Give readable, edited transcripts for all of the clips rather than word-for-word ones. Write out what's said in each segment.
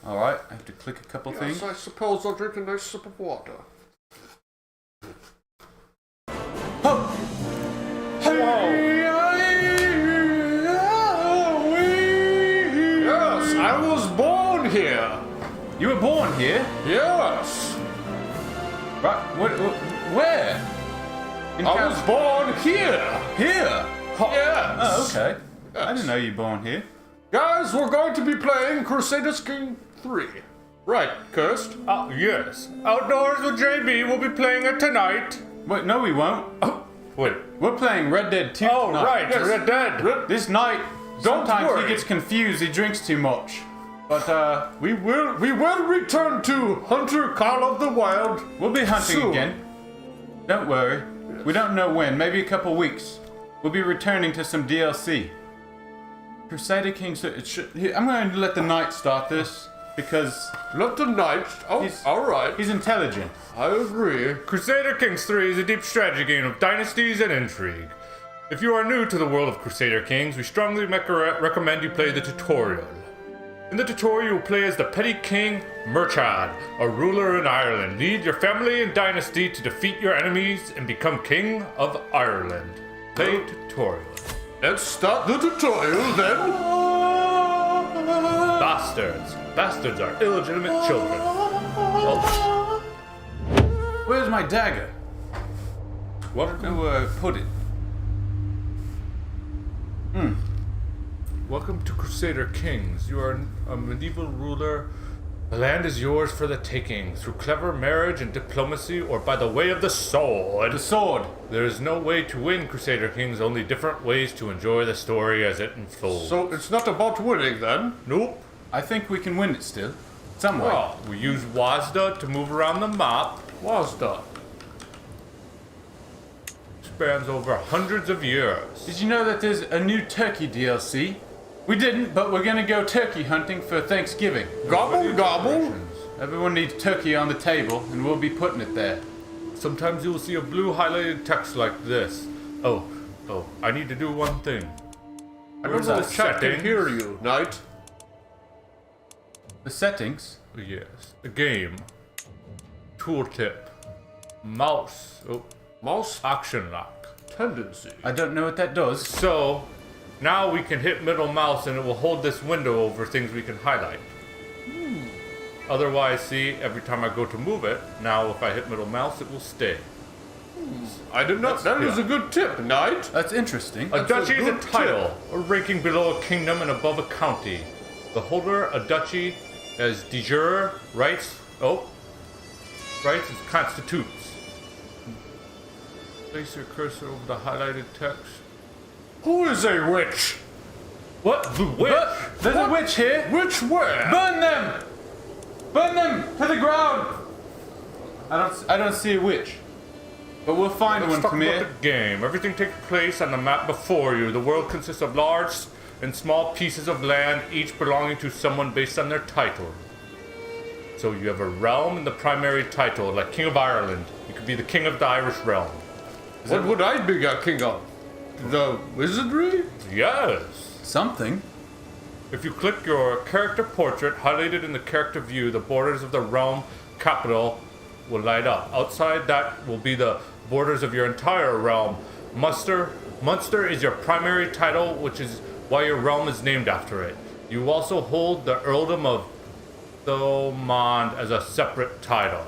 Alright, I have to click a couple things. I suppose I'll drink a nice sip of water. Oh! Yes, I was born here. You were born here? Yes. Right, where? I was born here. Here? Yes. Oh, okay. Yes. I didn't know you were born here. Guys, we're going to be playing Crusader King 3. Right, Kirst? Yes. Outdoors with JB, we'll be playing it tonight. Wait, no we won't. Wait. We're playing Red Dead 2 Oh, tonight. right, Yes. Red Dead. This night, Don't sometimes worry. he gets confused, he drinks too much. But, We will return to Hunter Call of the Wild. we'll be hunting Soon. again. Don't worry. We don't know when, maybe a couple weeks. We'll be returning to some DLC. Crusader Kings. I'm going to let the knight start this because Let the knight. Oh, He's- alright. he's intelligent. I agree. Crusader Kings 3 is a deep strategy game of dynasties and intrigue. If you are new to the world of Crusader Kings, we strongly recommend you play the tutorial. In the tutorial, you will play as the petty king Murchad, a ruler in Ireland. Lead your family and dynasty to defeat your enemies and become king of Ireland. Play tutorial. Let's start the tutorial then. Bastards. Bastards are illegitimate children. Oh, Where's my dagger? what? Where I put it? Welcome to Crusader Kings. You are a medieval ruler. The land is yours for the taking, through clever marriage and diplomacy, or by the way of the sword. The sword. There is no way to win Crusader Kings, only different ways to enjoy the story as it unfolds. So it's not about winning then. Nope. I think we can win it still. Some way. Well, We use WASDA to move around the map. Wazda. Spans over hundreds of years. Did you know that there's a new turkey DLC? We didn't, but we're gonna go turkey hunting for Thanksgiving. Gobble, gobble. Everyone needs turkey on the table, and we'll be putting it there. Sometimes you will see a blue highlighted text like this. Oh, I need to do one thing. I don't know the Chat can settings. hear you, knight. The settings. Yes, the game. Tooltip. Mouse. Oh, Mouse action lock. tendency. I don't know what that does. So, now we can hit middle mouse and it will hold this window over things we can highlight. Otherwise, see, every time I go to move it, now if I hit middle mouse, it will stay. I did not. That is yeah. a good tip, knight. That's interesting. A duchy is a good title, a ranking below a kingdom and above a county. The holder, a duchy, as de jure, rights and constitutes. Place your cursor over the highlighted text. Who is a witch? What? The witch? But there's a witch here. Witch where? Burn them! Burn them to the ground! I don't see a witch. But we'll find Let's one talk from about here. the game. Everything takes place on the map before you. The world consists of large and small pieces of land, each belonging to someone based on their title. So you have a realm and the primary title, like King of Ireland. You could be the king of the Irish realm. What would I be a king of? The wizardry? Yes. Something. If you click your character portrait, highlighted in the character view, the borders of the realm capital will light up. Outside that will be the borders of your entire realm. Munster is your primary title, which is why your realm is named after it. You also hold the earldom of Thomond as a separate title.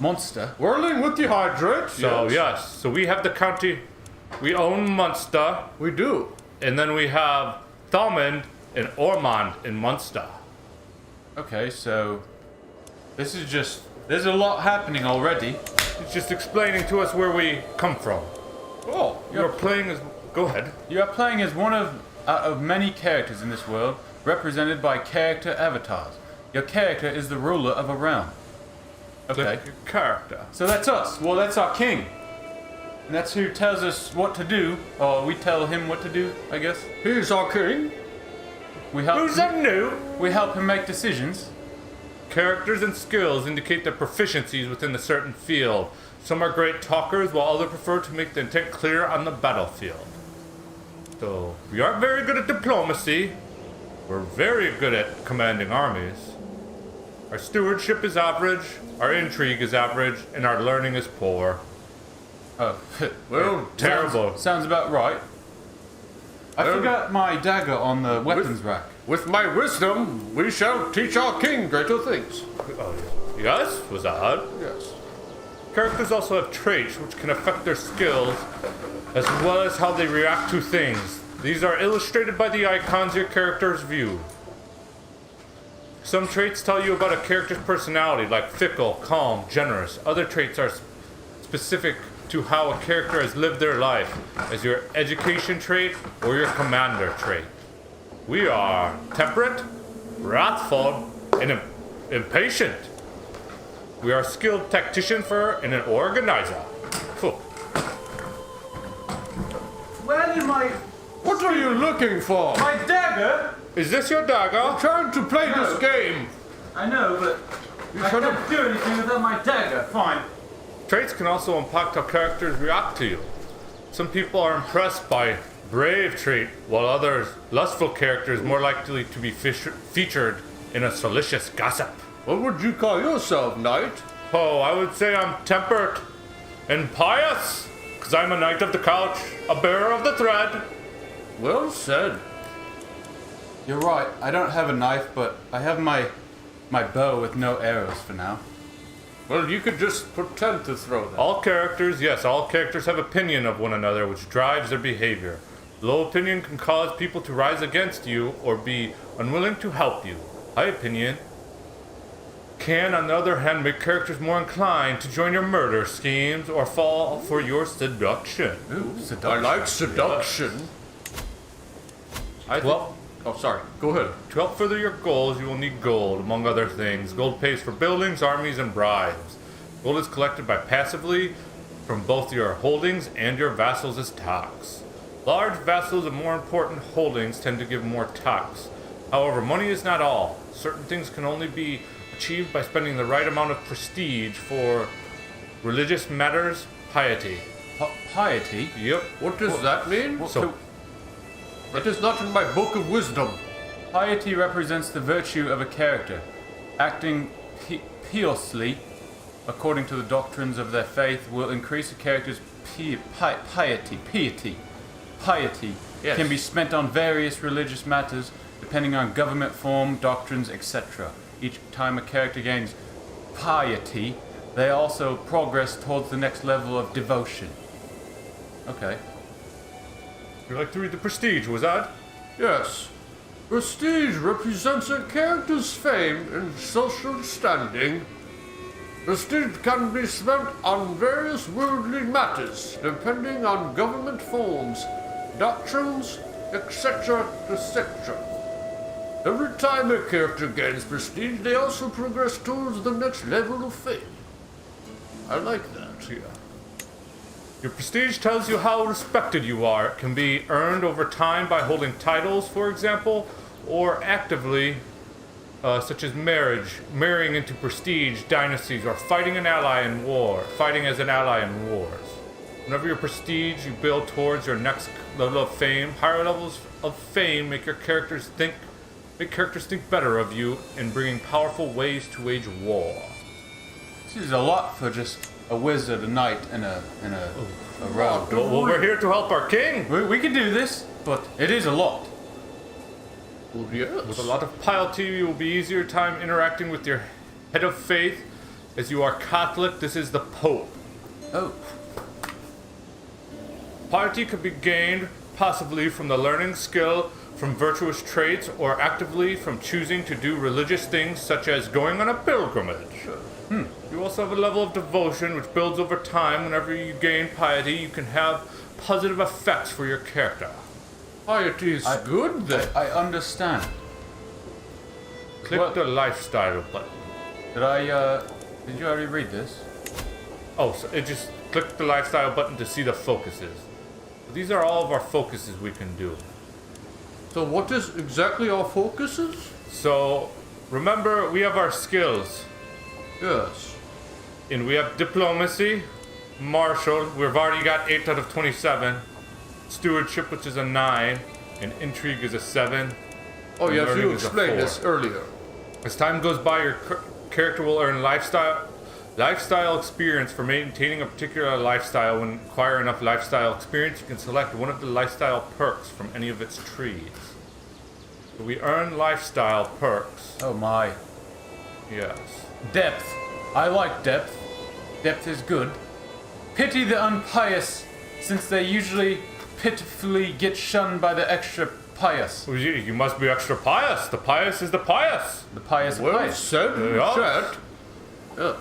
Monster. Whirling with the hydrate. So yes, so we have the county, we own Munster, We do. and then we have Thomond and Ormond in Munster. Okay, so this is just there's a lot happening already. It's just explaining to us where we come from. Oh, You're playing as. Go ahead. You are playing as one of many characters in this world, represented by character avatars. Your character is the ruler of a realm. Okay. The character. So that's us. Well, that's our king. And that's who tells us what to do, or we tell him what to do, I guess. he's our king. We help Who's that new? we help him make decisions. Characters and skills indicate their proficiencies within a certain field. Some are great talkers, while others prefer to make the intent clear on the battlefield. So, we aren't very good at diplomacy. We're very good at commanding armies. Our stewardship is average, our intrigue is average, and our learning is poor. Oh, Well, Terrible. sounds about right. I Well- forgot my dagger on the weapons rack. with my wisdom, we shall teach our king greater things. Yes, was that odd? Yes. Characters also have traits which can affect their skills, as well as how they react to things. These are illustrated by the icons your characters view. Some traits tell you about a character's personality, like fickle, calm, generous. Other traits are specific to how a character has lived their life, as your education trait or your commander trait. We are temperate, wrathful, and impatient. We are skilled tactician and an organizer. Phew. Where did my What are you looking for? dagger? Is this your dagger? Trying to play this game. I know, but I should can't have- do anything without my dagger. Fine. Traits can also impact how characters react to you. Some people are impressed by brave trait, while others, lustful characters, more likely to be featured in a salacious gossip. What would you call yourself, knight? Oh, I would say I'm temperate and pious, because I'm a knight of the couch, a bearer of the thread. Well said. You're right. I don't have a knife, but I have my bow with no arrows for now. Well, you could just pretend to throw them. All characters have opinion of one another, which drives their behavior. Low opinion can cause people to rise against you or be unwilling to help you. High opinion can, on the other hand, make characters more inclined to join your murder schemes or fall for your seduction. Ooh, I seduction. like seduction. Well, Oh, sorry. Go ahead. to help further your goals, you will need gold, among other things. Gold pays for buildings, armies, and bribes. Gold is collected by passively from both your holdings and your vassals as tax. Large vassals and more important holdings tend to give more tax. However, money is not all. Certain things can only be achieved by spending the right amount of prestige for religious matters, piety. Piety? Yep. What does that mean? So, That is not in my book of wisdom. Piety represents the virtue of a character, acting piously according to the doctrines of their faith will increase a character's piety. Piety Yes. can be spent on various religious matters depending on government form, doctrines, etc. Each time a character gains piety, they also progress towards the next level of devotion. Okay. you like to read the prestige, was that? Yes. Prestige represents a character's fame and social standing. Prestige can be spent on various worldly matters, depending on government forms, doctrines, etc., etc. Every time a character gains prestige, they also progress towards the next level of fame. I like that. Yeah. Your prestige tells you how respected you are. It can be earned over time by holding titles, for example, or actively, such as marrying into prestige, dynasties, or fighting as an ally in wars. Whenever your prestige, you build towards your next level of fame. Higher levels of fame make characters think better of you in bringing powerful ways to wage war. This is a lot for just a wizard, a knight, and a rogue. Well, we're here to help our king. We can do this, but it is a lot. Well, yes. With a lot of piety, it will be easier time interacting with your head of faith. As you are Catholic, this is the Pope. Oh, Piety could be gained passively from the learning skill, from virtuous traits, or actively from choosing to do religious things such as going on a pilgrimage. You also have a level of devotion which builds over time. Whenever you gain piety, you can have positive effects for your character. Piety is good then. I understand. Click What? the lifestyle button. Did you already read this? Oh, so it just click the lifestyle button to see the focuses. These are all of our focuses we can do. So what is exactly our focuses? So remember, we have our skills. Yes. And we have diplomacy, martial, we've already got 8 out of 27. Stewardship, which is a 9, and intrigue is a 7. Oh, yes, Learning you is a explained 4. this earlier. As time goes by, your character will earn lifestyle experience for maintaining a particular lifestyle. When you acquire enough lifestyle experience, you can select one of the lifestyle perks from any of its trees. So we earn lifestyle perks. Oh my. Yes. Depth. I like depth. Depth is good. Pity the unpious, since they usually pitifully get shunned by the extra pious. Well, you must be extra pious. The pious is the pious. The pious are Well pious. said, Yeah. chat. Yes.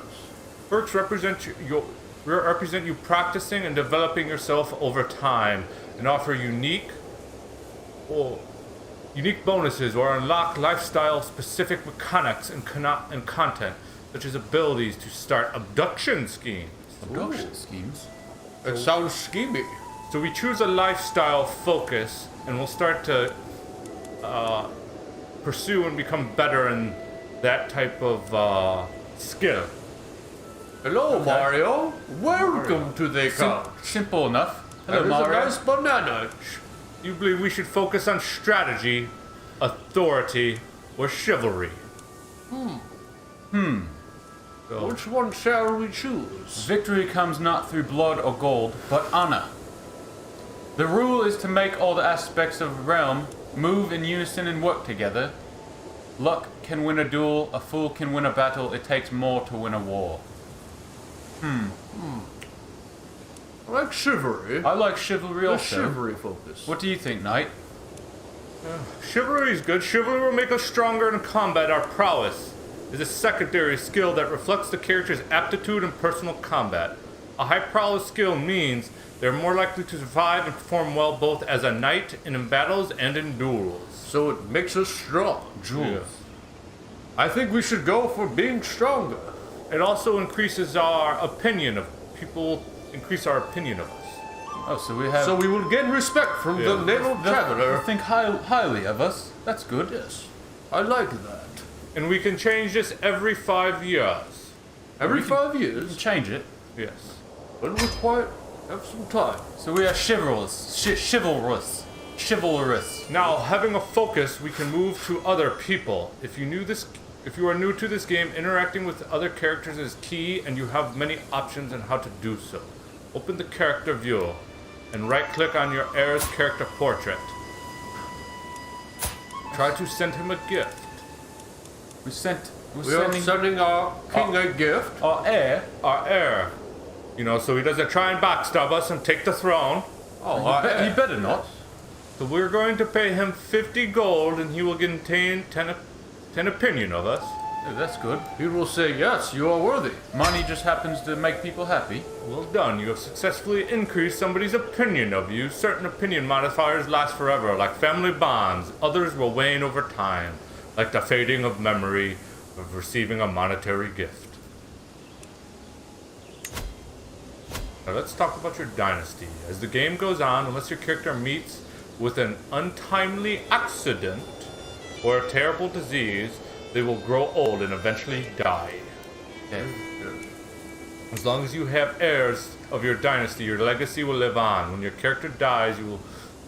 Perks represent you practicing and developing yourself over time, and offer unique bonuses or unlock lifestyle-specific mechanics and content, such as abilities to start abduction schemes. Abduction schemes. It sounds schemy. So we choose a lifestyle focus, and we'll start to pursue and become better in that type of skill. Hello, Mario. Welcome to the couch. Simple enough. Hello, There's a Mario. nice banana. You believe we should focus on strategy, authority, or chivalry? So, Which one shall we choose? Victory comes not through blood or gold, but honor. The rule is to make all the aspects of a realm move in unison and work together. Luck can win a duel, a fool can win a battle, it takes more to win a war. I like chivalry. I like chivalry The also. chivalry focus. What do you think, Knight? chivalry is good. Chivalry will make us stronger in combat. Our prowess is a secondary skill that reflects the character's aptitude in personal combat. A high prowess skill means they're more likely to survive and perform well both as a knight and in battles and in duels. So it makes us strong. Jules. I think we should go for being stronger. It also increases our opinion of people. Increase our opinion of us. Oh, so we have. So we will gain respect from the naval traveler. think highly of us. That's good. Yes, I like that. And we can change this every 5 years. Every We can- 5 You can years, change it. Yes. when we're quiet, have some time. So we are chivalrous. Now, having a focus, we can move to other people. If you are new to this game, interacting with other characters is key, and you have many options on how to do so. Open the character view and right-click on your heir's character portrait. Try to send him a gift. We're We are sending our king a gift. our heir. Our heir. So he doesn't try and backstab us and take the throne. Oh, our He heir. better not. So we're going to pay him 50 gold, and he will contain 10 opinion of us. Oh, that's good. He will say, yes, you are worthy. Money just happens to make people happy. Well done. You have successfully increased somebody's opinion of you. Certain opinion modifiers last forever, like family bonds. Others will wane over time, like the fading of memory of receiving a monetary gift. Now let's talk about your dynasty. As the game goes on, unless your character meets with an untimely accident or a terrible disease, they will grow old and eventually die. Okay. As long as you have heirs of your dynasty, your legacy will live on. When your character dies, you will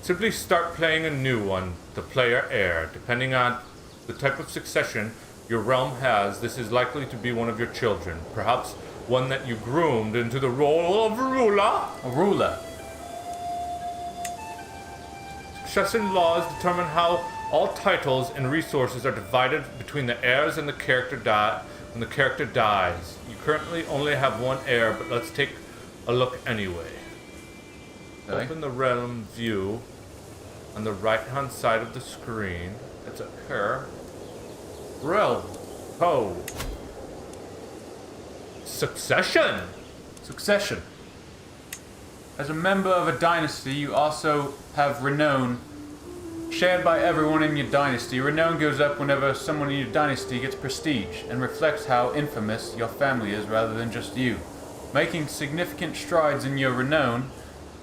simply start playing a new one, the player heir. Depending on the type of succession your realm has, this is likely to be one of your children, perhaps one that you groomed into the role of ruler. A ruler. Succession laws determine how all titles and resources are divided between the heirs and the character when the character dies. You currently only have one heir, but let's take a look anyway. Okay. Open the realm view on the right-hand side of the screen. It's a pair. Realm. Oh. Succession. Succession. As a member of a dynasty, you also have renown shared by everyone in your dynasty. Renown goes up whenever someone in your dynasty gets prestige and reflects how infamous your family is rather than just you. Making significant strides in your renown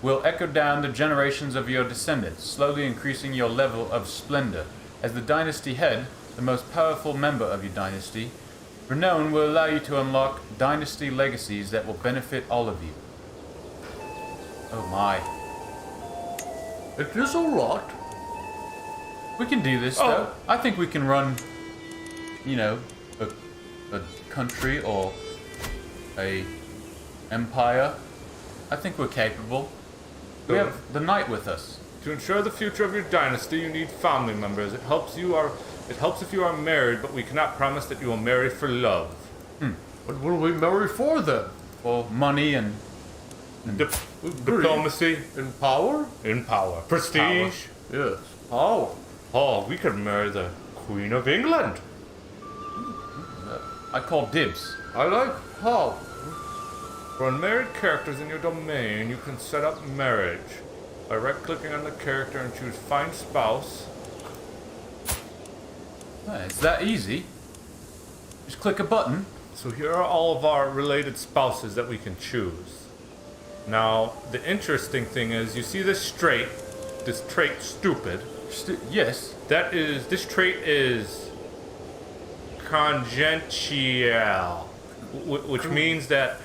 will echo down the generations of your descendants, slowly increasing your level of splendor. As the dynasty head, the most powerful member of your dynasty, renown will allow you to unlock dynasty legacies that will benefit all of you. Oh my. It is a lot. We can do this, though. I think we can run, a country or a empire. I think we're capable. We have the knight with us. To ensure the future of your dynasty, you need family members. It helps if you are married, but we cannot promise that you will marry for love. What will we marry for then? For money and Diplomacy, In power? in power, prestige. Yes. Power. Oh, we could marry the Queen of England. I call dibs. I like power. For unmarried characters in your domain, you can set up marriage by right-clicking on the character and choose Find Spouse. It's that easy. Just click a button. So here are all of our related spouses that we can choose. Now, the interesting thing is, you see this trait, stupid. Yes. This trait is congenital, which means that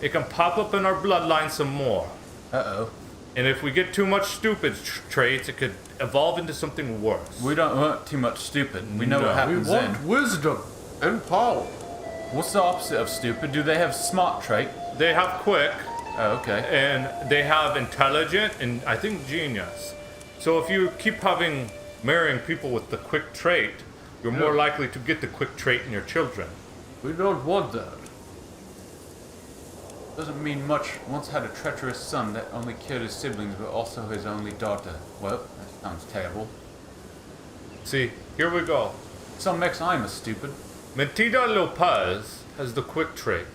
it can pop up in our bloodline some more. Uh-oh. And if we get too much stupid traits, it could evolve into something worse. We don't want too much stupid. We know what We happens want then. wisdom and power. What's the opposite of stupid? Do they have smart trait? They have quick, Oh, okay. and they have intelligent, and I think genius. So if you keep marrying people with the quick trait, you're more likely to get the quick trait in your children. We don't want that. Doesn't mean much. Once had a treacherous son that only killed his siblings but also his only daughter. Well, that sounds terrible. See, here we go. Some makes I'm a stupid. Mentida Lopez has the quick trait.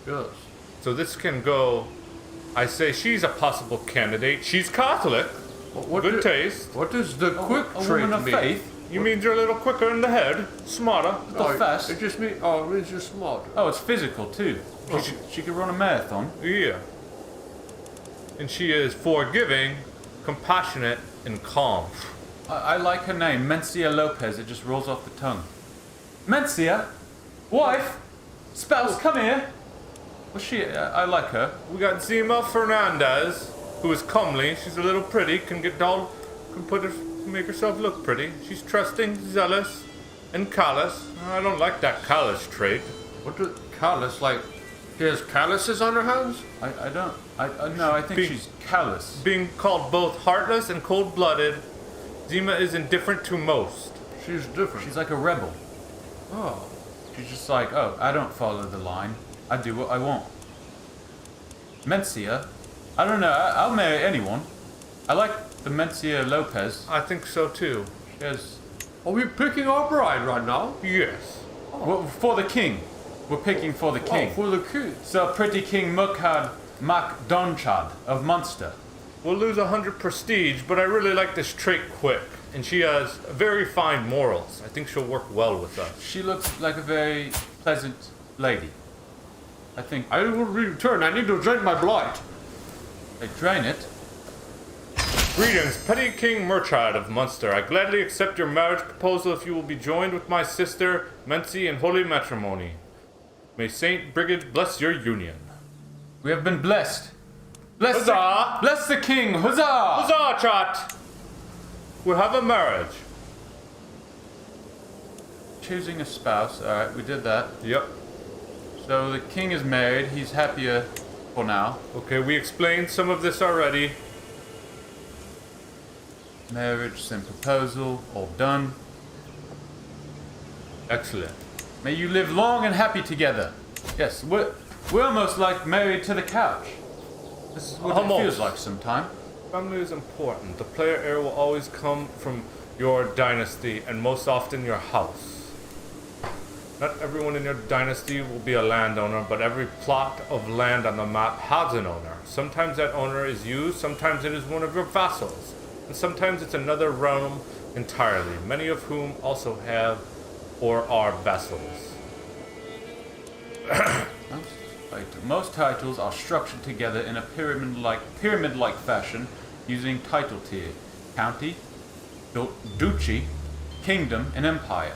Yes. So this can go, I say she's a possible candidate. She's Catholic. Good taste. What does the quick A trait woman of mean? faith? You mean you're a little quicker in the head, smarter. Not fast. It just means, it means you're smarter. Oh, it's physical too. She could run a marathon. Yeah. And she is forgiving, compassionate, and calm. I like her name, Mencia Lopez. It just rolls off the tongue. Mencia? Wife? Spouse, come here. Well, I like her. We got Zima Fernandez, who is comely. She's a little pretty, can make herself look pretty. She's trusting, zealous, and callous. I don't like that callous trait. What do callous, like, she has calluses on her hands? No, I think she's callous. Being called both heartless and cold-blooded, Zima is indifferent to most. She's different. She's like a rebel. Oh. She's just like, oh, I don't follow the line. I do what I want. Mencia? I don't know. I'll marry anyone. I like the Mencia Lopez. I think so too. She has... Are we picking our bride right now? Yes. Well, for the king. We're picking for the king. Oh, for the king. So pretty King Mukad Mac Donchad of Munster. We'll lose 100 prestige, but I really like this trait quick. And she has very fine morals. I think she'll work well with us. She looks like a very pleasant lady. I think I will return. I need to drink my blight. they drain it. Greetings, Petty King Murchad of Munster. I gladly accept your marriage proposal if you will be joined with my sister, Mency, in holy matrimony. May Saint Brigid bless your union. We have been blessed. Bless Huzzah! Bless the king! Huzzah! Huzzah, chat! We'll have a marriage. Choosing a spouse. Alright, we did that. Yep. So the king is married. He's happier for now. Okay, we explained some of this already. Marriage, send proposal, all done. Excellent. May you live long and happy together. Yes, we're almost like married to the couch. This is what Almost. it feels like sometime. Family is important. The player heir will always come from your dynasty, and most often your house. Not everyone in your dynasty will be a landowner, but every plot of land on the map has an owner. Sometimes that owner is you, sometimes it is one of your vassals, and sometimes it's another realm entirely, many of whom also have or are vassals. Most titles are structured together in a pyramid-like fashion using title tier: county, duchy, kingdom, and empire.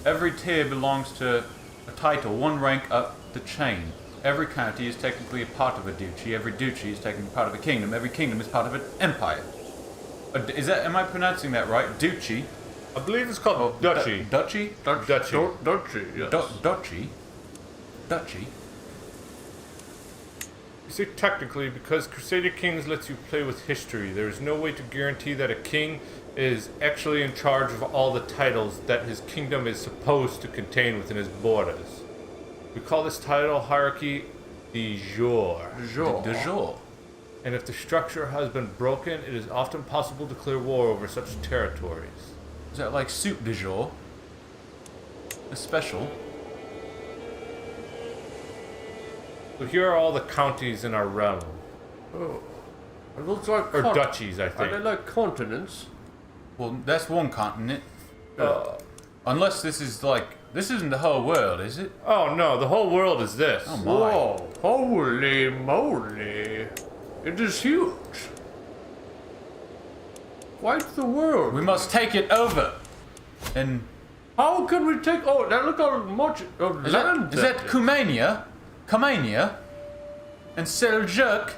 Every tier belongs to a title, one rank up the chain. Every county is technically a part of a duchy. Every duchy is technically part of a kingdom. Every kingdom is part of an empire. Am I pronouncing that right? Duchy, I believe it's called duchy. Duchy? Duchy. Duchy, yes. Duchy? Duchy? You see, technically, because Crusader Kings lets you play with history, there is no way to guarantee that a king is actually in charge of all the titles that his kingdom is supposed to contain within his borders. We call this title hierarchy de jure. De jour. And if the structure has been broken, it is often possible to declare war over such territories. Is that like soup de jour? A special? So here are all the counties in our realm. Oh. It looks like Or duchies, I Are they think. like continents? Well, that's one continent. Unless this is like... This isn't the whole world, is it? Oh no, the whole world is this. Oh my. Whoa, holy moly. It is huge. Quite the world. We must take it over. And... How can we take... Oh, now look how much of Is land that Kumania? Kamania? And Seljuk?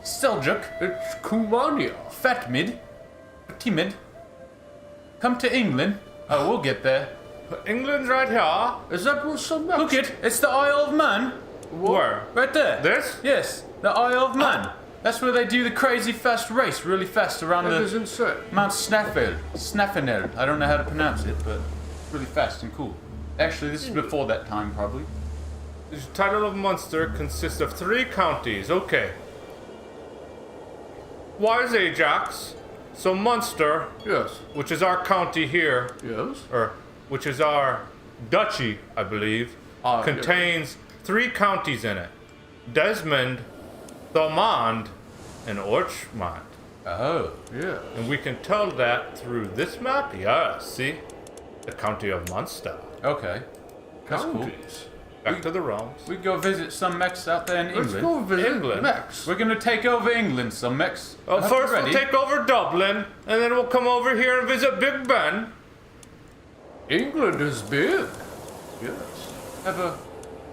Seljuk? It's Kumania. Fatmid? Timid? Come to England. Oh, we'll get there. England's right here. Is that where some... Look it, it's the Isle of Man. Where? Right there. This? Yes, the Isle of Man. That's where they do the crazy fast race, really fast around That is the insane. Mount Snaffenel. I don't know how to pronounce it, but really fast and cool. Actually, this is before that time, probably. The title of Munster consists of 3 counties. Okay. Why is Ajax? So Munster, Yes. which is our county here, Yes. or which is our duchy, I believe, Ah, contains 3 counties in it. Desmond, Thomond, and Orchmont. Oh. Yeah. And we can tell that through this map. Yeah, see? The county of Munster. Okay. That's cool. Counties. Back to the realms. We go visit some mechs out there in Let's England. go visit England. Max. We're gonna take over England, some mechs. Well, I hope you're first we'll ready. take over Dublin, and then we'll come over here and visit Big Ben. England is big. Yes. Have a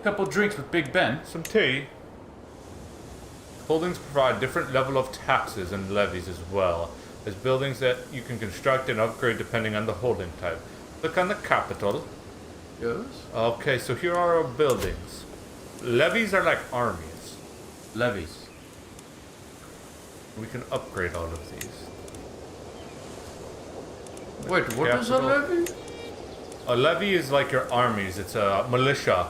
couple drinks with Big Ben. Some tea. Holdings provide different level of taxes and levies as well as buildings that you can construct and upgrade depending on the holding type. Click on the capital. Yes. Okay, so here are our buildings. Levies are like armies. Levies. We can upgrade all of these. Wait, what is a Capital. levy? A levy is like your armies. It's a militia.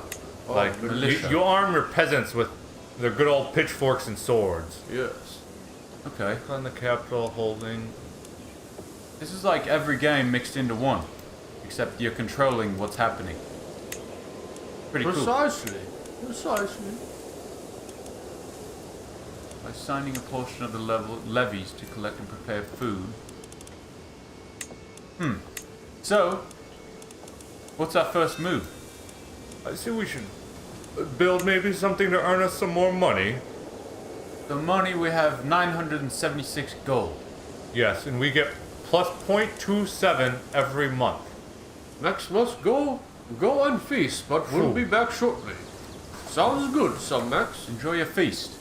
Like militia. You arm your peasants with their good old pitchforks and swords. Yes. Okay. Click on the capital holding. This is like every game mixed into one. Except you're controlling what's happening. Pretty cool. Precisely. Precisely. By signing a portion of the levies to collect and prepare food. So, what's our first move? I see we should build maybe something to earn us some more money. The money, we have 976 gold. Yes, and we get plus 0.27 every month. Max must go and feast, but we'll Phew. be back shortly. Sounds good, some Max. Enjoy your feast.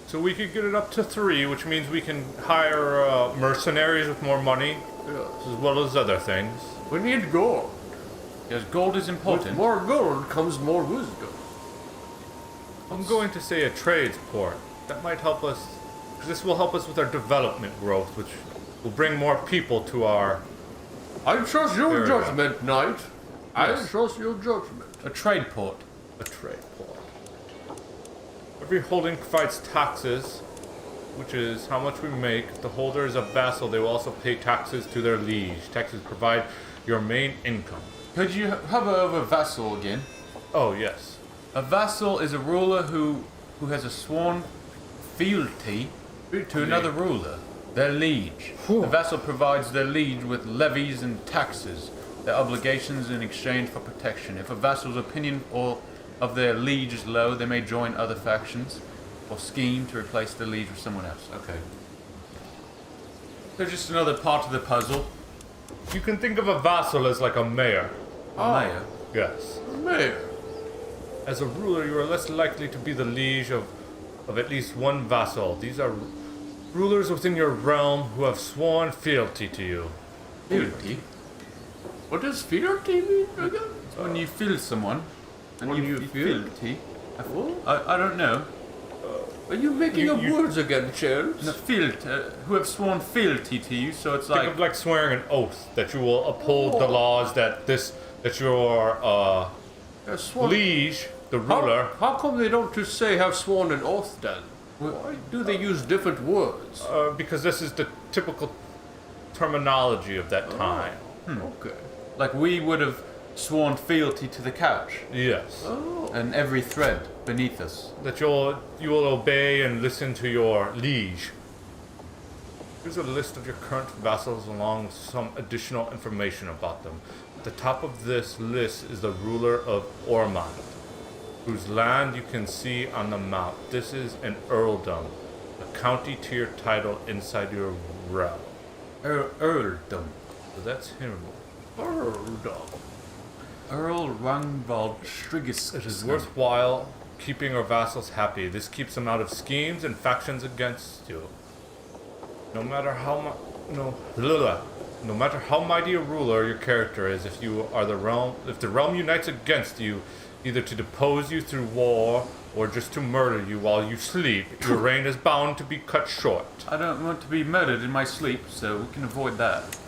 So we could get it up to 3, which means we can hire mercenaries with more money, Yes. as well as other things. We need gold. Because gold is With important. more gold comes more wisdom. I'm going to say a trades port. That might help us. This will help us with our development growth, which will bring more people to our. I trust There your we go. judgment, knight. I Yes. trust your judgment. A trade port. A trade port. Every holding provides taxes, which is how much we make. If the holder is a vassal, they will also pay taxes to their liege. Taxes provide your main income. Could you hover over vassal again? Oh, yes. A vassal is a ruler who has a sworn fealty to another ruler, their liege. The vassal provides their liege with levies and taxes, their obligations in exchange for protection. If a vassal's opinion of their liege is low, they may join other factions or scheme to replace their liege with someone else. Okay. So just another part of the puzzle. You can think of a vassal as like a mayor. Mayor. Yes. Mayor. As a ruler, you are less likely to be the liege of at least one vassal. These are rulers within your realm who have sworn fealty to you. Fealty? What does fealty mean again? It's when you feel someone. And When you you feel- fealty. What? I don't know. Are you making up words again, Charles? No, who have sworn fealty to you, so it's Think like... of like swearing an oath that you will uphold the laws that your Have sworn- liege, the ruler. How come they don't just say have sworn an oath then? Why do they use different words? Because this is the typical terminology of that time. Okay. Like we would have sworn fealty to the couch Yes. Oh. and every thread beneath us. That you will obey and listen to your liege. Here's a list of your current vassals along with some additional information about them. At the top of this list is the ruler of Ormond, whose land you can see on the map. This is an earldom, a county tier title inside your realm. Earldom. So that's him. Earldom. Earl Rungvald Strigus. It is worthwhile keeping our vassals happy. This keeps them out of schemes and factions against you. No matter how no matter how mighty a ruler your character is, if the realm unites against you, either to depose you through war or just to murder you while you sleep, your reign is bound to be cut short. I don't want to be murdered in my sleep, so we can avoid that as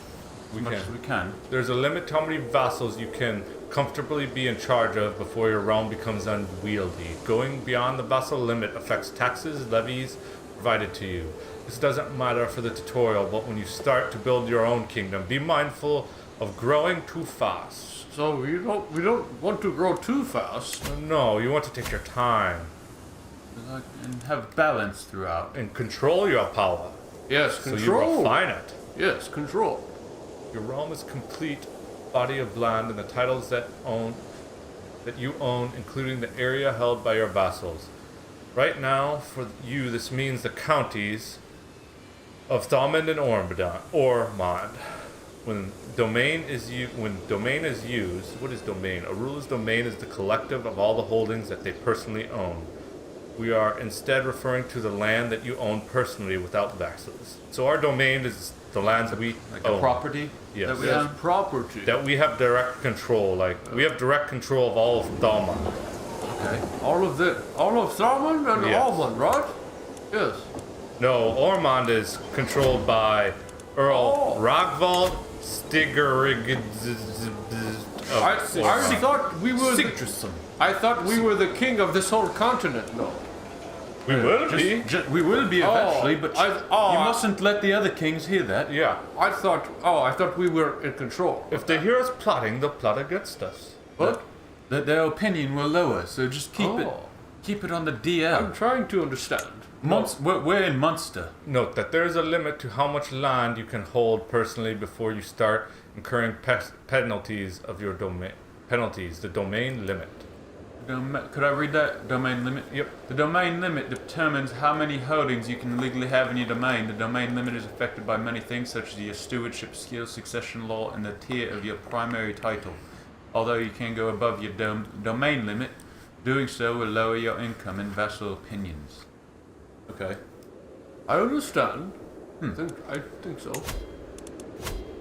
We much can. as we can. There's a limit to how many vassals you can comfortably be in charge of before your realm becomes unwieldy. Going beyond the vassal limit affects taxes, levies provided to you. This doesn't matter for the tutorial, but when you start to build your own kingdom, be mindful of growing too fast. So we don't want to grow too fast. No, you want to take your time And have balance throughout. and control your power. Yes, So you control. refine it. Yes, control. Your realm is a complete body of land and the titles that you own, including the area held by your vassals. Right now, for you, this means the counties of Thomond and Ormond. When domain is used, what is domain? A ruler's domain is the collective of all the holdings that they personally own. We are instead referring to the land that you own personally without vassals. So our domain is the lands that we Like own. a property Yes. that we Yes, own. property. That we have direct control. Like we have direct control of all of Thomond. Okay. All of Thurman and Yes. Almond, right? Yes. No, Ormond is controlled by Earl Oh. Ragvald Stiggerig. I thought we were. Sigtruson. I thought we were the king of this whole continent. No. We will be. We will be eventually, but you I- mustn't let the other kings hear that. Yeah. I thought we were in control. If they hear us plotting, they'll plot against us. What? That their opinion will lower, so just keep it on the DL. I'm trying to understand. We're in Munster. Note that there is a limit to how much land you can hold personally before you start incurring penalties of your domain. Penalties, the domain limit. Could I read that? Domain limit? Yep. The domain limit determines how many holdings you can legally have in your domain. The domain limit is affected by many things such as your stewardship skills, succession law, and the tier of your primary title. Although you can go above your domain limit, doing so will lower your income and vassal opinions. Okay. I understand. I think so.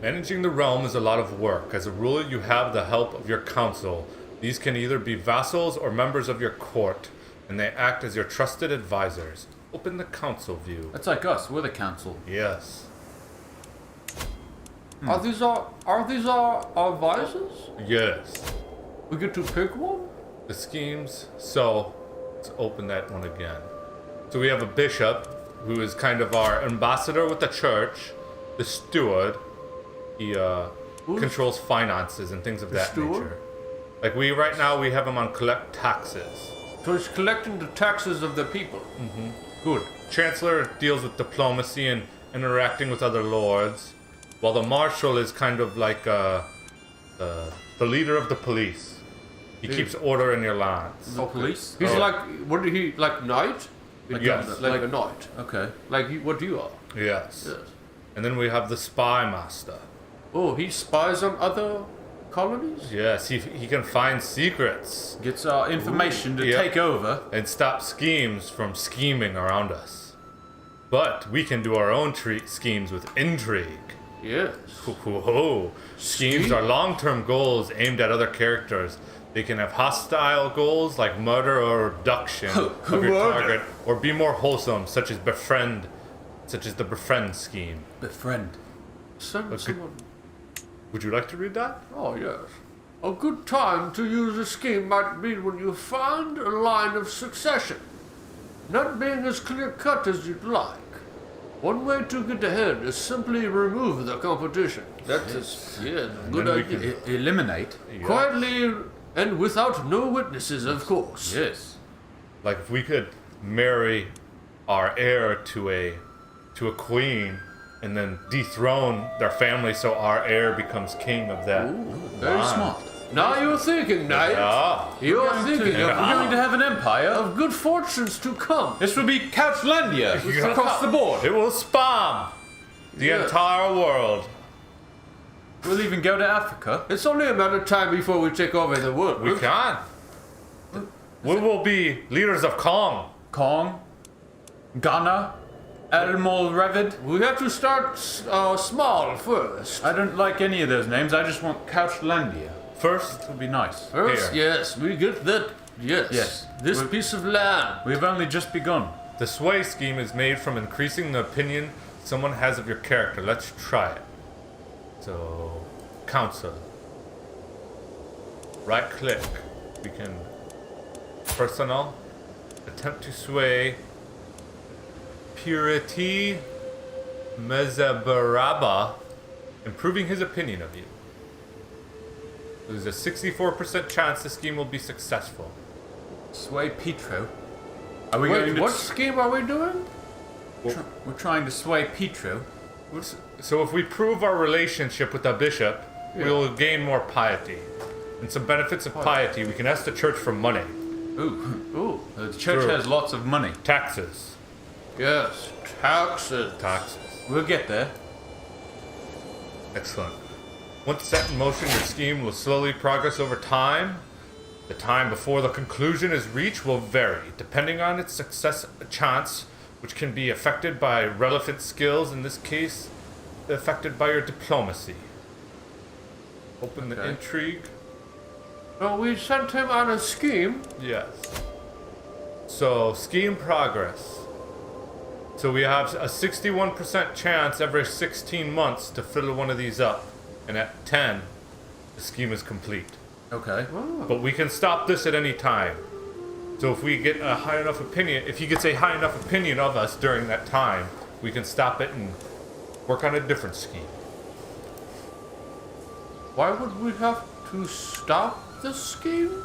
Managing the realm is a lot of work. As a ruler, you have the help of your council. These can either be vassals or members of your court, and they act as your trusted advisors. Open the council view. That's like us. We're the council. Yes. Are these our advisors? Yes. We get to pick one? The schemes. So, let's open that one again. So we have a bishop, who is kind of our ambassador with the church. The steward. He controls finances and things of that steward? nature. Like right now we have him on collect taxes. So it's collecting the taxes of the people. Good. Chancellor deals with diplomacy and interacting with other lords, while the marshal is kind of like the leader of the police. He keeps order in your lands. The police? He's Oh, like, what did he, like knight? Yes. Like a knight. Okay. Like what you are. Yes. Yes. And then we have the spy master. Oh, he spies on other colonies? Yes, he can find secrets Gets our information to Yep. take over. and stop schemes from scheming around us. But we can do our own schemes with intrigue. Yes. Whoa. Schemes are long-term goals aimed at other characters. They can have hostile goals like murder or abduction of your Murder. target, or be more wholesome, such as the befriend scheme. Befriend. Send someone. Would you like to read that? Oh, yes. A good time to use a scheme might be when you find a line of succession, not being as clear-cut as you'd like. One way to get ahead is simply remove the competition. That is, yes, good then we idea. Eliminate. Yeah. Quietly and without no witnesses, of course. Yes. Like if we could marry our heir to a queen and then dethrone their family so our heir becomes king of that. Very line. smart. Now you're thinking, Knight. Ah. You're We're thinking going to have an empire. of good fortunes to come. This will be Couchlandia Yeah. across the board. It will spam the Yeah. entire world. We'll even go to Africa. It's only a matter of time before we take over the world. We can. We will be leaders of Kong. Kong, Ghana, Admiral Revid. We have to start small first. I don't like any of those names. I just want Couchlandia. First, It would be nice. First, Here. yes, we get that. Yes. Yes. This We- piece of land. We've only just begun. the sway scheme is made from increasing the opinion someone has of your character. Let's try it. So, counsel. Right click. We can personal. Attempt to sway Purity Mezabaraba, improving his opinion of you. There's a 64% chance the scheme will be successful. Sway Petro. Are we Wait, going to? what scheme are we doing? We're trying to sway Petro. So if we prove our relationship with the bishop, we will gain more piety. And some benefits of piety, we can ask the church for money, Ooh. Ooh. The church True. has lots of money. taxes, Yes. Taxes. We'll get there. Excellent. Once set in motion, your scheme will slowly progress over time. The time before the conclusion is reached will vary, depending on its success chance, which can be affected by relevant skills, in this case, affected by your diplomacy. Open the Okay. intrigue. Well, we sent him on a scheme. Yes. So, scheme progress. So we have a 61% chance every 16 months to fill one of these up. And at 10, the scheme is complete. Okay. But we can stop this at any time. So if we get a high enough opinion, if he gets a high enough opinion of us during that time, we can stop it and work on a different scheme. Why would we have to stop the scheme?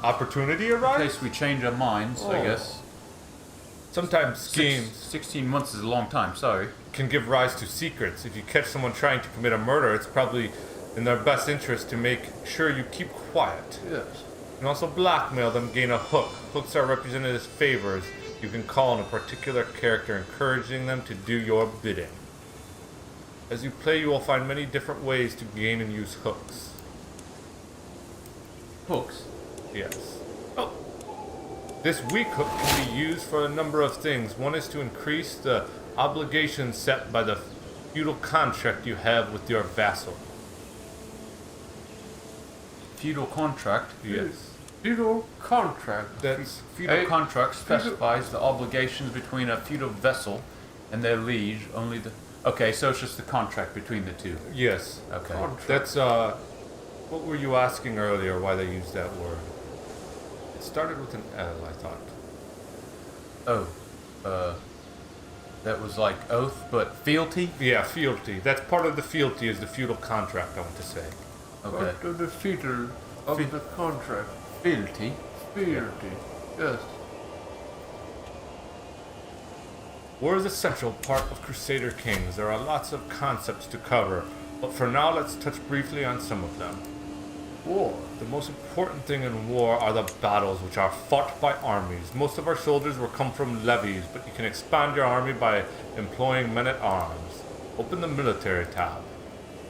Opportunity In arises? case we change our minds, I Oh. guess. Sometimes schemes 16 months is a long time, sorry. can give rise to secrets. If you catch someone trying to commit a murder, it's probably in their best interest to make sure you keep quiet. Yes. You can also blackmail them, gain a hook. Hooks are represented as favors you can call on a particular character, encouraging them to do your bidding. As you play, you will find many different ways to gain and use hooks. Hooks. Yes. Oh. This weak hook can be used for a number of things. One is to increase the obligation set by the feudal contract you have with your vassal. Feudal contract. Yes. Feudal contract. That's Feudal Hey, contract specifies the obligations between a feudal vessel and their liege. Only the. Okay, so it's just the contract between the two. yes. Okay. Contract. That's what were you asking earlier why they used that word? It started with an L, I thought. Oh, that was like oath, but fealty. Yeah, fealty. That's part of the fealty is the feudal contract, I want to say. Okay. Part of the feudal of Fe- the contract. Fealty. Fealty. Yes. War is a central part of Crusader Kings. There are lots of concepts to cover, but for now let's touch briefly on some of them. War. The most important thing in war are the battles, which are fought by armies. Most of our soldiers will come from levies, but you can expand your army by employing men-at-arms. Open the military tab.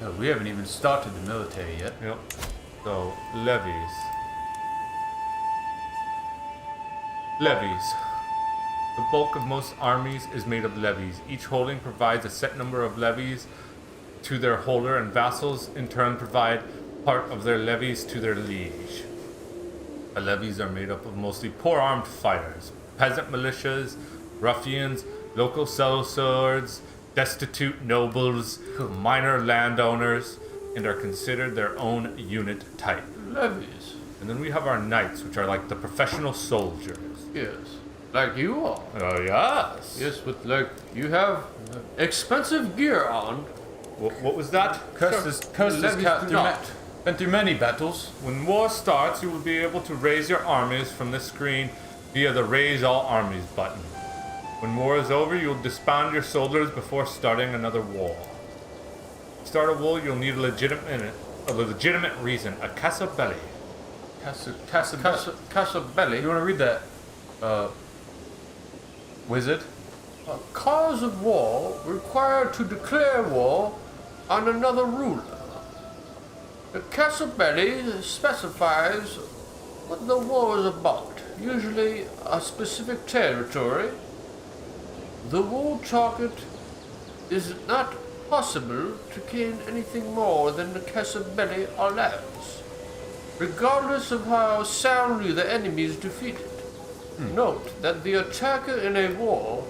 Oh, we haven't even started the military yet. Yep. So, levies. Levies. The bulk of most armies is made of levies. Each holding provides a set number of levies to their holder, and vassals in turn provide part of their levies to their liege. The levies are made up of mostly poor armed fighters, peasant militias, ruffians, local sellswords, destitute nobles, minor landowners, and are considered their own unit type. Levies. And then we have our knights, which are like the professional soldiers. Yes. Like you are. Oh, yes. Yes, with like you have expensive gear on. What was that? Curses Levies do not. been through many battles. When war starts, you will be able to raise your armies from this screen via the Raise All Armies button. When war is over, you'll disband your soldiers before starting another war. To start a war, you'll need a legitimate reason, a casa belli. Casa belli. You want to read that, wizard? A cause of war required to declare war on another ruler. The casa belli specifies what the war is about, usually a specific territory. The war target is not possible to gain anything more than the casa belli allows, regardless of how soundly the enemy is defeated. Note that the attacker in a war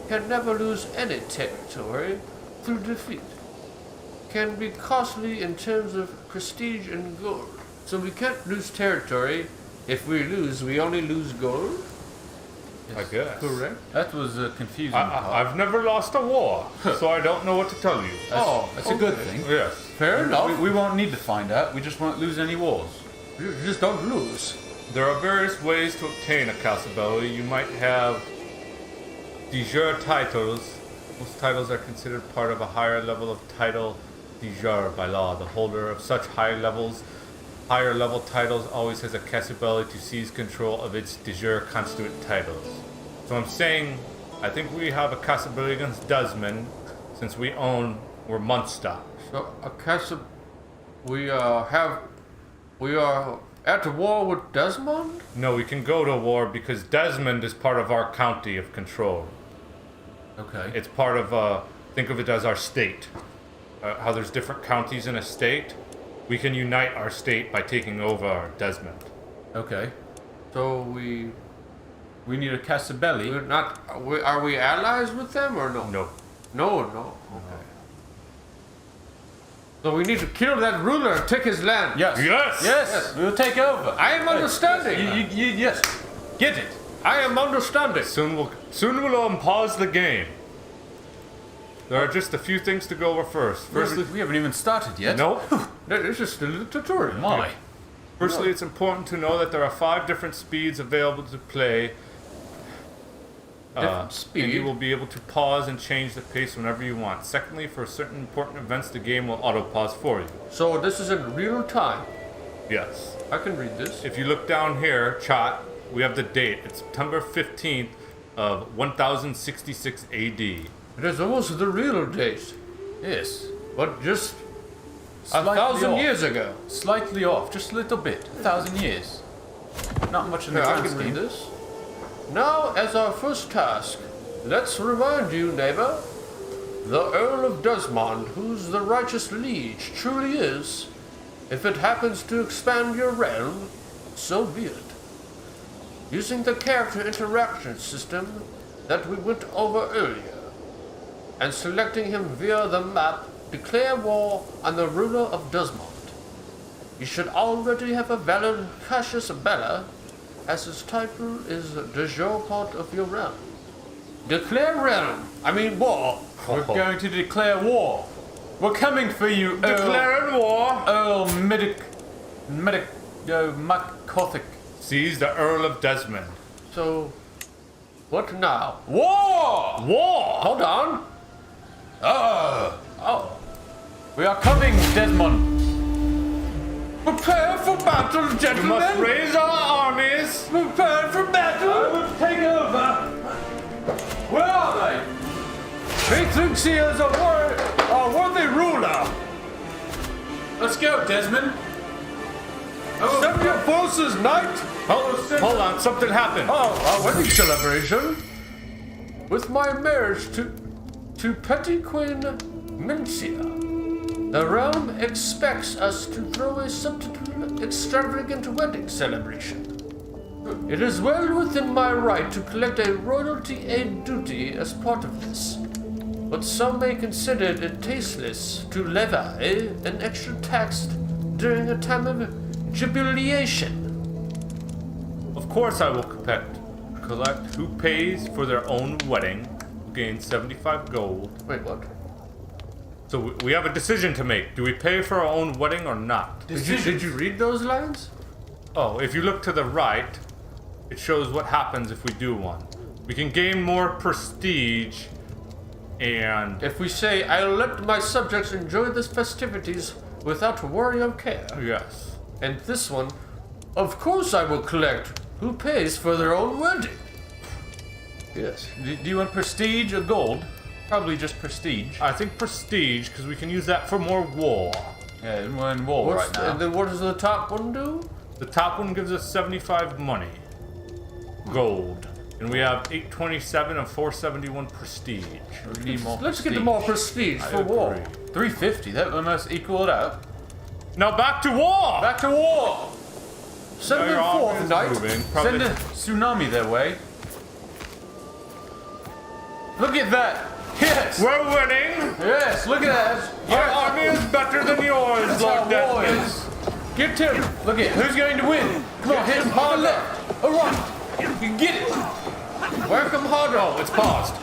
can never lose any territory through defeat. Can be costly in terms of prestige and gold. So we can't lose territory. If we lose, we only lose gold. I guess. Correct. That was a confusing part. I've never lost a war, so I don't know what to tell you. That's a good thing. Yes. Fair enough. We won't need to find out. We just won't lose any wars. You just don't lose. There are various ways to obtain a casa belli. You might have de jure titles. Most titles are considered part of a higher level of title de jure by law. The holder of such higher level titles always has a casa belli to seize control of its de jure constituent titles. So I'm saying, I think we have a casa belli against Desmond, since we're Munster. So a casa, we are at war with Desmond. No, we can go to war because Desmond is part of our county of control. Okay. It's part of, think of it as our state. How there's different counties in a state. We can unite our state by taking over Desmond. Okay. So we We need a casa belli. we're not. Are we allies with them or no? No. No. Okay. So we need to kill that ruler and take his land. Yes. Yes. Yes. We'll take over. I am understanding. Yes. Get it. I am understanding. Soon we'll pause the game. There are just a few things to go over first. Firstly, We haven't even started yet. nope. This is still a tutorial. My. Firstly, it's important to know that there are 5 different speeds available to play. Different And speed. you will be able to pause and change the pace whenever you want. Secondly, for certain important events, the game will auto-pause for you. So this is in real time. Yes. I can read this. If you look down here, chat, we have the date. It's September 15th of 1066 AD. It is almost the real date, Yes. but just Slightly 1,000 off. years ago. Slightly off, just a little bit. 1,000 years. Not much in the Here, I grand can read scheme. this. Now, as our first task, let's remind you, neighbor, the Earl of Desmond, whose the righteous liege truly is. If it happens to expand your realm, so be it. Using the character interaction system that we went over earlier, and selecting him via the map, declare war on the ruler of Desmond. You should already have a valid casus belli, as his title is de jure part of your realm. Declare war. We're going to declare war. We're coming for you, Declaring war. Earl McCorthick. Seize the Earl of Desmond. So, what now? War! War! Hold on. Oh. We are coming, Desmond. Prepare for battle, We must gentlemen. raise our armies. Prepare for battle. will take over. Where are they? He thinks he is a worthy ruler. Let's go, Desmond. Send your forces, knight. Hold on, something happened. Oh, a wedding celebration. With my marriage to Petty Queen Mincia. The realm expects us to throw a subtle, extravagant wedding celebration. It is well within my right to collect a royalty aid duty as part of this, but some may consider it tasteless to levy an extra tax during a time of jubilation. Of course I will collect who pays for their own wedding will gain 75 gold. Wait, what? So we have a decision to make. Do we pay for our own wedding or not? Did you read those lines? Oh, if you look to the right, it shows what happens if we do one. We can gain more prestige and... If we say, I'll let my subjects enjoy these festivities without worry or care. Yes. And this one, of course I will collect who pays for their own wedding. Yes. Do you want prestige or gold? Probably just prestige. I think prestige, because we can use that for more war. Yeah, we're in war right now. And then what does the top one do? The top one gives us 75 money. Gold. And we have 827 and 471 prestige. We need more Let's prestige. get more prestige I for war. agree. 350, that must equal it out. Now back to war! Back to war! Send Our them army forth, is knight. moving. Probably- Send a tsunami their way. Look at that! Yes! We're winning! Yes, look at that! Our army is better than yours, That's Lord how war Desmond. is. Get him! Look at who's going to win? Come on, hit him hard left! All right! You can get it! Work them harder. Oh, it's paused.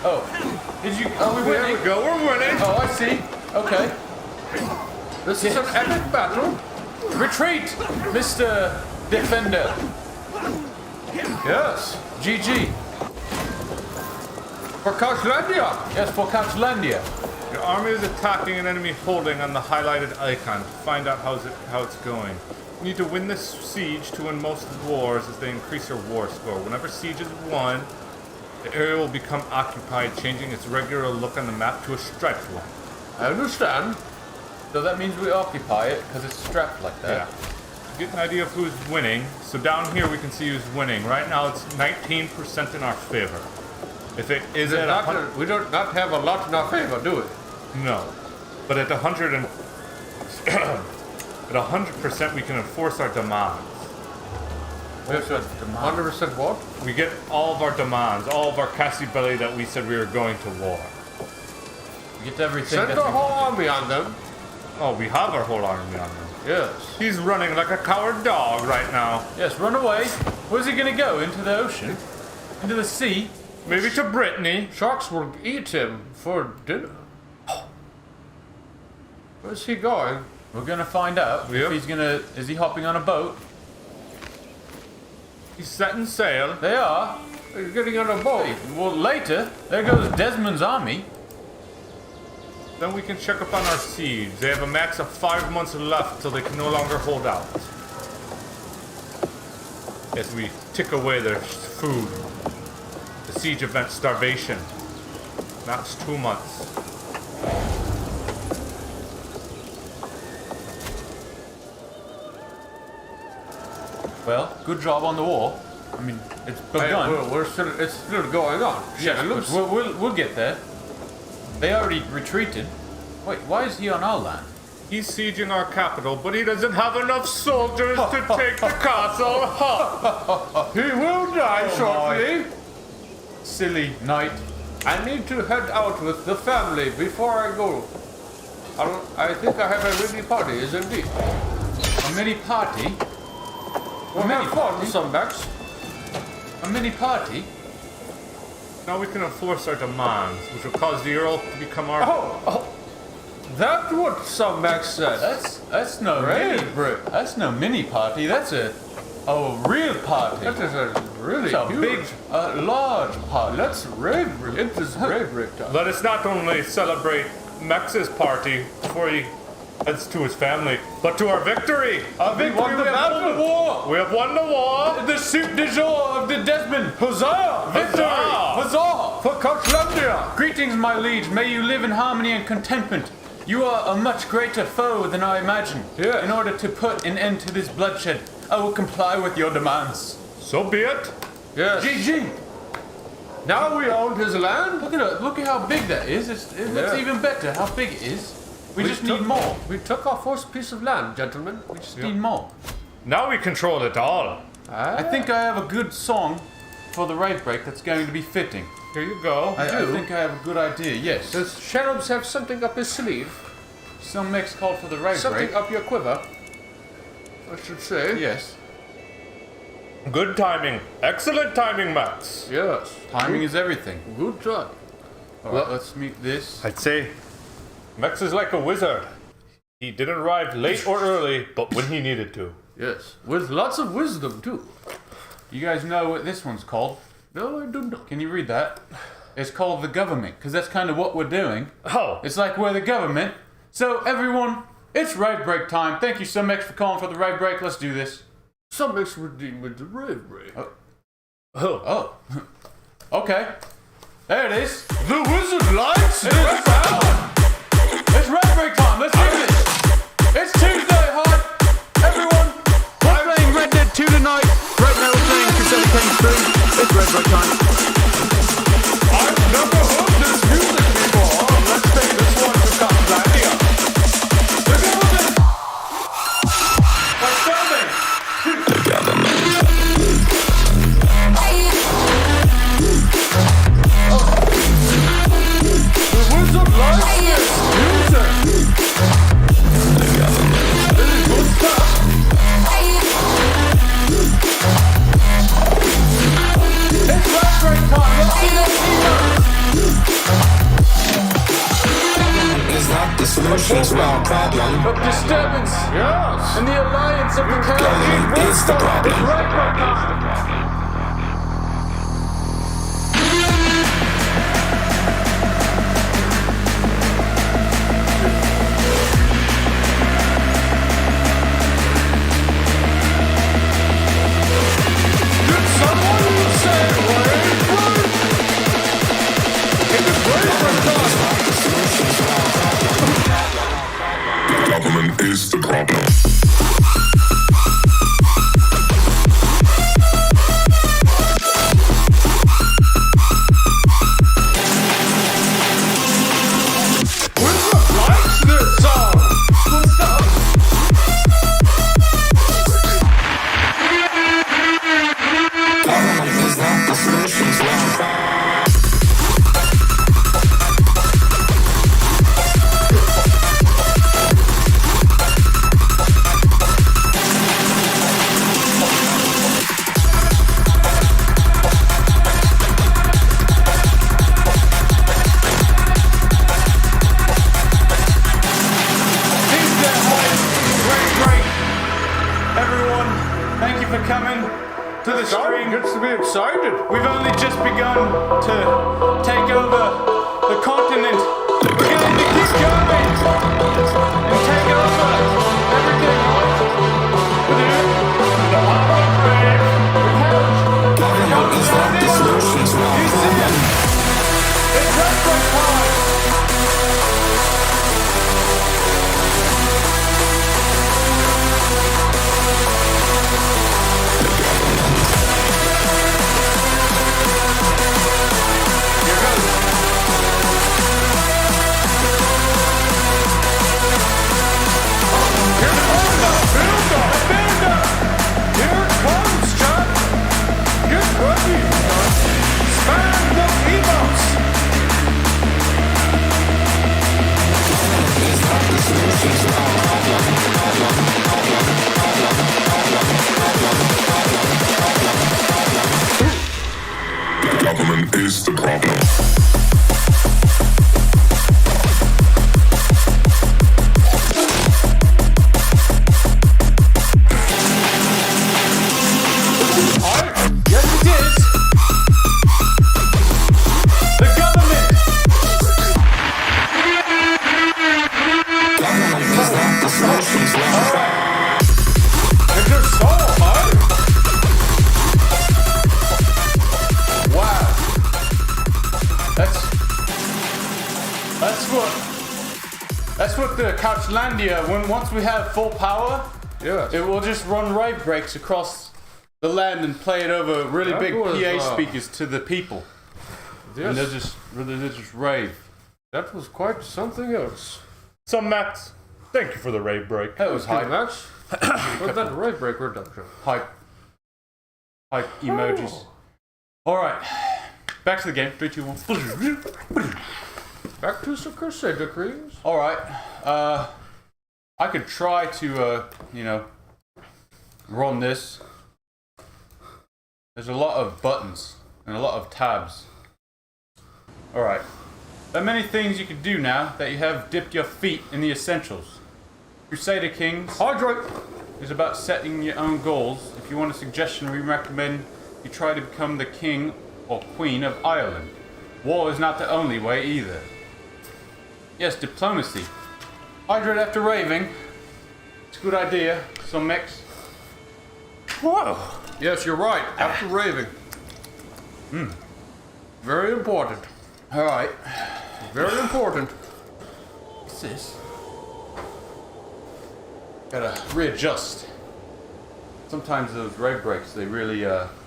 Oh, did you? Are we There winning? we go, we're winning. Oh, I see. Okay. This is an epic battle. Retreat, Mr. Defender. Yes. GG. For Couchlandia. Yes, for Couchlandia. Your army is attacking an enemy holding on the highlighted icon. Find out how it's going. You need to win this siege to win most wars as they increase your war score. Whenever siege is won, the area will become occupied, changing its regular look on the map to a striped one. I understand. So that means we occupy it because it's strapped like Yeah. that. Get an idea of who's winning. So down here we can see who's winning. Right now it's 19% in our favor. If it is at We don't not have a lot in our favor, do we? no, but at 100 and at 100% we can enforce our demands. Yes, sir. 100% what? We get all of our demands, all of our Cassibelli that we said we were going to war. We get everything. Send that the we whole want. army on them. Oh, we have our whole army on them. Yes. He's running like a coward dog right now. Yes, run away. Where's he gonna go? Into the ocean? Into the sea? Maybe to Brittany. Sharks will eat him for dinner. Where's he going? We're gonna find out Yep. if he's gonna. Is he hopping on a boat? He's setting sail. They are. He's getting on a boat. Well, later, there goes Desmond's army. Then we can check up on our siege. They have a max of 5 months left till they can no longer hold out. As we tick away their food. The siege event starvation. Max 2 months. Well, good job on the war. I mean, it's begun. It's still going on. Yes, it looks. but we'll get there. They already retreated. Wait, why is he on our land? He's sieging our capital, but he doesn't have enough soldiers to take the castle. Ha! He will die Oh, shortly. Silly knight. I need to head out with the family before I go. I think I have a mini party, is indeed. A mini party? We'll have fun, some backs. A mini party? Now we can enforce our demands, which will cause the Earl to become our... Oh, that's what some backs said. That's no Great. mini. That's no mini party. That's a real party. That is a really It's a huge. big, large party. Let's rave. It is rave time. Let us not only celebrate Max's party before he heads to his family, but to our victory! Our victory, won the we have won battle. the war! We have won the war! The soup du jour of the Desmond! Huzzah! Victory! Huzzah! Huzzah! For Couchlandia! Greetings, my liege. May you live in harmony and contentment. You are a much greater foe than I imagined. Yes. In order to put an end to this bloodshed, I will comply with your demands. So be it! Yes. GG! Now we own his land. Look at how big that is. It looks Yeah. even better how big it is. We just need more. We took our first piece of land, gentlemen. We just need more. Now we control it all. I think I have a good song for the rave break that's going to be fitting. Here you go. I think I have a good idea, yes. Does Cherubs have something up his sleeve? Some mix called for the rave Something break. up your quiver? I should say. Yes. Good timing. Excellent timing, Max. Yes. Timing is everything. Good time. Alright, let's meet this. I'd say Max is like a wizard. He didn't arrive late or early, but when he needed to. Yes. With lots of wisdom, too. You guys know what this one's called? No, I do not. Can you read that? It's called the government, because that's kind of what we're doing. Oh, It's like we're the government. So everyone, it's rave break time. Thank you so much for calling for the rave break. Let's do this. Some mix redeem with the rave break. Oh. Okay. There it is. The wizard lights It's rave break time. Let's do this. It's Tuesday, hi. Everyone, we're playing Red Dead 2 tonight. Right now we're playing Crusader Kings 3. It's rave break time. I've never heard this music before. Let's take this one to Crusader. The government. We're standing. The wizard lights this music. This is good stuff. It's rave break time. Let's see those emails. Is not the solution to our problem. Of disturbance Yes. and the alliance of the Caribbean It's the problem. It's rave break time. Did someone say rave break? It is rave break time. Government is the problem. Wizard likes this song. Good stuff. Government is not the solution to our problem. Everyone, thank you for coming to the Starting stream. gets to be excited. We've only just begun to take over the continent. We're going to keep going and take over everything. Government is not the solution to our problem. It's rave break time. Here goes. Here's the build-up. Here it comes, Chuck. Get ready. Spam the emotes. Is not the solution to our problem. Government is the problem. Yes, it is. The government. Government is not the solution to our problem. Is your soul hard? Wow. That's what the Couchlandia. Once we have full power, Yes. it will just run rave breaks across the land and play it over really That big was, PA speakers to the people, and Yes. they'll just rave. That was quite something else. So, Max, thank you for the raid break. That was hype. Max, what's that rate break reduction? Hype emojis. Alright. Back to the game. 3, 2, 1. Back to some Crusader creams. Alright. I could try to, run this. There's a lot of buttons and a lot of tabs. Alright. There are many things you can do now that you have dipped your feet in the essentials. Crusader Kings Hydrate. is about setting your own goals. If you want a suggestion, we recommend you try to become the king or queen of Ireland. War is not the only way either. Yes, diplomacy. Hydrate after raving. It's a good idea. So mix. Whoa. Yes, you're right. After raving. Very important. Alright. Very important. What's this? Gotta readjust. Sometimes those rave breaks, they really,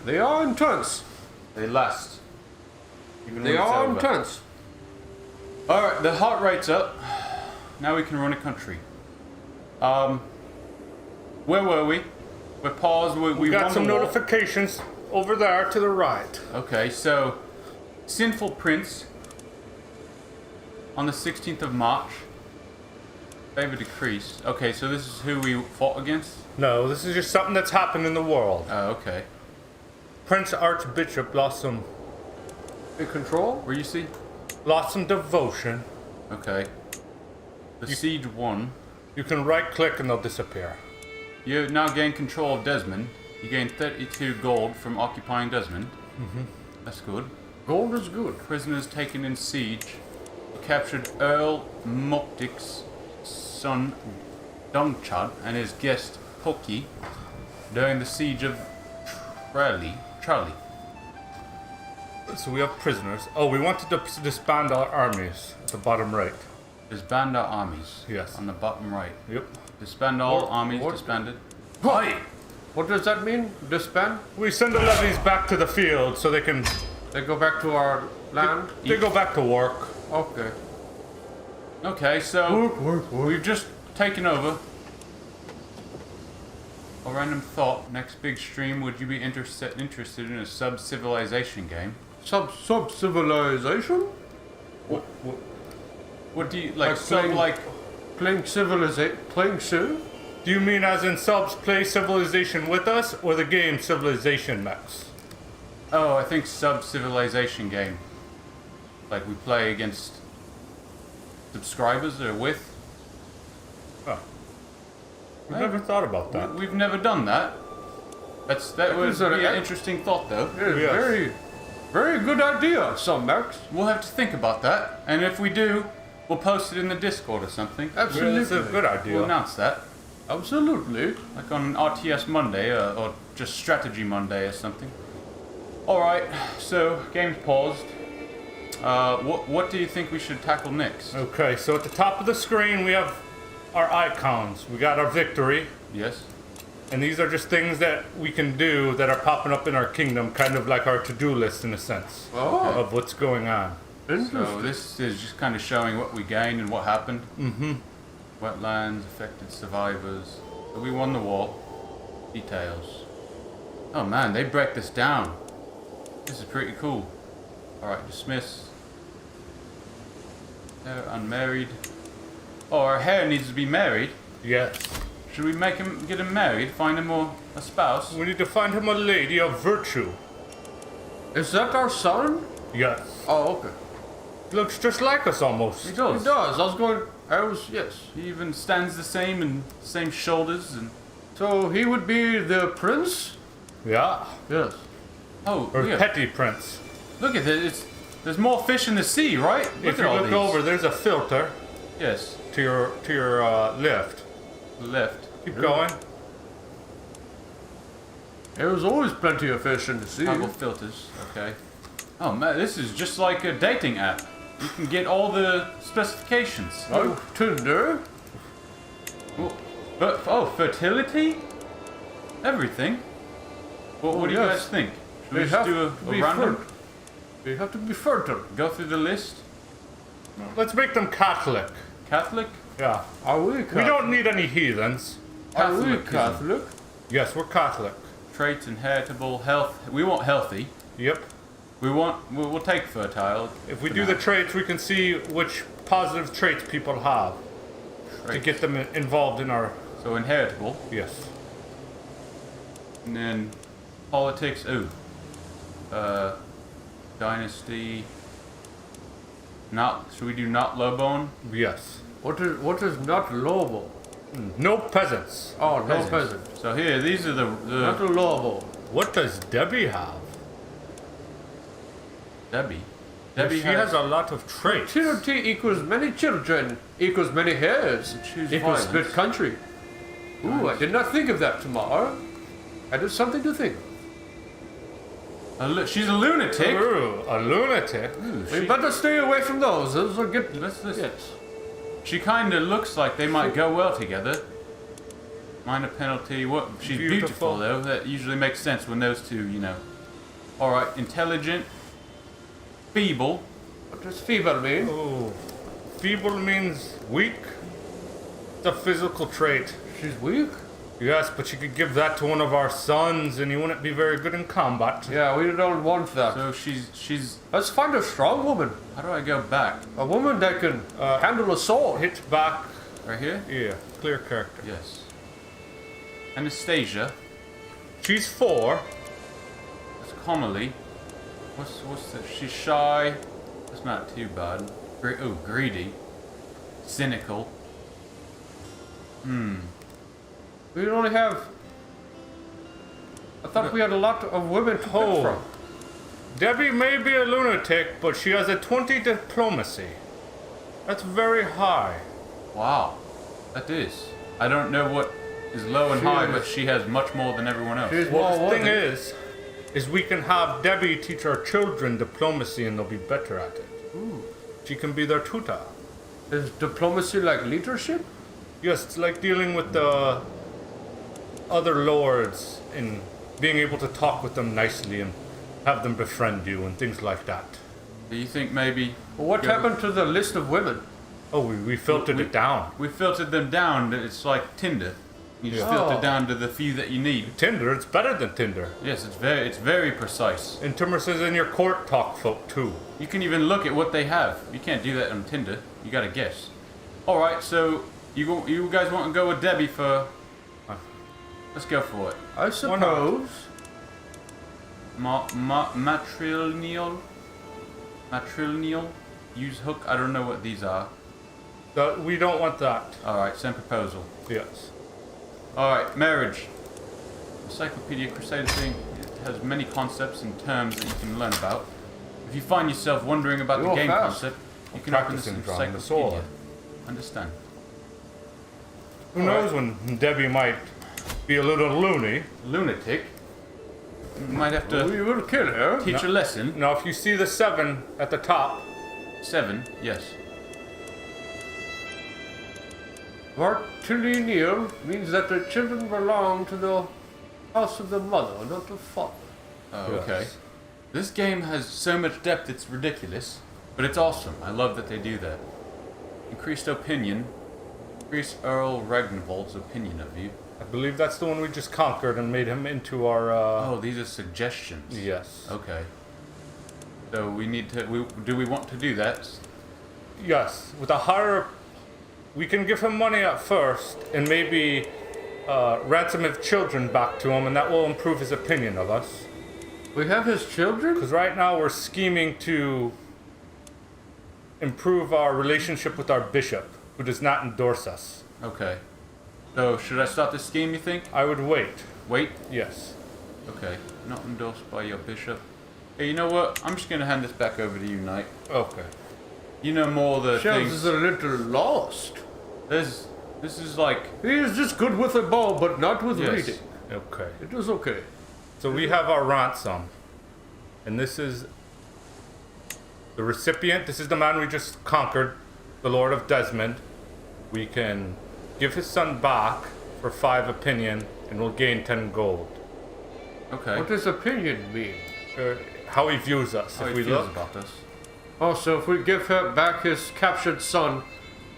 They are intense. they last. Even when They it's are over. intense. Alright, the heart rate's up. Now we can run a country. Where were we? We're paused. We We got won some the war. notifications over there to the right. Okay, so Sinful Prince on the 16th of March. Favor decreased. Okay, so this is who we fought against? No, this is just something that's happened in the world. Oh, okay. Prince Archbishop lost some In control? Where you see? devotion. Okay. The siege won. You can right click and they'll disappear. You now gain control of Desmond. You gain 32 gold from occupying Desmond. That's good. Gold is good. Prisoners taken in siege. You captured Earl Moptic's son Dungchad and his guest Poki during the siege of Charlie. So we have prisoners. Oh, we wanted to disband our armies at the bottom right. Disband our armies. Yes. On the bottom right. Yep. Disband all What- armies what- disbanded. Hi. What does that mean? Disband? We send the levies back to the field so they can They go back to our land? they go back to work. Okay. Okay, so we've just taken over. A random thought. Next big stream, would you be interested in a sub-civilization game? Sub-civilization? What do you like? Like Sub playing- like Playing Civ? Do you mean as in subs play Civilization with us or the game Civilization Max? oh, I think sub-civilization game. Like we play against subscribers or with. Oh. We've never thought about that. We've never done that. That was was an an ex- interesting thought though. Yeah, Yes. very, very good idea, some Max. We'll have to think about that, and if we do, we'll post it in the Discord or something. Absolutely. That's a good idea. We'll announce that, Absolutely. like on RTS Monday or just Strategy Monday or something. All right, so game's paused. What do you think we should tackle next? Okay, so at the top of the screen we have our icons. We got our victory, Yes. and these are just things that we can do that are popping up in our kingdom, kind of like our to-do list in a sense Oh, of what's going on. So interesting. this is just kind of showing what we gained and what happened. Mm-hmm. Wetlands, affected survivors. So we won the war. Details. Oh man, they break this down. This is pretty cool. Alright, dismiss. They're unmarried. Oh, our hair needs to be married. Yes. Should we get him married? Find him a spouse? We need to find him a lady of virtue. Is that our son? Yes. Oh, okay. Looks just like us almost. He He does. does. Yes. He even stands the same and same shoulders and So he would be the prince? Yeah. Yes. oh, Or look at, petty prince. look at this. There's more fish in the sea, right? If at you all look these. over, there's a filter Yes, to your left. left. Keep going. There was always plenty of fish in the sea. Toggle filters. Okay. Oh man, this is just like a dating app. You can get all the specifications. Oh, Tinder. But fertility, everything. What do you yes. guys think? Should we They just have do to a be random? fertile. They have to be fertile. Go through the list. Let's make them Catholic. Catholic. Yeah. Are we We Catholic? don't need any heathens. Are we Catholicism. Catholic? Yes, we're Catholic. Traits, inheritable, health. We want healthy. Yep. We'll take fertile. If we for do now. the traits, we can see which positive traits people have to Traits. get them involved in our. So inheritable. Yes. And then politics. Ooh. Dynasty. Not. Should we do not low bone? Yes. What is not Lobo? No peasants. Oh, no Peasants. peasant. So here, these are Not a the Lobo. What does Debbie have? Debbie. Debbie She has a lot of traits. Fertility equals many children, equals many hairs, Choose equals violence. split country. Ooh, I did not think of that tomorrow. That is something to think of. She's a lunatic. Ooh, a lunatic. We better stay away from those. Those will get. Let's- Yes. She kind of looks like they might go well together. Minor penalty. What? She's Beautiful. beautiful though. That usually makes sense when those two, All right, intelligent, feeble. What does feeble mean? Oh, feeble means weak. It's a physical trait. She's weak. Yes, but you could give that to one of our sons, and he wouldn't be very good in combat. Yeah, we don't want that. So she's. Let's find a strong woman. How do I go back? A woman that can handle a sword. Hit back. Right here? Yeah, clear character. Yes. Anastasia. She's 4. That's Comely. What's the? She's shy. That's not too bad. Greedy. Cynical. We only have. I thought we had a lot of women to pick Oh. from. Debbie may be a lunatic, but she has a 20 diplomacy. That's very high. Wow. That is. I don't know what is low and She high, is- but she has much more than everyone else. She's Well, more the thing worthy. is we can have Debbie teach our children diplomacy and they'll be better at it. She can be their tutor. Is diplomacy like leadership? Yes, it's like dealing with the other lords and being able to talk with them nicely and have them befriend you and things like that. Do you think maybe What Go- happened to the list of women? Oh, we filtered it down. we filtered them down? It's like Tinder. You just Yeah. filter Oh. down to the few that you need. Tinder, it's better than Tinder. Yes, it's very precise. And Timmer says in your court talk folk too. You can even look at what they have. You can't do that on Tinder. You gotta guess. All right, so you guys want to go with Debbie for? Let's go for it. I suppose. Matrilineal. Use hook. I don't know what these are. We don't want that. All right, send proposal. Yes. All right, marriage. Encyclopedia Crusader thing. It has many concepts and terms that you can learn about. If you find yourself wondering about the You're game fast. concept, you can open this Practicing drawing the encyclopedia. sword. Understand? Who knows when Debbie might be a little loony. Lunatic. You might have to We will kill her. teach a lesson. Now, if you see the 7 at the top, 7. Yes. Martilineal means that the children belong to the house of the mother, not the father. Oh, Yes. okay. This game has so much depth, it's ridiculous. But it's awesome. I love that they do that. Increased opinion. Increase Earl Ragnvold's opinion of you. I believe that's the one we just conquered and made him into our. Oh, these are suggestions. Yes. Okay. So we need to. Do we want to do that? Yes. With a higher. We can give him money at first and maybe ransom his children back to him, and that will improve his opinion of us. We have his children? Because right now we're scheming to improve our relationship with our bishop, who does not endorse us. Okay. So should I start this scheme? You think? I would wait. Wait. Yes. Okay. Not endorsed by your bishop. Hey, you know what? I'm just gonna hand this back over to you, Knight. Okay. You know more of the Shells things. is a little lost. This is like. He is just good with a bow, but not with Yes. reading. Okay. It was okay. So we have our ransom. And this is the recipient. This is the man we just conquered, the Lord of Desmond. We can give his son back for 5 opinion, and we'll gain 10 gold. Okay. What does opinion mean? How he views us. How if he we feels look, about us. Oh, so if we give her back his captured son,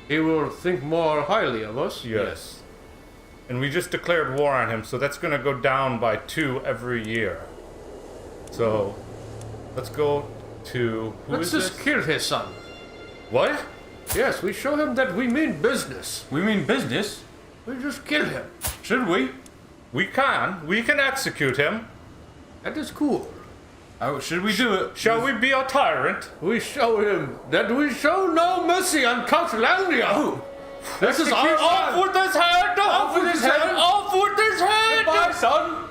He will think more highly of us. Yes. And we just declared war on him, so that's going to go down by 2 every year. So, let's go to... Let's just kill his son. What? Yes, we show him that we mean business. We mean business? We just kill him. Should we? We can execute him. That is cool. Oh, should we do it? Shall we be a tyrant? We show him that we show no mercy on Countlandia. Oh, This is our Off son. with his head! Off with his head. Off with his head! goodbye, son.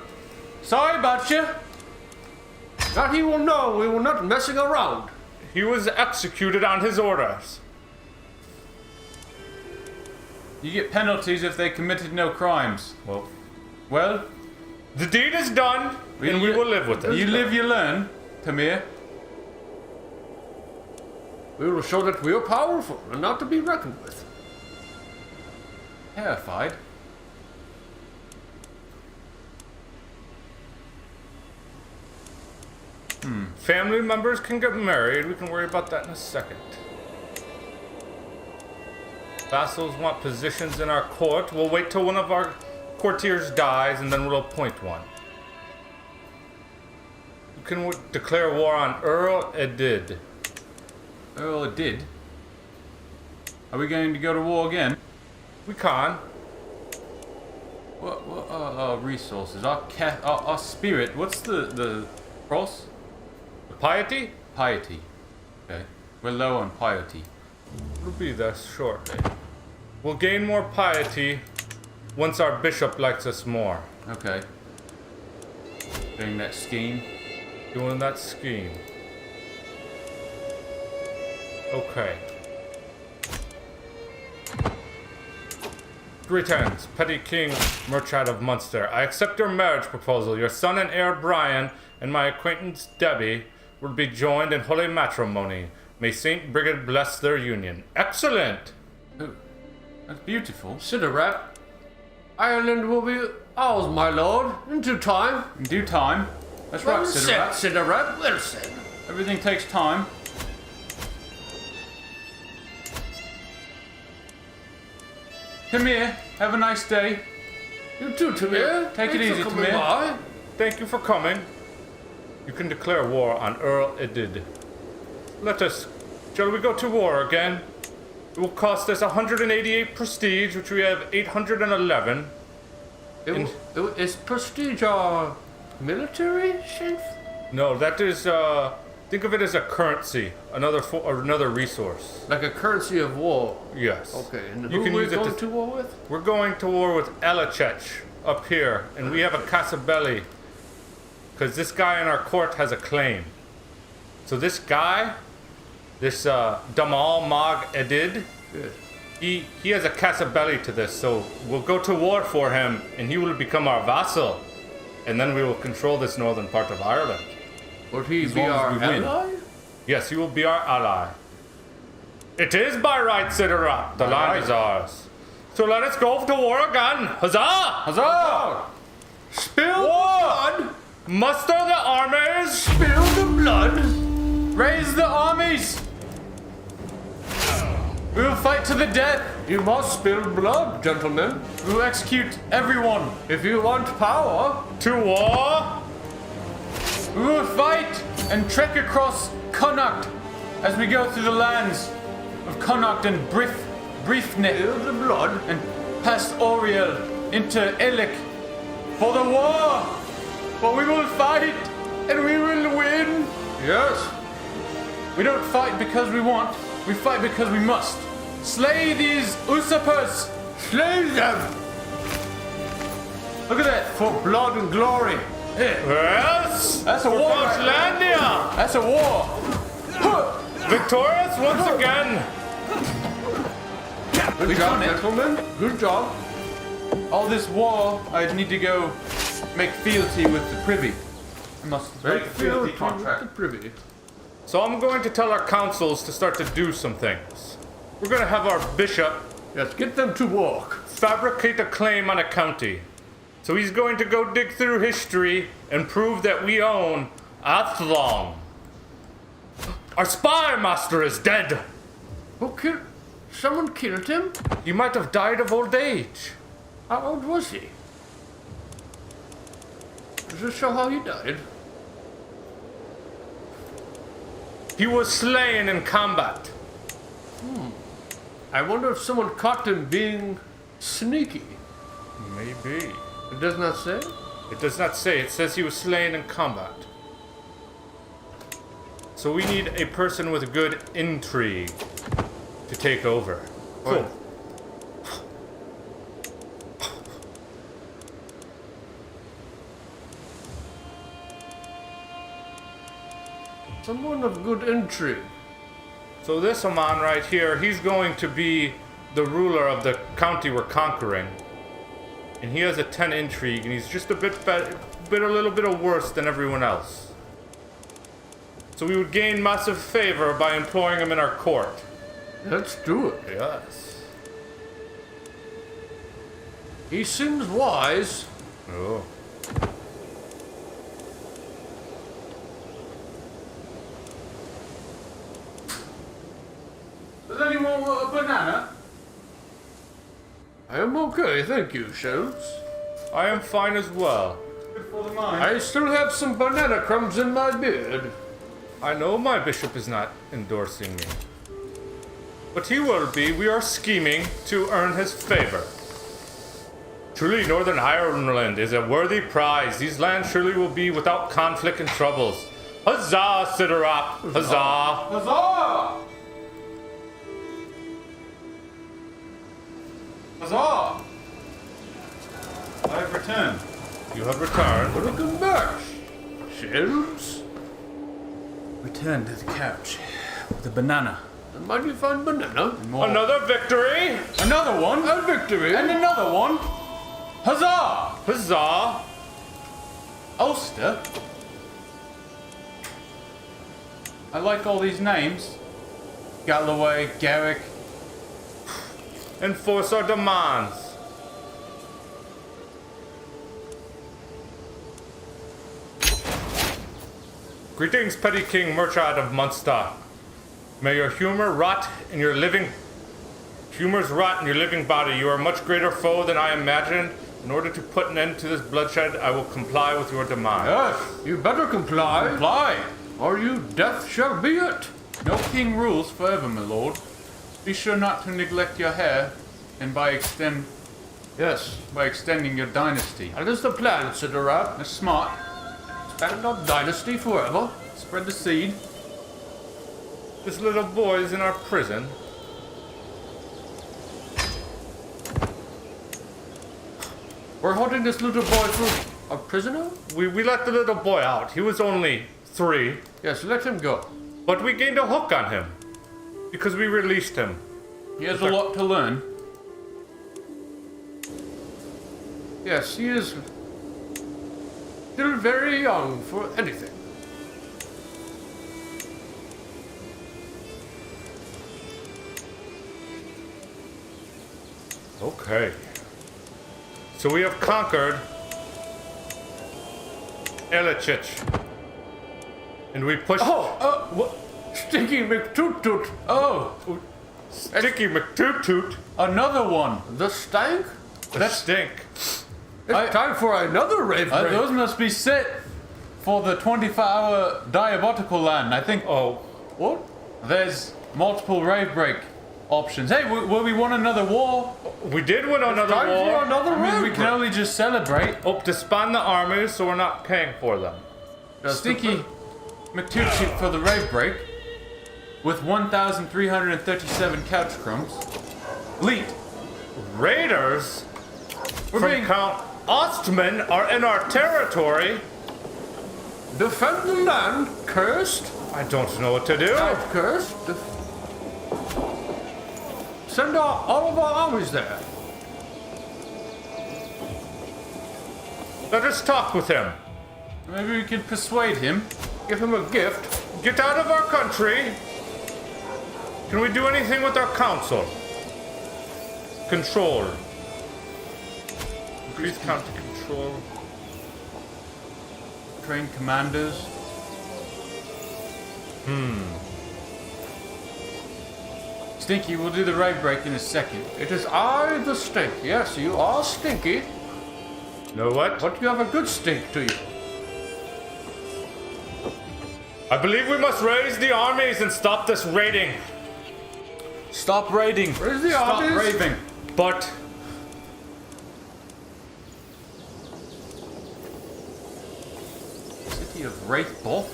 Sorry about you. That he will know we were not messing around. He was executed on his orders. You get penalties if they committed no crimes. Well, The deed is done, and we will live with it. you live, you learn, Tamir. We will show that we are powerful and not to be reckoned with. Terrified. Family members can get married. We can worry about that in a second. Vassals want positions in our court. We'll wait till one of our courtiers dies, and then we'll appoint one. We can declare war on Earl Edid. Earl it did. Are we going to go to war again? We can. What are our resources? Our spirit. What's the cross? Piety? Piety. Okay. We're low on piety. We'll be there shortly. We'll gain more piety once our bishop likes us more. Okay. Doing that scheme. Doing that scheme. Okay. Greetings, Petty King Murchad of Munster. I accept your marriage proposal. Your son and heir Brian and my acquaintance Debbie will be joined in holy matrimony. May Saint Brigid bless their union. Excellent! Oh, that's beautiful. Ciderat, Ireland will be ours, my lord, in due time. In due time. That's right, Well said, Ciderat. Ciderat, well said. Everything takes time. Tamir, have a nice day. You too, Tamir. Take it Thanks easy, for coming Tamir. by. Thank you for coming. You can declare war on Earl Edid. Shall we go to war again? It will cost us 188 prestige, which we have 811. Is prestige our military strength? No, that is, think of it as a currency, another resource. Like a currency of war. Yes. Okay, and You who can we're use it going to- to war with? We're going to war with Elachech up here, and we have a Casabelli, because this guy in our court has a claim. So this guy, this Damal Mag Edid, Good. he has a Casabelli to this, so we'll go to war for him, and he will become our vassal, and then we will control this northern part of Ireland. Will he As be long as our we win. ally? Yes, he will be our ally. It is by right, Siderat. The land is ours. So let us go to war again. Huzzah! Huzzah! Spill the blood! Muster the armies! Spill the blood! Raise the armies! We will fight to the death! You must spill blood, gentlemen. We will execute everyone! If you want power, To war! We will fight and trek across Connacht as we go through the lands of Connacht and Briefneck spill the blood. and past Oriel into Elec for the war! But we will fight and we will win! Yes. We don't fight because we want, we fight because we must. Slay these usurpers! Slay them Look at that! for blood and glory. Yes! That's a war! right there. Auslandia! That's a war! Victorious once again! Good We've job, done it. gentlemen. Good job. All this war, I need to go make fealty with the privy. I must make a fealty The contract. privy. So I'm going to tell our councils to start to do some things. We're going to have our bishop Yes, get them to work. fabricate a claim on a county. So he's going to go dig through history and prove that we own Athlong. Our spy master is dead. Who killed? Someone killed him? He might have died of old age. How old was he? Does it show how he died? He was slain in combat. I wonder if someone caught him being sneaky. Maybe. It does not say? It does not say. It says he was slain in combat. So we need a person with good intrigue to take over. Cool. Someone of good intrigue. So this man right here, he's going to be the ruler of the county we're conquering. And he has a 10 intrigue, and he's just a bit better, a little bit of worse than everyone else. So we would gain massive favor by employing him in our court. Let's do it. Yes. He seems wise. Oh. Does anyone want a banana? I am okay, thank you, Shells. I am fine as well. Good for the mind. I still have some banana crumbs in my beard. I know my bishop is not endorsing me. But he will be. We are scheming to earn his favor. Truly, Northern Ireland is a worthy prize. These lands surely will be without conflict and troubles. Huzzah, Siderop! Huzzah! Huzzah! Huzzah! I have returned. You have returned. Welcome back, Shells. Return to the couch with a banana. A mighty fine banana. More. Another victory! Another one. A victory. And another one. Huzzah! Huzzah! Ulster. I like all these names. Galloway, Garrick. Enforce our demands. Greetings, Petty King Murchad of Munster. May your humors rot in your living body. You are a much greater foe than I imagined. In order to put an end to this bloodshed, I will comply with your demand. Yes, you better comply. Comply. Or you death shall be it. No king rules forever, my lord. Be sure not to neglect your hair, and by extending your dynasty. That is the plan, Siderop. That's smart. Expand our dynasty forever. Spread the seed. This little boy is in our prison. We're holding this little boy for a prisoner? We let the little boy out. He was only 3, Yes, let him go. but we gained a hook on him because we released him. He has a lot to learn. Yes, he is still very young for anything. Okay. So we have conquered Elichich. And we pushed Sticky McToot-Toot. Oh, Sticky McToot-Toot. another one. The stank? The stink. It's time for another rave break. Those must be set for the 24-hour diabolical land. I think Oh, What? there's multiple rave break options. Hey, will we want another war? we did win another Time for war. another I mean, rave we can only just celebrate. Oh, disband the armies so we're not paying for them. Sticky McTootsie for the rave break with 1,337 couch crumbs. Leet. Raiders We're from being Count Ostman are in our territory. Defend the land, cursed. I don't know what to do. Not cursed. Send all of our armies there. Let us talk with him. maybe we could persuade him. Give him a gift. Get out of our country. Can we do anything with our council? Control. Increase county control. Train commanders. Stinky, we'll do the rave break in a second. It is I, the stink. Yes, you are stinky, Know what? but you have a good stink to you. I believe we must raise the armies and stop this raiding. Stop raiding. Where's the Stop armies? raving. But City of Wrathbolf?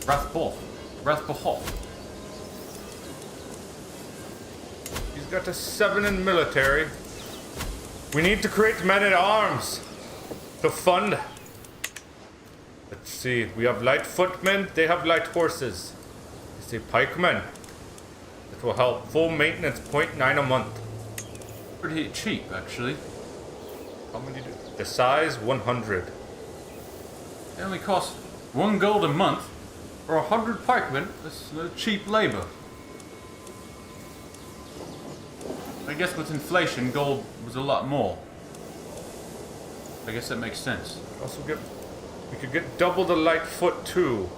Wrathbolf. he's got a 7 in military. We need to create men at arms to fund. Let's see. We have light footmen. They have light horses. Let's see, pikemen. That will help. Full maintenance, 0.9 a month. Pretty cheap, actually. How many do? The size 100. They only cost 1 gold a month. For 100 pikemen, That's cheap labor. I guess with inflation, gold was a lot more. I guess that makes sense. Also get. We could get double the light foot too.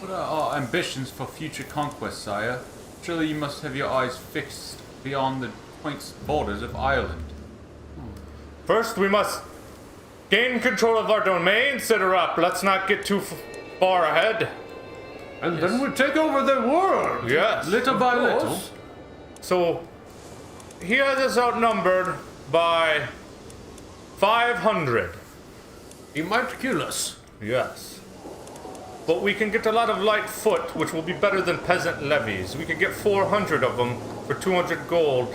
What are our ambitions for future conquest, sire? Surely you must have your eyes fixed beyond the quaint borders of Ireland. First, we must gain control of our domain, Siderap. Let's not get too far ahead. and then we take over the world. Yes. Little by Of little. course. So, he has us outnumbered by 500. He might kill us. Yes. But we can get a lot of light foot, which will be better than peasant levies. We could get 400 of them for 200 gold.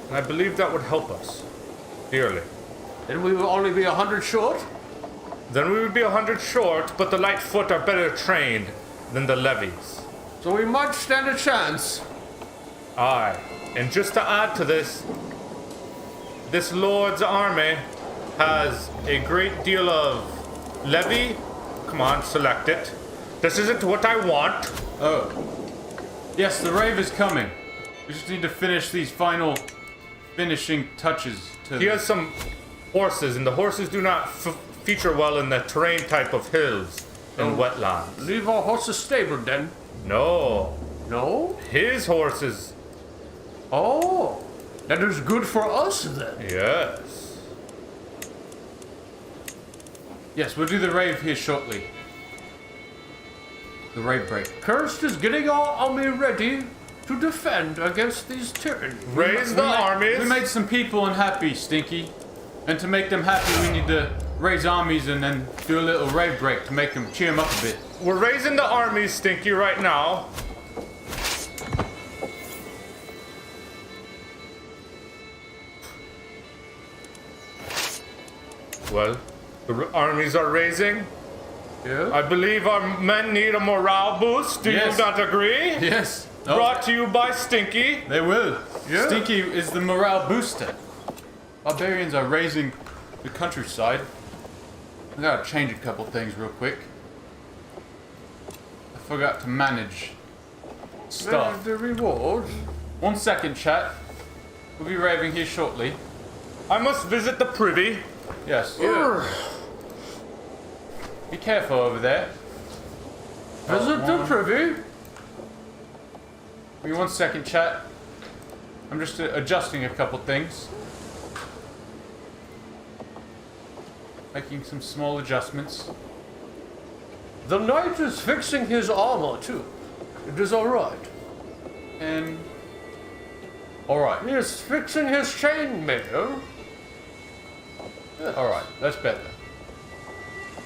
And I believe that would help us dearly. Then we will only be 100 short. Then we would be 100 short, but the light foot are better trained than the levies. So we might stand a chance. Aye. And just to add to this, this lord's army has a great deal of levy. Come on, select it. This isn't what I want. Oh. Yes, the rave is coming. We just need to finish these final finishing touches to He has some horses, and the horses do not feature well in the terrain type of hills and wetlands. Leave our horses stable then. No. No? His horses. Oh, that is good for us then. Yes. Yes, we'll do the rave here shortly. The rave break. Cursed is getting our army ready to defend against these tyrannies. Raise the armies. We made some people unhappy, Stinky. And to make them happy, we need to raise armies and then do a little rave break to make them cheer them up a bit. We're raising the armies, Stinky, right now. Well, the armies are raising. Yeah. I believe our men need a morale boost. Do Yes. you not agree? Yes. Oh, Brought to you by Stinky. they will. Yeah. Stinky is the morale booster. Barbarians are raising the countryside. I gotta change a couple things real quick. I forgot to manage stuff. The rewards. 1 second, chat. We'll be raving here shortly. I must visit the privy. Yes. Yeah. Be careful over there. Visit the privy. Give me 1 second, chat. I'm just adjusting a couple things. Making some small adjustments. The knight is fixing his armor too. It is alright. And... Alright. He is fixing his chainmail. Alright, that's better.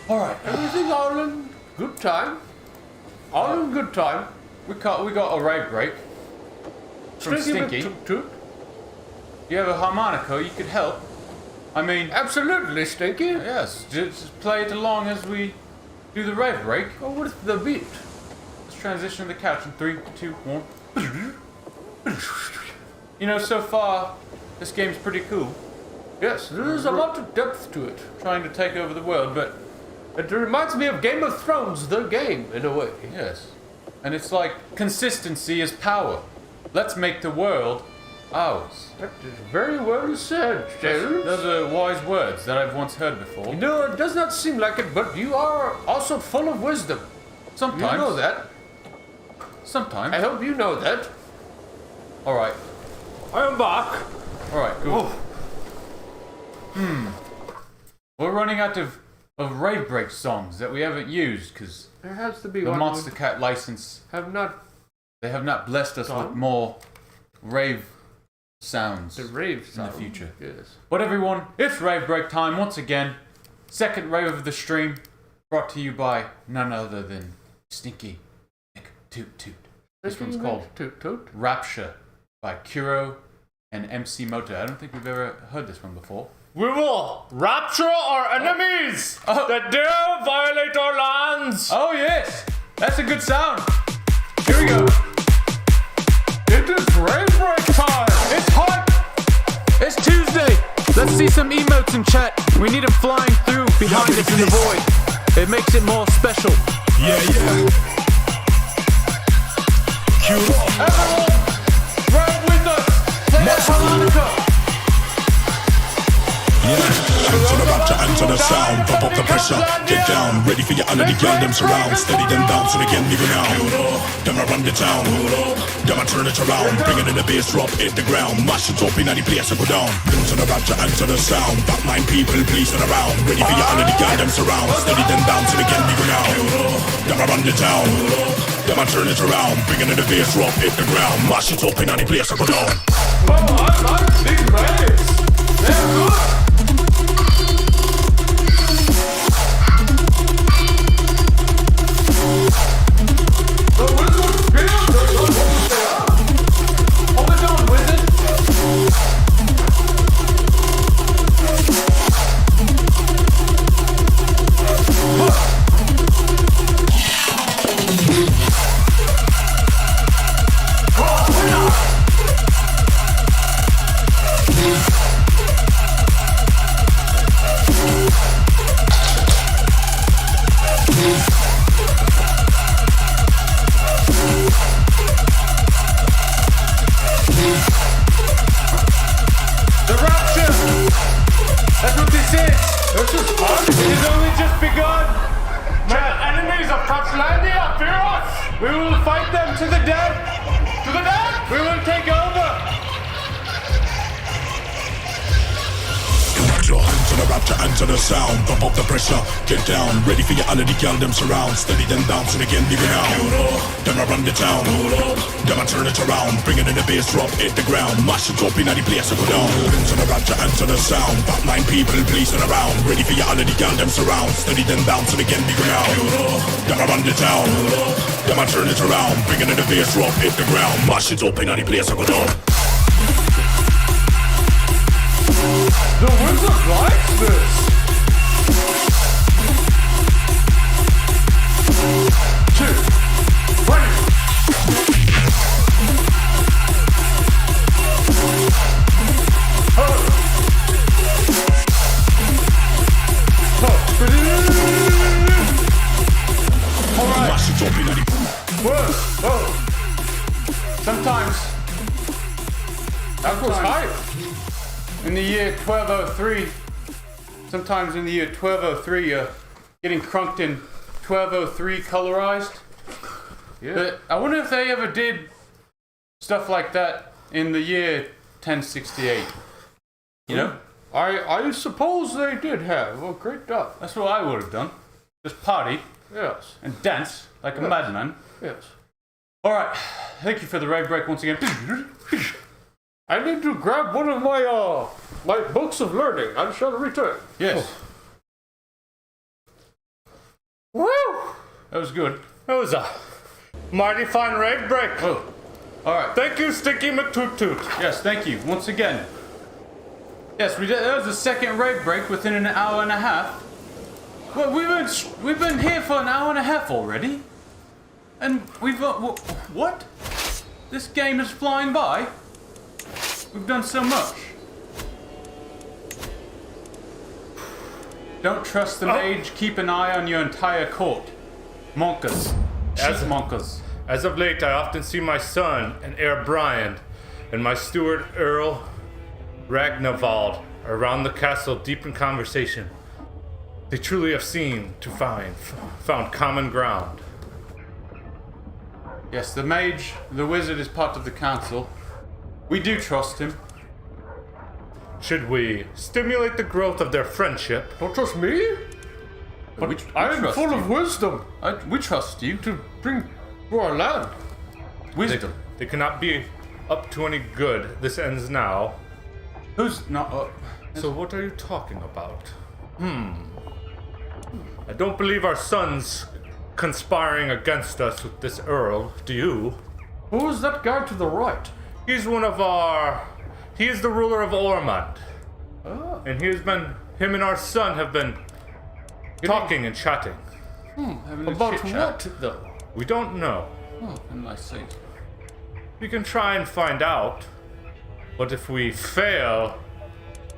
Alright. Everything Ireland, good time. Ireland, good time. We got a rave break. From Stinky. Toot toot. You have a harmonica, you could help. I mean, Absolutely, Stinky. yes, just play it along as we do the rave break. Go with the beat. Let's transition to the couch in 3, 2, 1. You know, so far, this game's pretty cool. Yes, there is a lot of depth to it. Trying to take over the world, but It reminds me of Game of Thrones, the game, in a way. yes. And it's like, consistency is power. Let's make the world ours. That is very well said, James. Those are wise words that I've once heard before. No, it does not seem like it, but you are also full of wisdom. Sometimes. You know that. sometimes. I hope you know that. All right. I am back. All right. Cool. We're running out of rave break songs that we haven't used because There has to be the one. Monster Cat license. They have not blessed us with Song? more rave sounds The rave in the sound. future. Yes. But everyone, it's rave break time once again. Second rave of the stream, brought to you by none other than Stinky Nick Toot Toot. This one's called Toot Toot. Rapture by Kuro and MC Moto. I don't think we've ever heard this one before. We will rapture our enemies that dare violate our lands. Oh yes, that's a good sound. Here we go. It is rave break time. It's hot. It's Tuesday. Let's see some emotes in chat. We need them flying through behind us in the void. It makes it more special. Yeah. Cue up. Everyone, ride with us. Play that harmonica. Answer the rapture, answer the sound. Pump up the pressure, get down. Ready for your under the girl, them surround. Steady them down so they can leave you now. Them a run the town. Them a turn it around. Bring it in the bass drop, hit the ground. Mash it up in any place to go down. Answer the rapture, answer the sound. Back nine people, please turn around. Ready for your under the girl, them surround. Steady them down so they can leave you now. Them a run the town. Them a turn it around. Bring it in the bass drop, hit the ground. Mash it up in any place to go down. Oh, I like these raves. They're good. We will fight them to the death! To the death! We will take over! Answer the rapture, answer the sound. Pump up the pressure, get down. Ready for your under the girl, them surround. Steady them down so they can leave you now. Them a run the town. Them a turn it around. Bring it in the bass drop, hit the ground. Mash it up in any place to go down. Answer the rapture, answer the sound. Back nine people, please turn around. Ready for your under the girl, them surround. Steady them down so they can leave you now. Them a run the town. Them a turn it around. Bring it in the bass drop, hit the ground. Mash it up in any place to go down. The wizard likes this. 2, 20. Alright. Mash it up in any. Whoa. Sometimes That was hype. in the year 1203, sometimes in the year 1203, you're getting crunked in 1203 colorized. Yeah. But I wonder if they ever did stuff like that in the year 1068. You know? I suppose they did have. Well, great job. That's what I would have done. Just party Yes. and dance like a madman. Yes. Alright, thank you for the rave break once again. I need to grab one of my books of learning. I shall return. Yes. Woo! That was good. That was a mighty fine rave break. Oh. Alright. Thank you, Stinky McToot. Yes, thank you once again. Yes, we did. That was the second rave break within an hour and a half. Well, we've been here for an hour and a half already, and we've what? This game is flying by. We've done so much. Don't trust the mage. Keep an eye on your entire court. Monkas. As monkas. As of late, I often see my son and heir Brian and my steward Earl Ragnavald around the castle deep in conversation. They truly have found common ground. Yes, the mage, the wizard is part of the council. We do trust him. Should we stimulate the growth of their friendship? Don't trust me? But we I'm trust full you. of wisdom We trust you. to bring to our land. Wisdom. They cannot be up to any good. This ends now. Who's not up? So what are you talking about? I don't believe our son's conspiring against us with this Earl. Do you? Who is that guy to the right? He's one of our... He is the ruler of Ormond. And him and our son have been talking and chatting. Having a About chit-chat. what, though? We don't know. Oh, and I see. We can try and find out. But if we fail,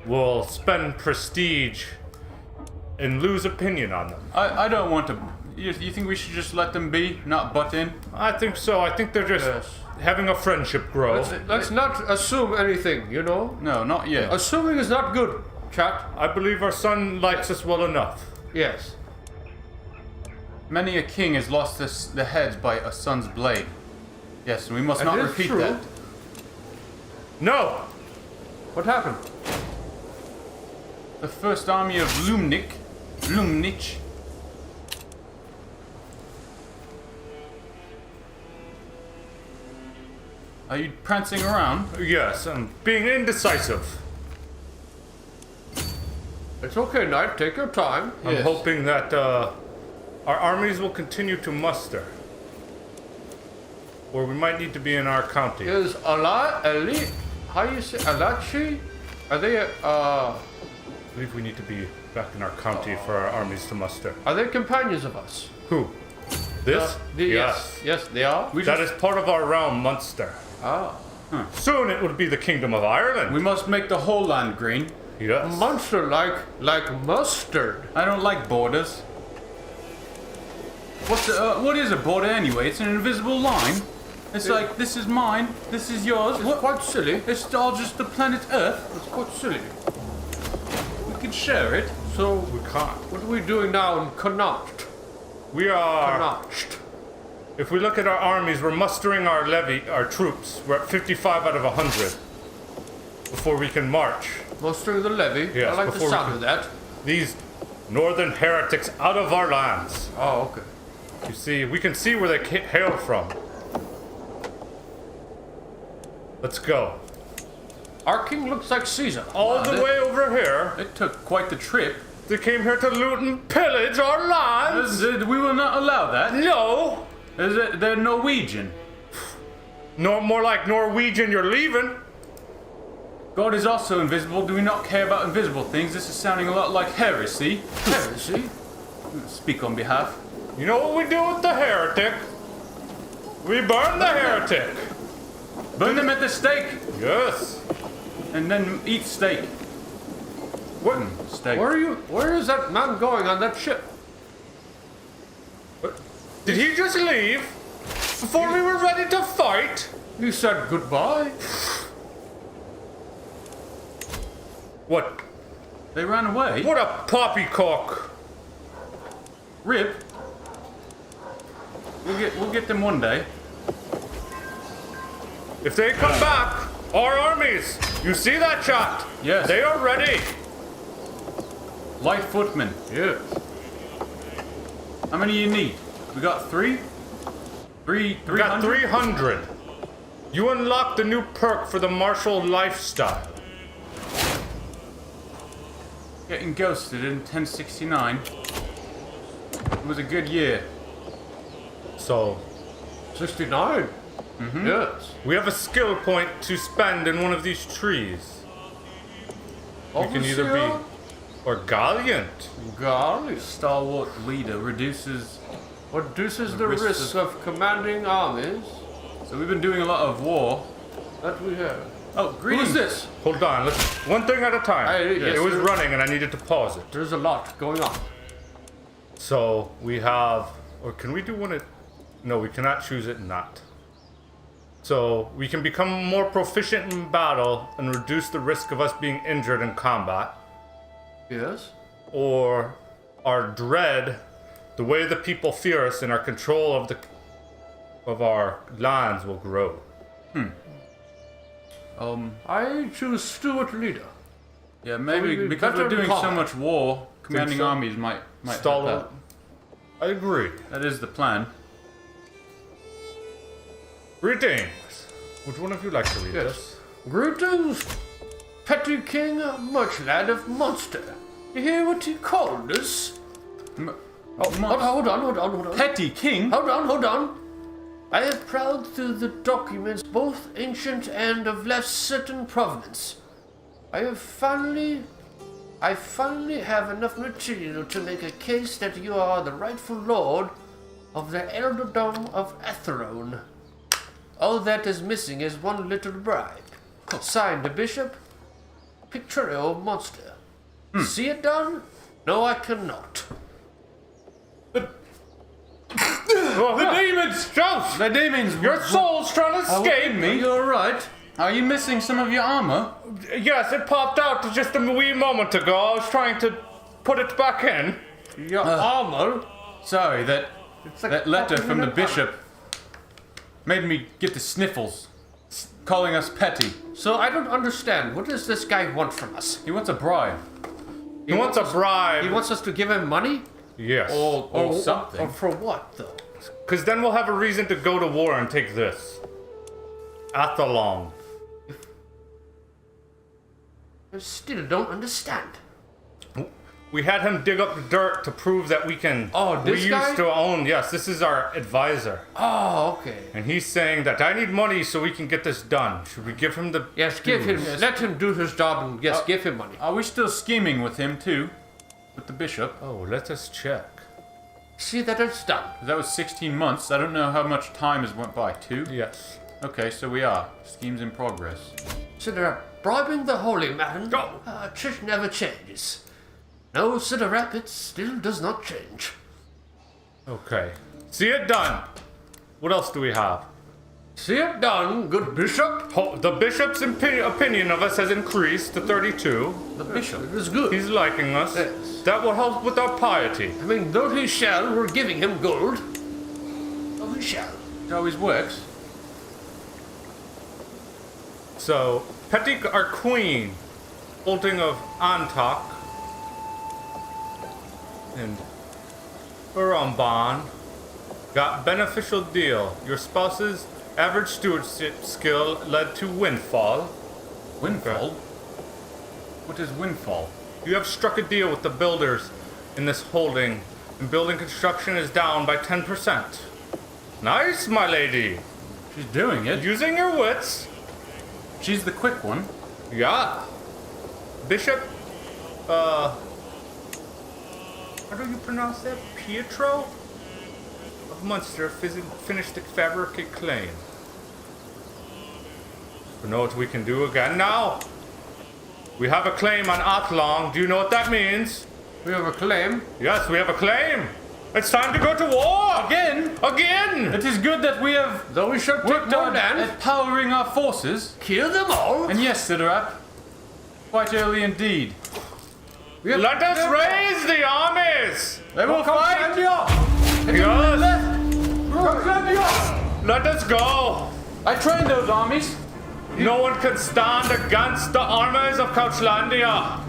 we'll spend prestige and lose opinion on them. I don't want to. You think we should just let them be, not butt in? I think so. I think they're just Yes. having a friendship grow. Let's not assume anything, you know? No, not yet. Assuming is not good, chat. I believe our son likes us well enough. Yes. Many a king has lost the heads by a son's blade. Yes, and we must That not is repeat true. that. No! What happened? The first army of Lumnich. Are you prancing around? Yes, I'm being indecisive. It's okay, Knight. Take your time. I'm Yes. hoping that our armies will continue to muster. Or we might need to be in our county. Is Eli, how you say, Alachi? Are they, I believe we need to be back in our county for our armies to muster. are they companions of us? Who? This? Yes. Yes, they are. That is part of our realm, Munster. Ah. Soon it would be the Kingdom of Ireland. We must make the whole land green. Yes. Monster like mustard. I don't like borders. What is a border anyway? It's an invisible line. It's like, this is mine, this is yours. It's quite silly. It's all just the planet Earth. It's quite silly. We could share it. So, We can't. what are we doing now in Connacht? We are... Connacht. If we look at our armies, we're mustering our troops. We're at 55 out of 100 before we can march Mustering the levy. Yes, I like the before we sound can- of that. these northern heretics out of our lands. Oh, okay. You see, we can see where they hail from. Let's go. Our king looks like Caesar. All the way over here. It took quite the trip. They came here to loot and pillage our lands. We will not allow that. No. They're Norwegian. No, more like Norwegian, you're leaving. God is also invisible. Do we not care about invisible things? This is sounding a lot like heresy. Heresy. Speak on behalf. You know what we do with the heretic? We burn the heretic. Burn them at the stake, Yes. and then eat steak. What? Steak. Where is that man going on that ship? Did he just leave before we were ready to fight? He said goodbye. What? They ran away. What a poppycock! Rip. We'll get them one day. If they come back, our armies, you see that chat? Yes. They are ready. Light footmen. Yes. How many you need? We got three. We got 300. You unlocked the new perk for the martial lifestyle. Getting ghosted in 1069. It was a good year. So, 69. Yes. we have a skill point to spend in one of these trees. You can either be or gallant. Golly. Stalwart leader reduces. Reduces the risk risk of commanding armies So we've been doing a lot of war. that we have. Oh, Who greetings. is this? Hold on, let's one thing at a time. Yes, it was sir. running and I needed to pause it. There's a lot going on. So we have, or can we do one at, no, we cannot choose it not. So we can become more proficient in battle and reduce the risk of us being injured in combat. Yes. Or our dread, the way the people fear us and our control of the of our lands will grow. I choose Stuart leader. Yeah, maybe we because better we're doing so combat. much war, commanding so? armies might Stall help it. out. I agree. That is the plan. Greetings. Would one of you like to read Yes. this? Greetings, petty king, much lad of Munster. You hear what he called us? Hold on. Petty king? Hold on. I have prowled through the documents, both ancient and of less certain provenance. I finally have enough material to make a case that you are the rightful lord of the earldom of Atherone. All that is missing is one little bride. Signed the bishop, Pictorial Monster. See it done? No, I cannot. The demons! Joust! The demons! Your soul's trying to escape me! You're right. Are you missing some of your armor? Yes, it popped out just a wee moment ago. I was trying to put it back in. Your armor? Sorry, that letter popping from the in and bishop made me get the sniffles, calling us petty. So I don't understand. What does this guy want from us? He wants a bribe. He wants a bribe. He wants us to give him money? Yes. Or something. Or for what, though? Because then we'll have a reason to go to war and take this. Athalong. I still don't understand. We had him dig up the dirt to prove that we can. Oh, this we guy? used to own. Yes, this is our advisor. Oh, okay. And he's saying that I need money so we can get this done. Should we give him the. Yes, give him. Let him do his job and yes, give him money. Are we still scheming with him too? With the bishop? Oh, let us check. See that it's done. That was 16 months. I don't know how much time has went by. 2? Yes. Okay, so we are. Schemes in progress. So they're bribing the holy man. Go. Trick never changes. No, Cedar Rapids still does not change. Okay. See it done. What else do we have? See it done, good bishop. The bishop's opinion of us has increased to 32. The bishop? It is good. He's liking us. Yes. That will help with our piety. I mean, though he shall, we're giving him gold. Though he shall. It always works. So, Petty, our queen, Bolting of Antok, and Uramban, got beneficial deal. Your spouse's average stewardship skill led to windfall. Windfall? What is windfall? You have struck a deal with the builders in this holding, and building construction is down by 10%. Nice, my lady. She's doing it. Using your wits. She's the quick one. Yeah. Bishop, how do you pronounce that? Pietro of Munster finished the fabricate claim. You know what we can do again now? We have a claim on Athlong. Do you know what that means? We have a claim. Yes, we have a claim. It's time to go to war! Again? Again! It is good that we have Though we shall take worked more on land, at powering our forces. kill them all. And yes, Sidarap, quite early indeed. Let us raise the armies! They will fight! Yes! Let us go! I trained those armies. No one can stand against the armies of Couchlandia!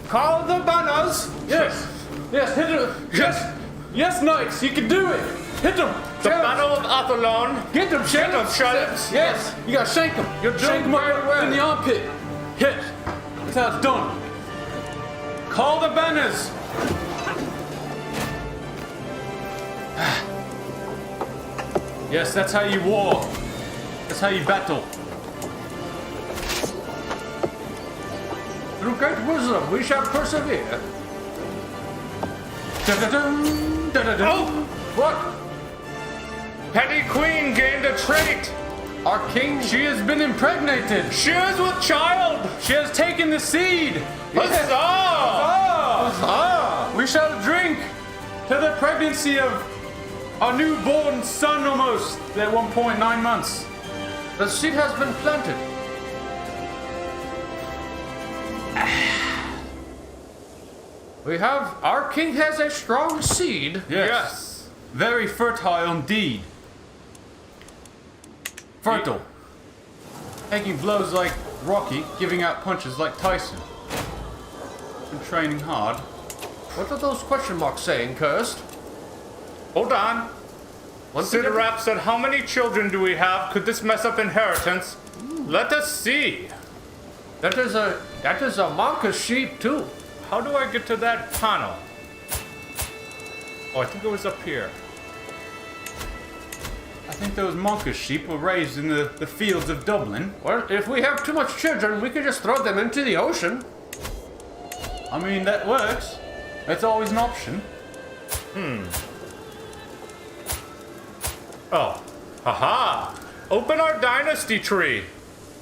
Call the banners. Yes. Yes, hit them. Yes! Yes, knights, you can do it. Hit them. The Battle of Athlone! Get them, Get them, Sheriffs! Yes, you gotta shake them. You're Shake doing them very up well. in the armpit. Hit. That's how it's done. Call the banners. Yes, that's how you war. That's how you battle. Through great wisdom, we shall persevere. Da-da-dum, da-da-dum. Oh! What? Petty Queen gained a trait! Our king? She has been impregnated. She is with child! She has taken the seed. Huzzah! We shall drink to the pregnancy of our newborn son almost at 1.9 months. The seed has been planted. We have, our king has a strong seed. Yes. Very fertile indeed. Fertile. Taking blows like Rocky, giving out punches like Tyson. Been training hard. What are those question marks saying, Cursed? Hold on. Sid Rap said, how many children do we have? Could this mess up inheritance? Let us see. That is a monka's sheep too. How do I get to that panel? Oh, I think it was up here. I think those monkish sheep were raised in the fields of Dublin. Well, if we have too much children, we could just throw them into the ocean. I mean, that works. That's always an option. Oh, haha! Open our dynasty tree.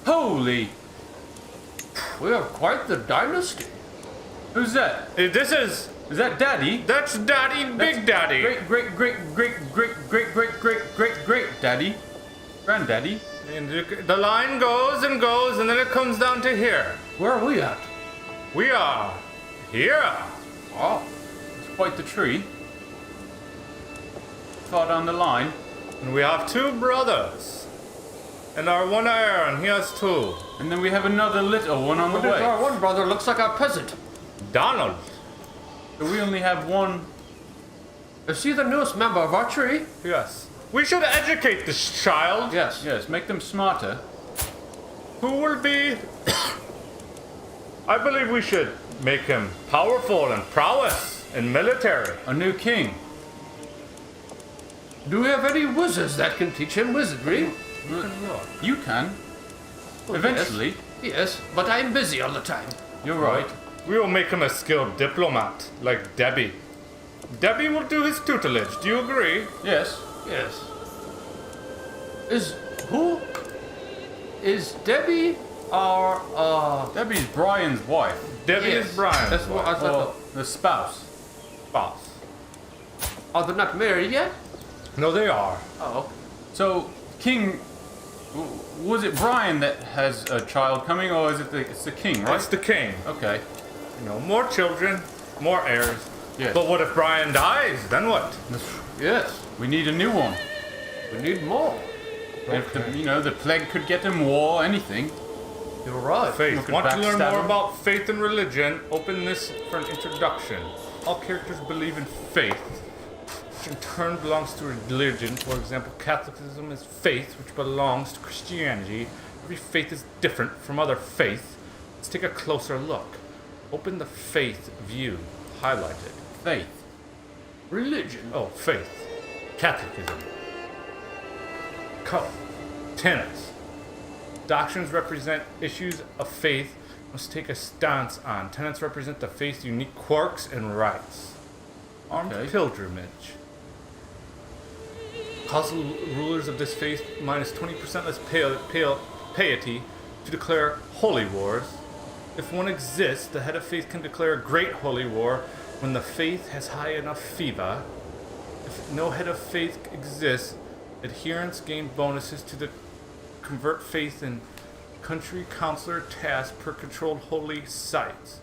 Holy! We have quite the dynasty. Who's that? This is that Daddy? that's Daddy, Big Daddy. Great Daddy. Granddaddy. And the line goes and goes, and then it comes down to here. Where are we at? We are here. Oh, It's quite the tree. Far down the line. And we have two brothers. And our one heir, and he has two. And then we have another little one on the what if way. our one brother looks like a peasant? Donald. So we only have one. Is he the newest member of our tree? Yes. We should educate this child. Yes. Yes, make them smarter. Who will be... I believe we should make him powerful and prowess in military. A new king. Do we have any wizards that can teach him wizardry? You can. Well, Eventually. Yes, but I'm busy all the time. You're right. We will make him a skilled diplomat, like Debbie. Debbie will do his tutelage. Do you agree? Yes. Yes. Is Debbie our, Debbie's Brian's wife. Debbie Yes, is Brian's that's what wife. I thought. Or the spouse. Boss. Are they not married yet? No, they are. Oh. So, King. Was it Brian that has a child coming, or is it it's the king, right? That's the king. Okay. You know, more children, more heirs. Yes. But what if Brian dies? Then what? Yes. We need a new one. We need more. If the plague could get him, war, anything. You're right. Faith. could Want to learn backstab more him. about faith and religion? Open this for an introduction. All characters believe in faith, which in turn belongs to religion. For example, Catholicism is faith, which belongs to Christianity. Every faith is different from other faiths. Let's take a closer look. Open the faith view. Highlighted. Faith. Religion. Oh, faith. Catholicism. Cult. Tenets. Doctrines represent issues of faith must take a stance on. Tenets represent the faith's unique quirks and rites. Armed Okay. pilgrimage. Cause rulers of this faith minus 20% less piety to declare holy wars. If one exists, the head of faith can declare a great holy war when the faith has high enough fever. If no head of faith exists, adherents gain bonuses to the convert faith in country counselor task per controlled holy sites.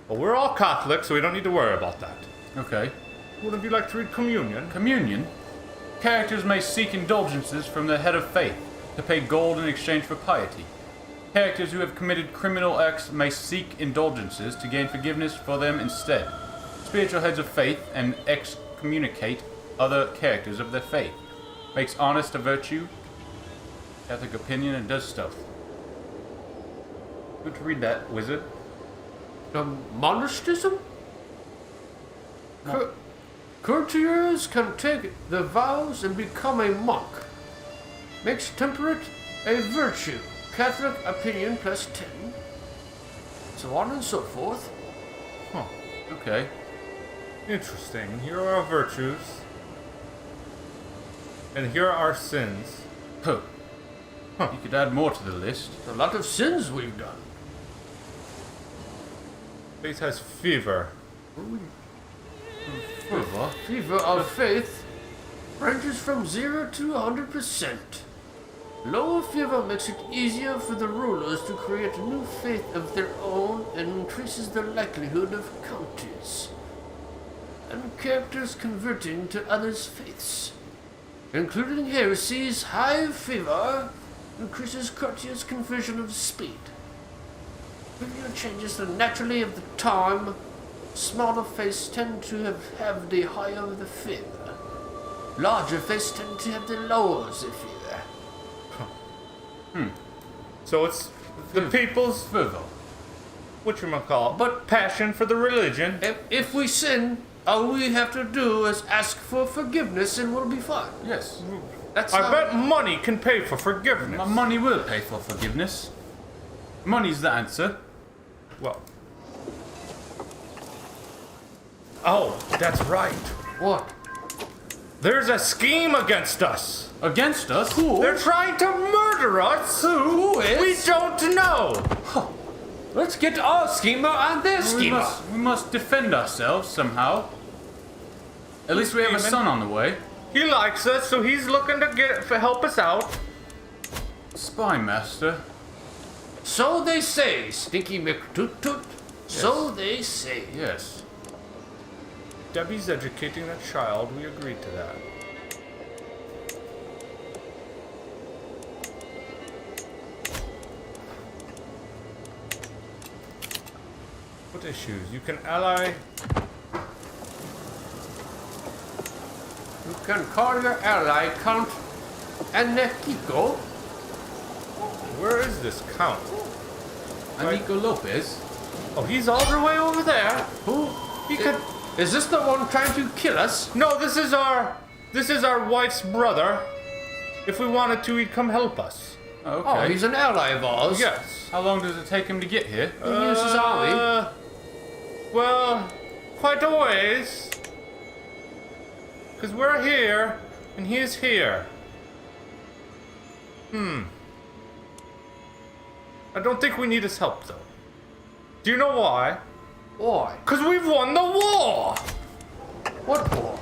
Well, we're all Catholics, so we don't need to worry about that. Okay. Would you like to read communion? Communion. Characters may seek indulgences from the head of faith to pay gold in exchange for piety. Characters who have committed criminal acts may seek indulgences to gain forgiveness for them instead. Spiritual heads of faith and excommunicate other characters of their faith. Makes honest a virtue, Catholic opinion, and does stuff. Good to read that, wizard. Monasticism? Courtiers can take the vows and become a monk. Makes temperate a virtue. Catholic opinion plus 10. So on and so forth. Huh. Okay. Interesting. Here are our virtues. And here are our sins. Huh. You could add more to the list. A lot of sins we've done. Faith has fever. Fever of faith ranges from 0 to 100%. Lower fever makes it easier for the rulers to create a new faith of their own and increases the likelihood of counties and characters converting to others' faiths, including heresies. High fever increases courteous conversion of speed. Linear changes the naturally of the time. Smaller face tend to have the higher the feather. Larger face tend to have the lower the feather. So it's the people's Fervor. whatchamacallit, But- passion for the religion. If we sin, all we have to do is ask for forgiveness and we'll be fine. Yes. That's I how- bet money can pay for forgiveness. My money will pay for forgiveness. Money's the answer. Well. Oh, that's right. What? There's a scheme against us. Against us? They're trying to murder us. Who is? We don't know. Let's get our schemer and their We schemer. must defend ourselves somehow. At least we have a Scheming. son on the way. He likes us, so he's looking to help us out. Spy master. So they say, Stinky McToot-Toot. So they say. Yes. Debbie's educating that child. We agreed to that. What issues? You can ally. You can call your ally Count Anekiko. Where is this count? Amico Lopez. Oh, he's all the way over there. Who? He could. Is this the one trying to kill us? No, this is our wife's brother. If we wanted to, he'd come help us. Okay. Oh, he's an ally of ours. Yes. How long does it take him to get here? He uses army. Well, quite a ways. Because we're here, and he's here. I don't think we need his help, though. Do you know why? Why? Because we've won the war! What war?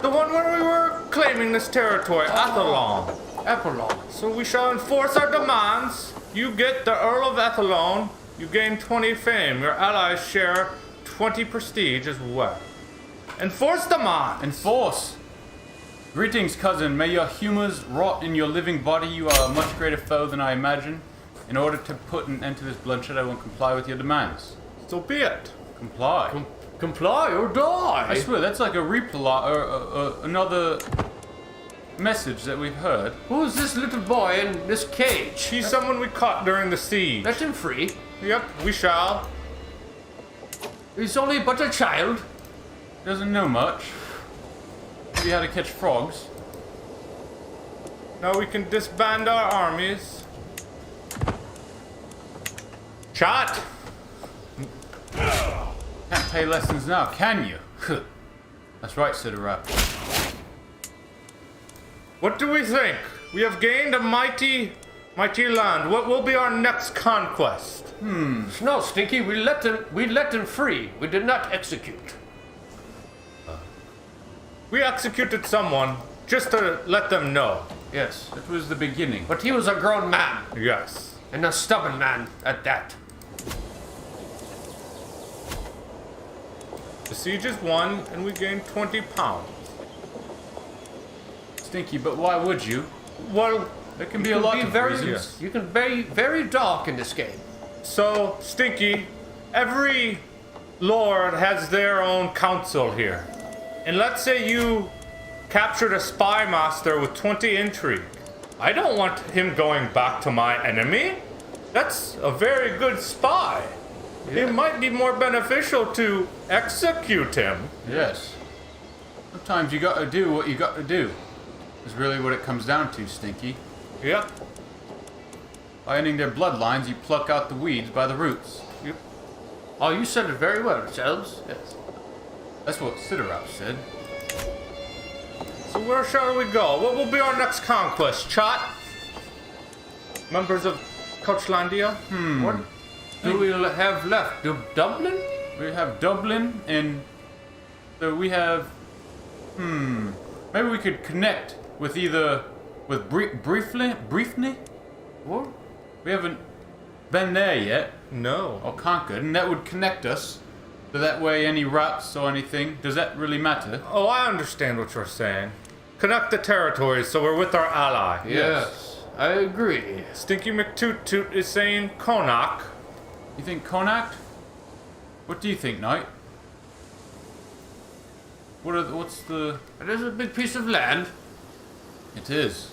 The one where we were claiming this territory, Athlone. Apollon. So we shall enforce our demands. You get the Earl of Athlone. You gain 20 fame. Your allies share 20 prestige as well. Enforce demand. Enforce. Greetings, cousin. May your humors rot in your living body. You are a much greater foe than I imagine. In order to put an end to this bloodshed, I will comply with your demands. So be it. Comply. Comply or die. I swear, that's like a reply or another message that we've heard. Who's this little boy in this cage? He's someone we caught during the siege. Let him free. Yep, we shall. He's only but a child. Doesn't know much. Maybe how to catch frogs. Now we can disband our armies. Shot! Can't pay lessons now, can you? That's right, Siddharap. What do we think? We have gained a mighty land. What will be our next conquest? No, Stinky, we let them free. We did not execute. We executed someone just to let them know. Yes. That was the beginning. But he was a grown man. Yes. And a stubborn man at that. The siege is won, and we gain 20 pounds. Stinky, but why would you? Well, There can be a lot of reasons. Yes. You can be very dark in this game. so, Stinky, every lord has their own council here. And let's say you captured a spy master with 20 intrigue. I don't want him going back to my enemy. That's a very good spy. It might be more beneficial to execute him. Yes. Sometimes you gotta do what you gotta do. Is really what it comes down to, Stinky. Yep. By ending their bloodlines, you pluck out the weeds by the roots. Oh, you said it very well, Shelves. Yes. That's what Siddharap said. So where shall we go? What will be our next conquest? Chat? Members of Coachlandia? What do we have left? Dublin? We have Dublin, and so we have. Maybe we could connect with either with Briefly. What? We haven't been there yet No. or conquered, and that would connect us. So that way, any routes or anything, does that really matter? Oh, I understand what you're saying. Connect the territories so we're with our ally. Yes. I agree. Stinky McToot is saying Connacht. You think Connacht? What do you think, Knight? What's the... It is a big piece of land. It is.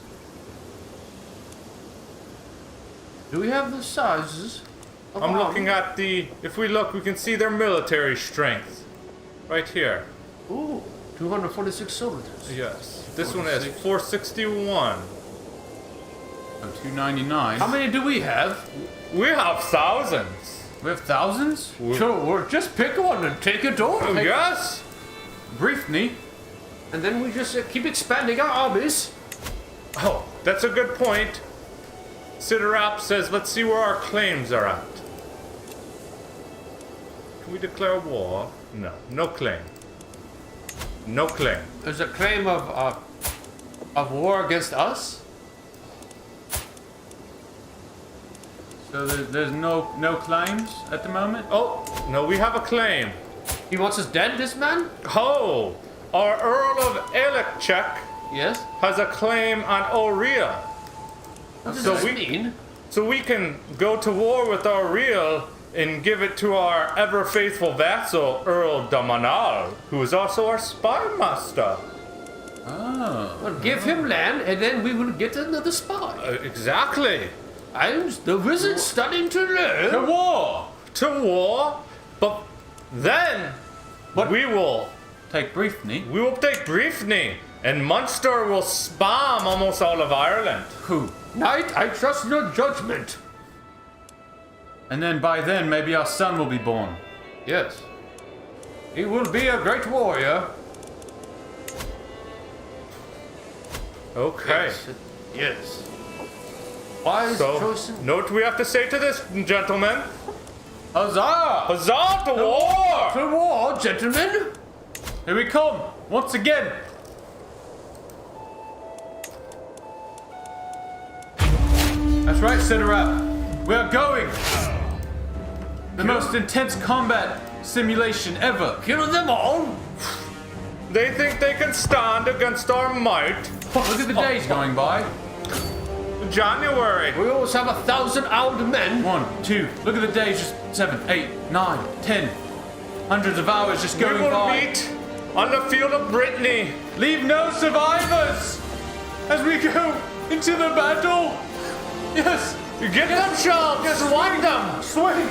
Do we have the sizes? I'm looking at the... If we look, we can see their military strength. Right here. Ooh, 246 soldiers. Yes. This one has 461. Oh, 299. How many do we have? We have thousands. We have thousands? Sure, just pick one and take it all. Oh, yes. Briefly. And then we just keep expanding our armies. Oh, that's a good point. Siderap says, let's see where our claims are at. Can we declare war? No. No claim. No claim. There's a claim of war against us. So there's no claims at the moment? Oh, no, we have a claim. He wants us dead, this man? Oh, our Earl of Elecchek Yes. has a claim on Oriel. What does So this we- mean? So we can go to war with Oriel and give it to our ever faithful vassal, Earl Damanal, who is also our spy master. Oh. Well, give him land, and then we will get another spy. Exactly. I'm the wizard starting to learn. To war! To war, but then we will Take briefly. take Briefny, and Munster will spam almost all of Ireland. Who? Knight, I trust your judgment. And then by then, maybe our son will be born. Yes. He will be a great warrior. Okay. Yes. Wise So, choice. note we have to say to this gentleman: Huzzah! Huzzah to war! To war, gentlemen. Here we come, once again. That's right, Siderap. We are going. The most intense combat simulation ever. Kill them all. They think they can stand against our might. Look at the days going by. January. We always have 1,000 armed men. 1, 2. Look at the days. Just 7, 8, 9, 10. Hundreds of hours just We going will by. meet on the field of Brittany. Leave no survivors as we go into the battle. Yes. Get them shells. Just wind them. Swing.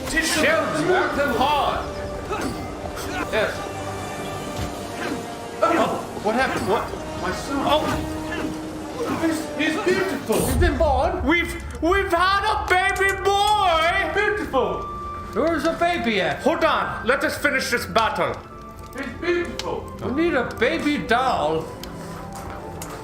Shields, work them hard. Yes. What happened? What? My son. Oh, He's beautiful. He's been born. we've had a baby boy. Beautiful. Where's the baby at? Hold on. Let us finish this battle. He's beautiful. We need a baby doll.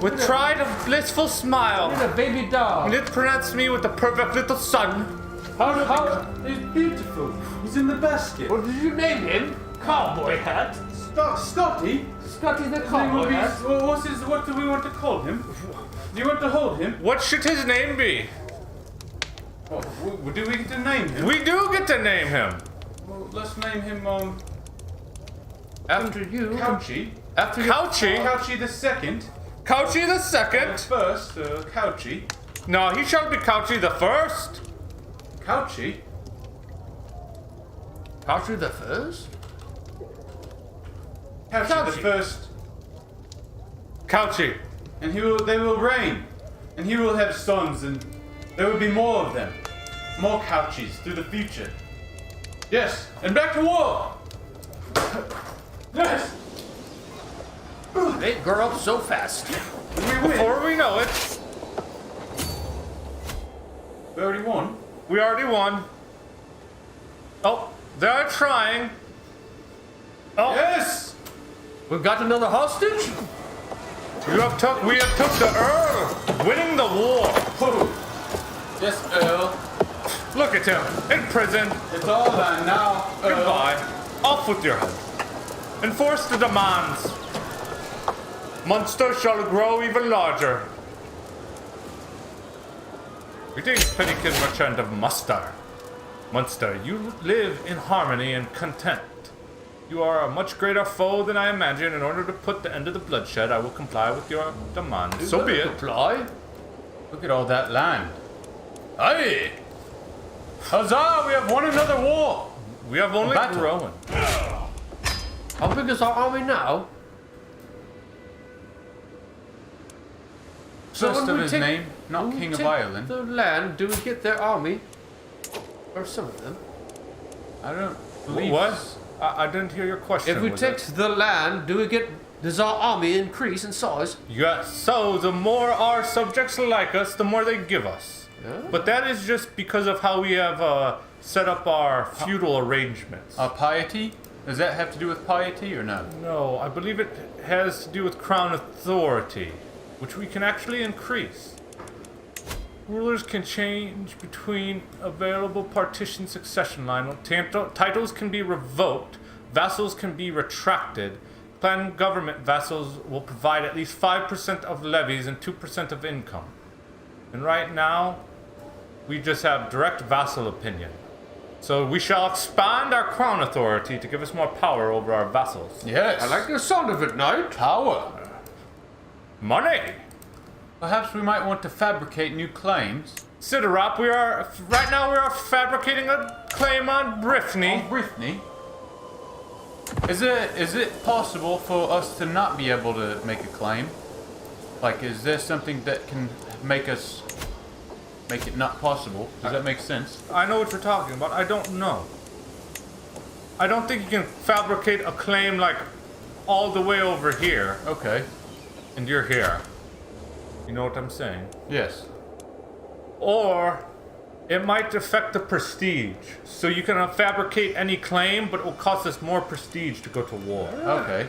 With pride of blissful We smile. need a baby doll. And it presents me with the perfect little son. How? He's beautiful. He's in the basket. What did you name him? Cowboy hat. Scotty. Scotty the Name will cowboy be- hat. well, what do we want to call him? Do you want to hold him? What should his name be? Do we get to name him? We do get to name him. Well, let's name him After you. Couchy. After you. Couchy. Couchy the second. Couchy the second. First, Couchy. No, he shall be Couchy the first. Couchy. After the first. Couchy the Couchy. first. Couchy. And they will reign. And he will have sons, and there will be more of them. More Couchies through the future. Yes, and back to war! Yes! They grow up so fast. We win. Before we know it, We already won. we already won. Oh, they're trying. Oh, Yes! We've got another hostage? we have took the Earl, winning the war. Yes, Earl. Look at him, in prison. It's all done now, Earl. Goodbye. Off with your head. Enforce the demands. Munster shall grow even larger. Greetings, Pennykin Merchant of Munster. Munster, you live in harmony and content. You are a much greater foe than I imagined. In order to put the end to the bloodshed, I will comply with your demands. So be it. Comply. Look at all that land. Hey! Huzzah! We have won another war! We have only battle. growing. How big is our army now? First when of we his take- name, not when we King of take Ireland. The land, do we get their army? Or some of them? I don't believe. What? I didn't hear your question. If we was take it? the land, does our army increase in size? Yes, so the more our subjects like us, the more they give us. Yeah. But that is just because of how we have set up our feudal arrangements. Piety? Does that have to do with piety or no? No, I believe it has to do with crown authority, which we can actually increase. Rulers can change between available partition succession line. Titles can be revoked. Vassals can be retracted. Clan government vassals will provide at least 5% of levies and 2% of income. And right now, we just have direct vassal opinion. So we shall expand our crown authority to give us more power over our vassals. Yes. I like the sound of it, knight. power. Money! Perhaps we might want to fabricate new claims. Siderop, right now we are fabricating a claim on Brittany. Brittany. Is it possible for us to not be able to make a claim? Like, is there something that can make it not possible? Does that make sense? I know what you're talking about. I don't know. I don't think you can fabricate a claim like all the way over here Okay. and you're here. You know what I'm saying? Yes. Or it might affect the prestige. So you can fabricate any claim, but it will cost us more prestige to go to war. Okay.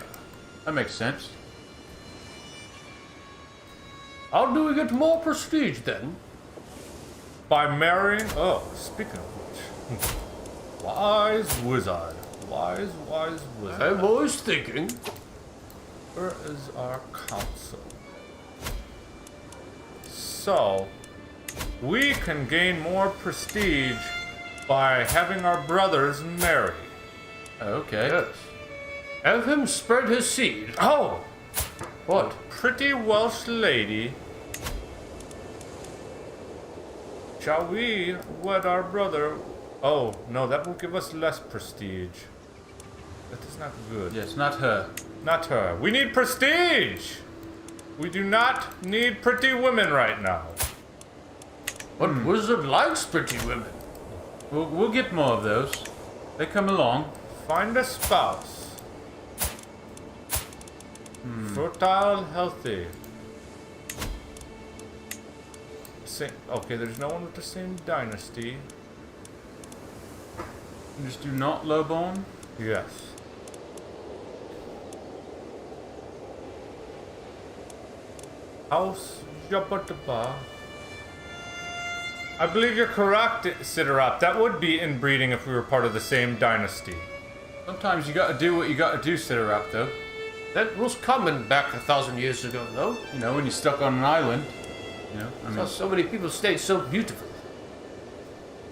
That makes sense. How do we get more prestige then? By marrying. Oh, speaking of which. Wise wizard. Wise wizard. I'm always thinking. Where is our council? So, we can gain more prestige by having our brothers marry. Okay. Yes. Have him spread his seed. Oh! What? Pretty Welsh lady. Shall we wed our brother? Oh, no, that will give us less prestige. That is not good. Yes, not her. Not her. We need prestige! We do not need pretty women right now. What wizard likes pretty women? We'll get more of those. They come along. Find a spouse. Fertile, healthy. Okay, there's no one with the same dynasty. Just do not lowbone. Yes. House Jabataba. I believe you're correct, Siderop. That would be inbreeding if we were part of the same dynasty. Sometimes you gotta do what you gotta do, Siderop, though. That was common back 1,000 years ago, no? You know, when you're stuck on an island. You know, I mean, So many people stayed so beautiful.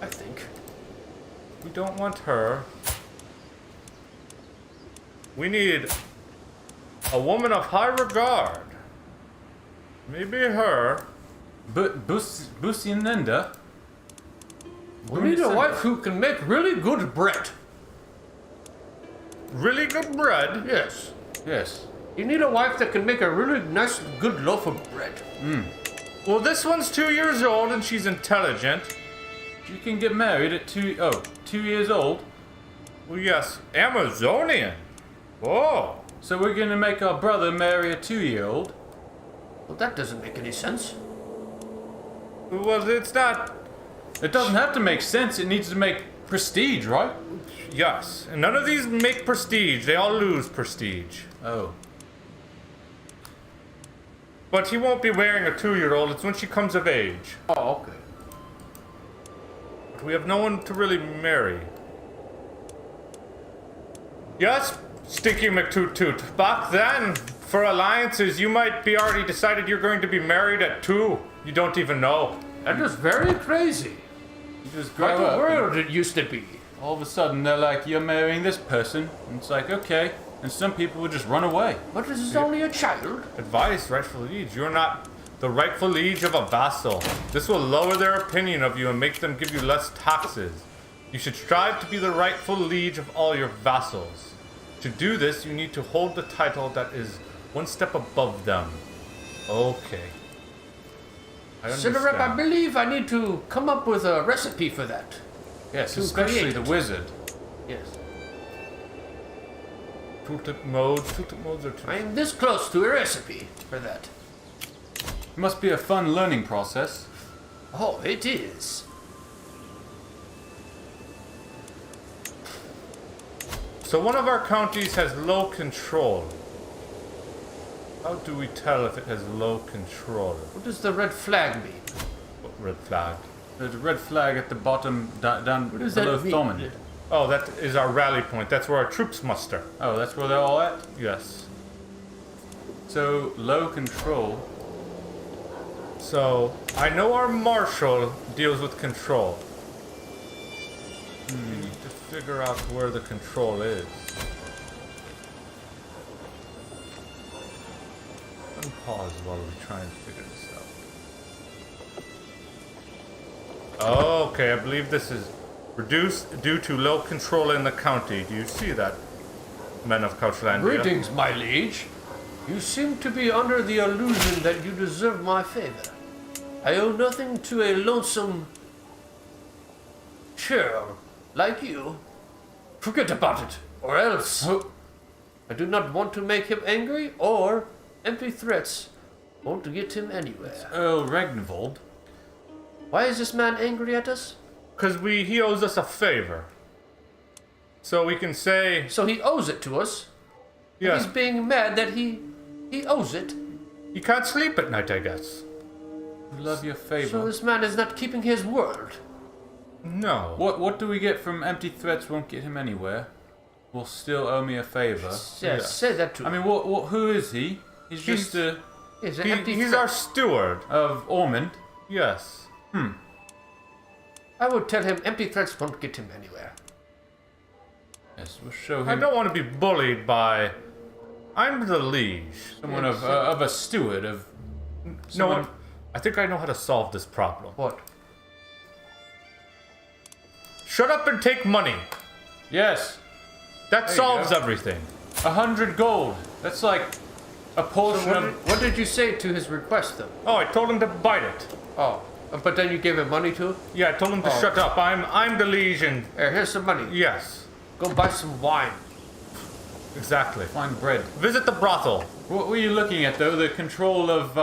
I think. We don't want her. We need a woman of high regard. Maybe her. but Bussy and Linda. We need a wife who can make really good bread. Really good bread. Yes. Yes. You need a wife that can make a really nice, good loaf of bread. Well, this one's 2 years old and she's intelligent. You can get married at 2 years old. Well, yes, Amazonian. Oh. So we're gonna make our brother marry a 2-year-old. Well, that doesn't make any sense. Well, it's not. It doesn't have to make sense. It needs to make prestige, right? Yes, and none of these make prestige. They all lose prestige. Oh. But he won't be wearing a 2-year-old. It's when she comes of age. Oh, okay. But we have no one to really marry. Yes, Stinky McToot. Back then, for alliances, you might be already decided you're going to be married at 2. You don't even know. That is very crazy. You just What grow the up. world it used to be. all of a sudden they're like, you're marrying this person. And it's like, okay. And some people would just run away. But this is only a child. Advice, rightful liege. You're not the rightful liege of a vassal. This will lower their opinion of you and make them give you less taxes. You should strive to be the rightful liege of all your vassals. To do this, you need to hold the title that is one step above them. Okay. I Cinderella, I understand. believe I need to come up with a recipe for that. Yes, To especially create the it. wizard. Yes. Tooltip modes are too... I am this close to a recipe for that. It must be a fun learning process. Oh, it is. So one of our counties has low control. How do we tell if it has low control? What does the red flag mean? What red flag? There's a red flag at the bottom, down What does below that mean? Thormund. Oh, that is our rally point. That's where our troops muster. Oh, that's where they're all at? Yes. So, low control. So, I know our marshal deals with control. We need to figure out where the control is. Unpause while we try and figure this out. Okay, I believe this is reduced due to low control in the county. Do you see that, men of Couchlandia? Greetings, my liege. You seem to be under the illusion that you deserve my favor. I owe nothing to a lonesome churl like you. Forget about it, or else. Oh, I do not want to make him angry, or empty threats won't get him anywhere. Earl Ragnvold. Why is this man angry at us? Because he owes us a favor. So we can say, So he owes it to us. yes, He's being mad that he owes it. you can't sleep at night, I guess. We love your favor. So this man is not keeping his word. No. What do we get from empty threats won't get him anywhere? Will still owe me a favor. Yes, Yeah. say that to I him. mean, who is he? He's just He's an empty He's threat. our steward. of Ormond. Yes. I would tell him empty threats won't get him anywhere. Yes, we'll show I him don't want to be bullied by... I'm the liege. someone of a steward of. No, someone- I think I know how to solve this problem. What? Shut up and take money. Yes, That There you solves go. everything. 100 gold. That's like a portion of. What did you say to his request, though? Oh, I told him to bite it. Oh, but then you gave him money too? Yeah, I told him to Oh. shut up. I'm the liege and... Here, here's some money. Yes, Go buy some wine. exactly. Fine bread. Visit the brothel. What were you looking at, though? The control of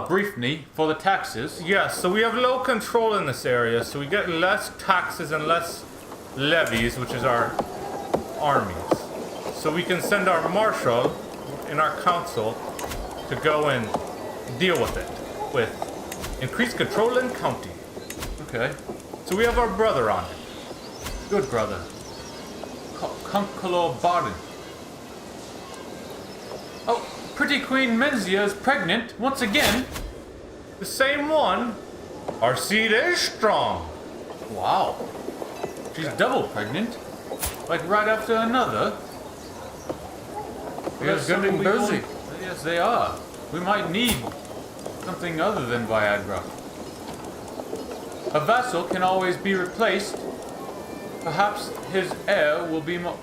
Briefney for the taxes. Yes, so we have low control in this area, so we get less taxes and less levies, which is our armies. So we can send our marshal in our council to go and deal with it, with increased control in county. Okay. So we have our brother on it. Good brother. Concolor Barden. Oh, pretty Queen Menzia is pregnant once again. The same one. Our seed is strong. Wow. She's double pregnant. Like right after another. They're getting busy. Yes, they are. We might need something other than Viagra. A vassal can always be replaced. Perhaps his heir will be more.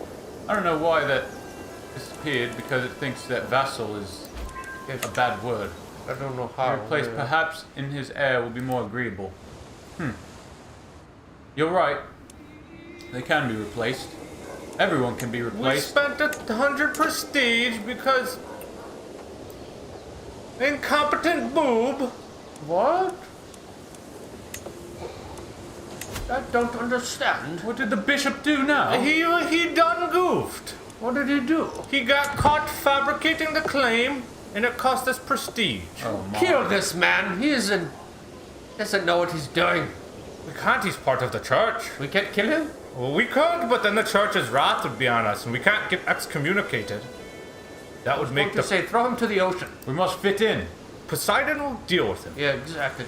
I don't know why that disappeared, because it thinks that vassal is a bad word. I don't know how. Replaced, perhaps in his heir will be more agreeable. You're right. They can be replaced. Everyone can be We replaced. spent 100 prestige because incompetent boob. What? I don't understand. What did the bishop do now? He done goofed. What did he do? He got caught fabricating the claim, and it cost us prestige. Oh, my. Kill this man. He doesn't know what he's doing. We can't. He's part of the church. We can't kill him? Well, we could, but then the church's wrath would be on us, and we can't get excommunicated. That would make What to the say? Throw him to the ocean. We must fit in. Poseidon will deal with him. Yeah, exactly.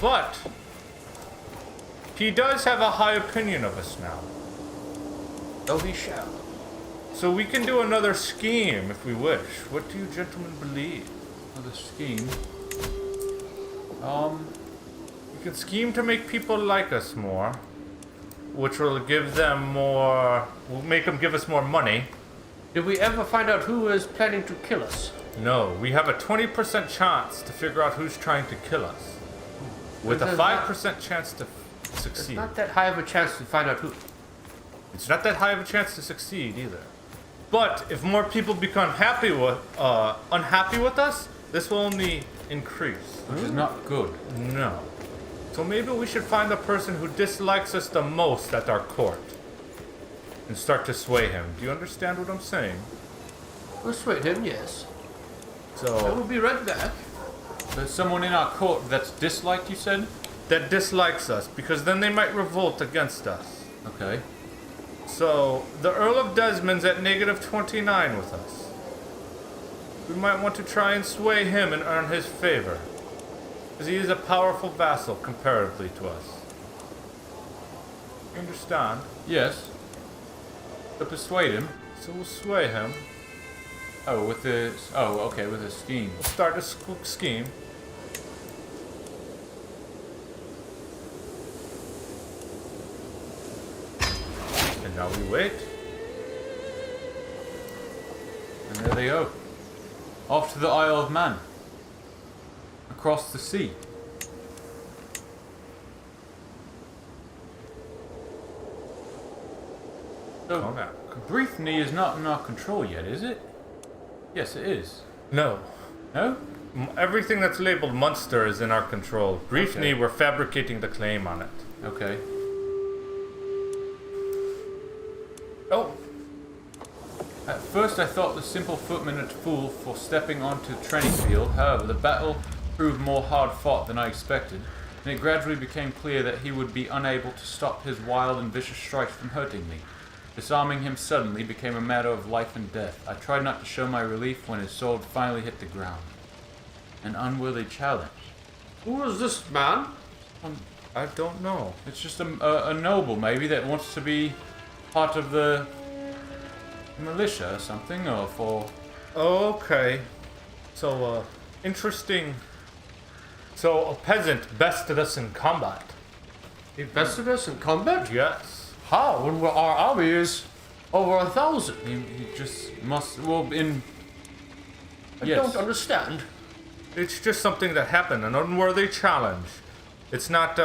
But He does have a high opinion of us now. So he shall. So we can do another scheme if we wish. What do you gentlemen believe? Another scheme. We can scheme to make people like us more, which will give them more, will make them give us more money. Did we ever find out who is planning to kill us? No, we have a 20% chance to figure out who's trying to kill us, with a There's 5% chance to It's succeed. not that high of a chance to find out who. It's not that high of a chance to succeed either. But if more people become unhappy with us, this will only increase. Which is not good. No. So maybe we should find the person who dislikes us the most at our court and start to sway him. Do you understand what I'm saying? Persuade him, yes. I So, will be right back. There's someone in our court that's disliked, you said? that dislikes us, because then they might revolt against us. Okay. So, the Earl of Desmond's at negative 29 with us. We might want to try and sway him and earn his favor, because he is a powerful vassal comparatively to us. You understand? Yes. To persuade him. So we'll sway him. Oh, with the... Oh, okay, with a scheme. We'll start a scheme. And now we wait. And there they go. Off to the Isle of Man. Across the sea. So, Calm down. Briefly is not in our control yet, is it? Yes, it is. No. No? Everything that's labeled Munster is in our control. Briefly, Okay. we're fabricating the claim on it. Okay. Oh, At first I thought the simple footman a fool for stepping onto the training field. However, the battle proved more hard fought than I expected, and it gradually became clear that he would be unable to stop his wild and vicious strikes from hurting me. Disarming him suddenly became a matter of life and death. I tried not to show my relief when his sword finally hit the ground. An unworthy challenge. Who is this man? I don't know. It's just a noble, maybe, that wants to be part of the militia or something, or for... Okay. So, interesting. So, a peasant bested us in combat. He bested us in combat? Yes. How? When our army is over 1,000. He just must... Well, in... I Yes. don't understand. It's just something that happened, an unworthy challenge. It's not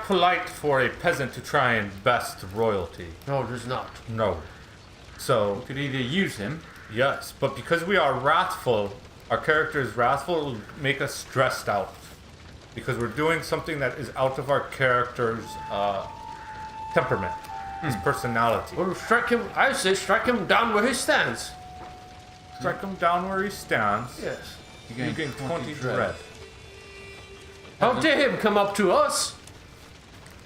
polite for a peasant to try and best royalty. No, it is not. No. So, Could either use him... yes, but because we are wrathful, our character is wrathful, it'll make us stressed out. Because we're doing something that is out of our character's temperament, his personality. Well, strike him. I say strike him down where he stands. Strike him down where he stands. Yes. You gain 20 dread. How dare him come up to us?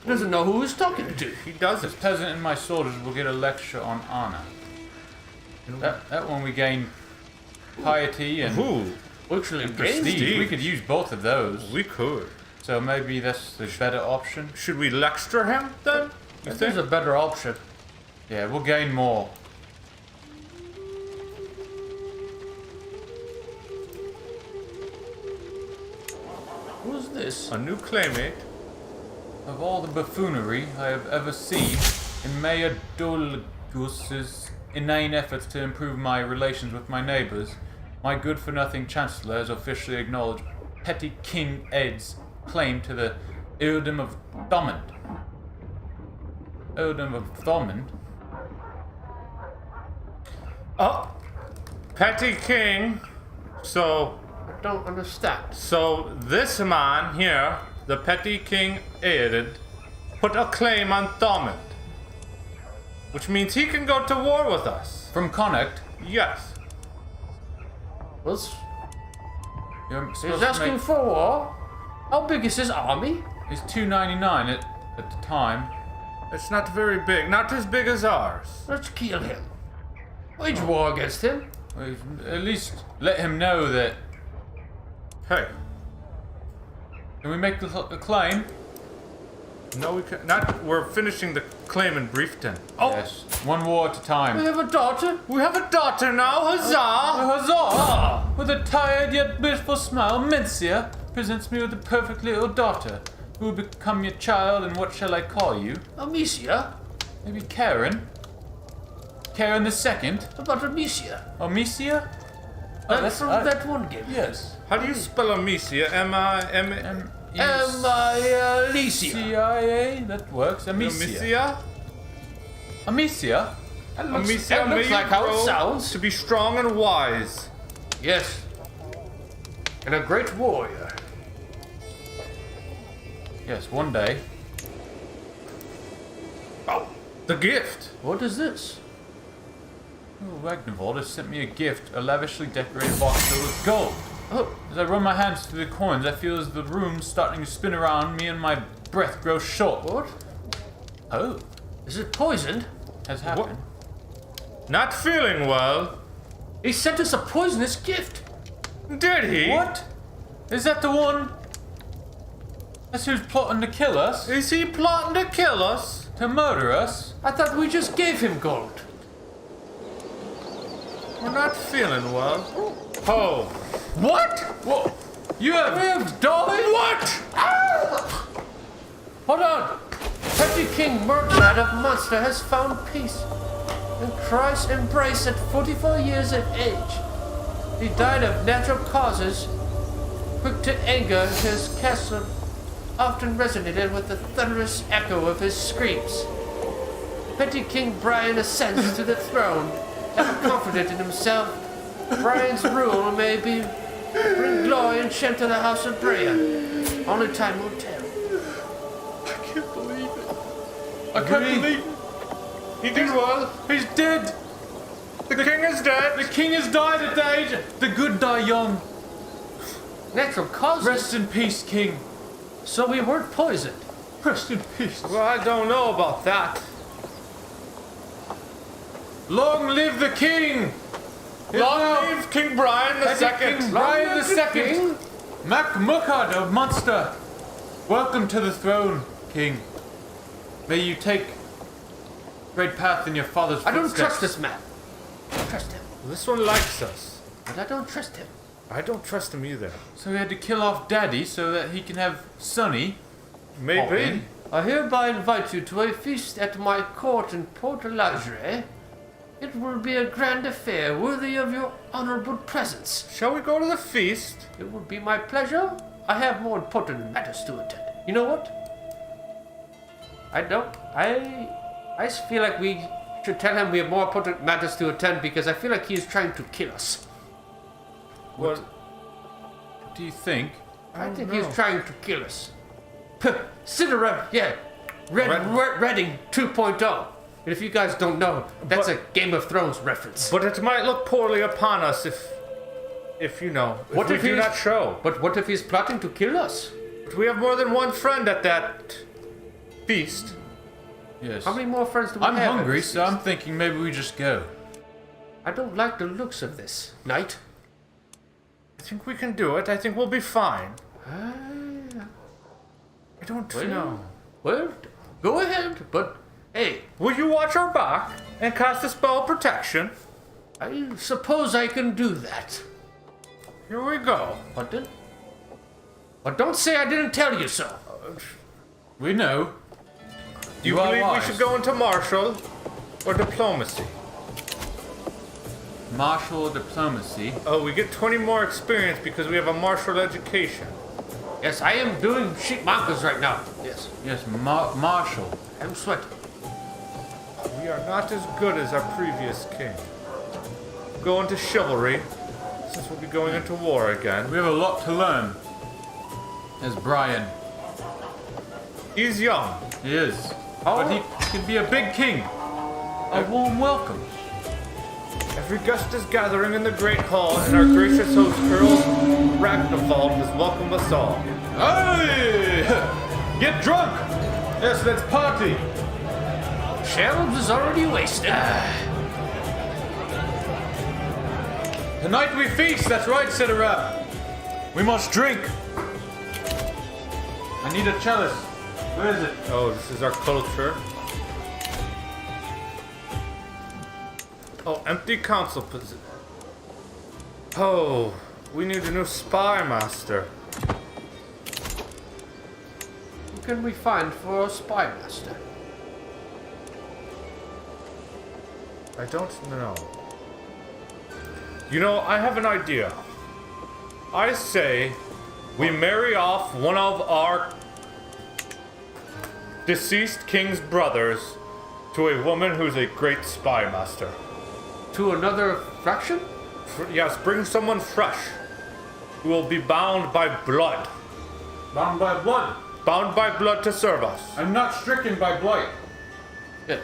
He doesn't know who he's talking to. He does This it. peasant and my soldiers will get a lecture on honor. That one we gain piety and Who? Actually, prestige. We could use both of those. We could. So maybe that's the better option. Should we lecture him then? You There's think? a better option. Yeah, we'll gain more. Who's this? A new claymate. Of all the buffoonery I have ever seen in Mayor Dulgus's inane efforts to improve my relations with my neighbors, my good-for-nothing chancellor has officially acknowledged Petty King Ed's claim to the earldom of Thomond. Earldom of Thomond? Oh, Petty King. So I don't understand. this man here, the Petty King Ered, put a claim on Thomond, which means he can go to war with us. From Connacht? Yes. What's You're he's supposed to asking make- for war? How big is his army? It's 299 at the time. It's not very big, not as big as ours. Let's kill him. Wage war against him. Well, at least let him know that. Hey, Can we make the claim? No, we can't. Not. We're finishing the claim in Briefton. Oh, Yes, one war at a we time. have a daughter. We have a daughter now. Huzzah! Huzzah! With a tired yet beautiful smile, Mencia presents me with a perfect little daughter who will become your child, and what shall I call you? Amicia? Maybe Karen? Karen the Second? About Amicia? Amicia? That's from that one game. Yes. How do you spell Amicia? M-I-M... Alicia. CIA? That works. Amicia. Amicia? Amicia? Amicia that looks may like how it grow sounds. to be strong and wise. Yes. And a great warrior. Yes, one day. Oh, the gift. What is this? Oh, Ragnavold has sent me a gift, a lavishly decorated box filled with gold. Oh, As I run my hands through the coins, I feel as the room's starting to spin around me and my breath grows short. what? Oh, Is it poisoned? has happened. Not feeling well. He sent us a poisonous gift. Did he? What? Is that the one? That's who's plotting to kill us? Is he plotting to kill us? To murder us? I thought we just gave him gold. We're not feeling well. Oh. What? What? You have... We have died? What? Hold on. Petty King Murtad of Munster has found peace in Christ's embrace at 44 years of age. He died of natural causes. Quick to anger, his castle often resonated with the thunderous echo of his screams. Petty King Brian ascends to the throne, ever confident in himself. Brian's rule may bring glory and shame to the house of Brea. Only time will tell. I can't believe... He did well. He's dead! The king is dead. The king has died at the age... The good die young. Natural causes? Rest in peace, king. So we weren't poisoned. Rest in peace. Well, I don't know about that. Long live the king! Long live King Brian the Petty Second. King Brian the live the Second. king. Mac Muckard of Munster. Welcome to the throne, king. May you take great path in your father's I footsteps. don't trust this man. I don't trust him. This one likes us. But I don't trust him. I don't trust him either. So we had to kill off Daddy so that he can have Sonny. pop Maybe. in. I hereby invite you to a feast at my court in Port Lagere. It will be a grand affair worthy of your honorable presence. Shall we go to the feast? It will be my pleasure. I have more important matters to attend. You know what? I feel like we should tell him we have more important matters to attend because I feel like he is trying to kill us. What? What do you think? I think know. he's trying to kill us. Cinderella, yeah. Reading 2.0. And if you guys don't know, that's But- a Game of Thrones reference. But it might look poorly upon us if you know, if What we if do he's- not show. But what if he's plotting to kill us? But we have more than one friend at that feast. Yes. How many more friends do we I'm have? at hungry, this so feast? I'm thinking maybe we just go. I don't like the looks of this, Knight. I think we can do it. I think we'll be fine. I don't know. Well, go ahead, but hey, Will you watch our back and cast a spell of protection? I suppose I can do that. Here we go. But don't say I didn't tell you so. We know. Do you are believe we wise. should go into martial or diplomacy? Martial diplomacy. Oh, we get 20 more experience because we have a martial education. Yes, I am doing sheep mankas right now. Yes, Yes, martial. I'm sweating. We are not as good as our previous king. Go into chivalry, since we'll be going into war again. We have a lot to learn. As Brian. He's young. He is. But he could be a big king. A warm welcome. Every guest is gathering in the great hall, and our gracious host Earl Ragnavold has welcomed us all. Hey! Get drunk! Yes, let's party! Shelves is already wasted. Tonight we feast, that's right, Cedera. We must drink. I need a chalice. Where is it? Oh, this is our culture. Oh, empty council position. Oh, we need a new spy master. Who can we find for a spy master? I don't know. You know, I have an idea. I say we marry off one of our deceased king's brothers to a woman who's a great spy master. To another faction? Yes, bring someone fresh who will be bound by blood. Bound by blood. Bound by blood to serve us. I'm not stricken by blight. Yeah.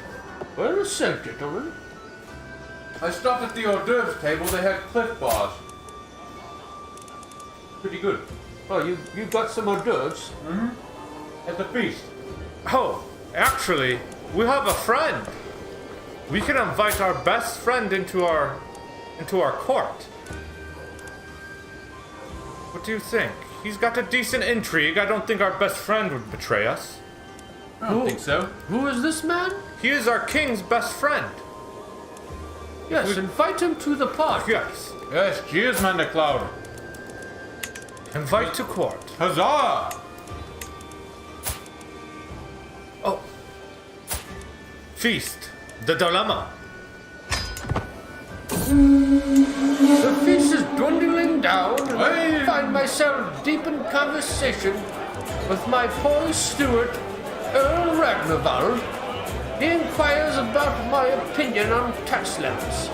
Well, a gentlemen. I stopped at the hors d'oeuvres table. They had Cliff Bars. Pretty good. Oh, you got some hors d'oeuvres? At the feast. Oh, actually, we have a friend. We can invite our best friend into our court. What do you think? He's got a decent intrigue. I don't think our best friend would betray us. I don't think so. Who is this man? He is our king's best friend. Yes, invite him to the party. Yes. Yes, cheers, Mandacloud. Invite to court. Huzzah! Oh. Feast. The dilemma. The feast is dwindling down, and Hey. I find myself deep in conversation with my poor steward, Earl Ragnarvald. He inquires about my opinion on tax levies,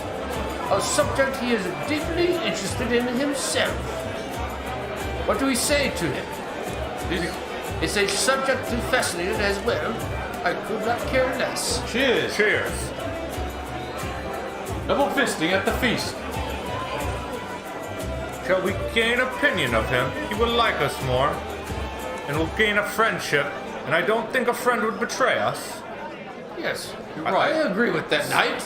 a subject he is deeply interested in himself. What do we say to him? It's a subject too fascinating as well. I could not care less. Cheers. Cheers. Double fisting at the feast. Shall we gain opinion of him? He will like us more. And we'll gain a friendship. And I don't think a friend would betray us. Yes, You're I right. agree with that, knight.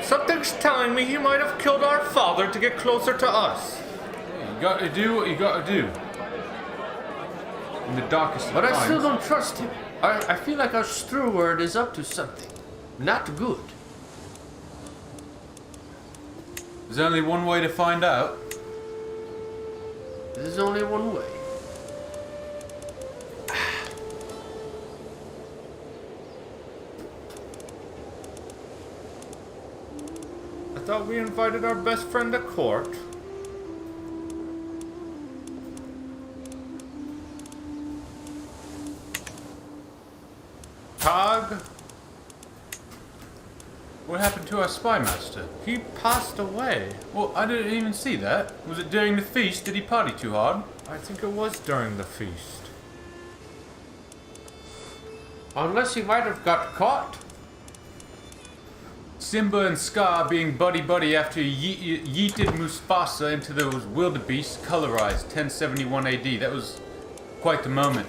Something's telling me he might have killed our father to get closer to us. You got to do what you got to do. In the darkest of But I times. still don't trust him. I feel like our steward is up to something. Not good. There's only one way to find out. There's only one way. I thought we invited our best friend to court. Tag, What happened to our spy master? he passed away. Well, I didn't even see that. Was it during the feast? Did he party too hard? I think it was during the feast. Unless he might have got caught. Simba and Scar being buddy-buddy after he yeeted Mufasa into those wildebeests colorized 1071 AD. That was quite the moment.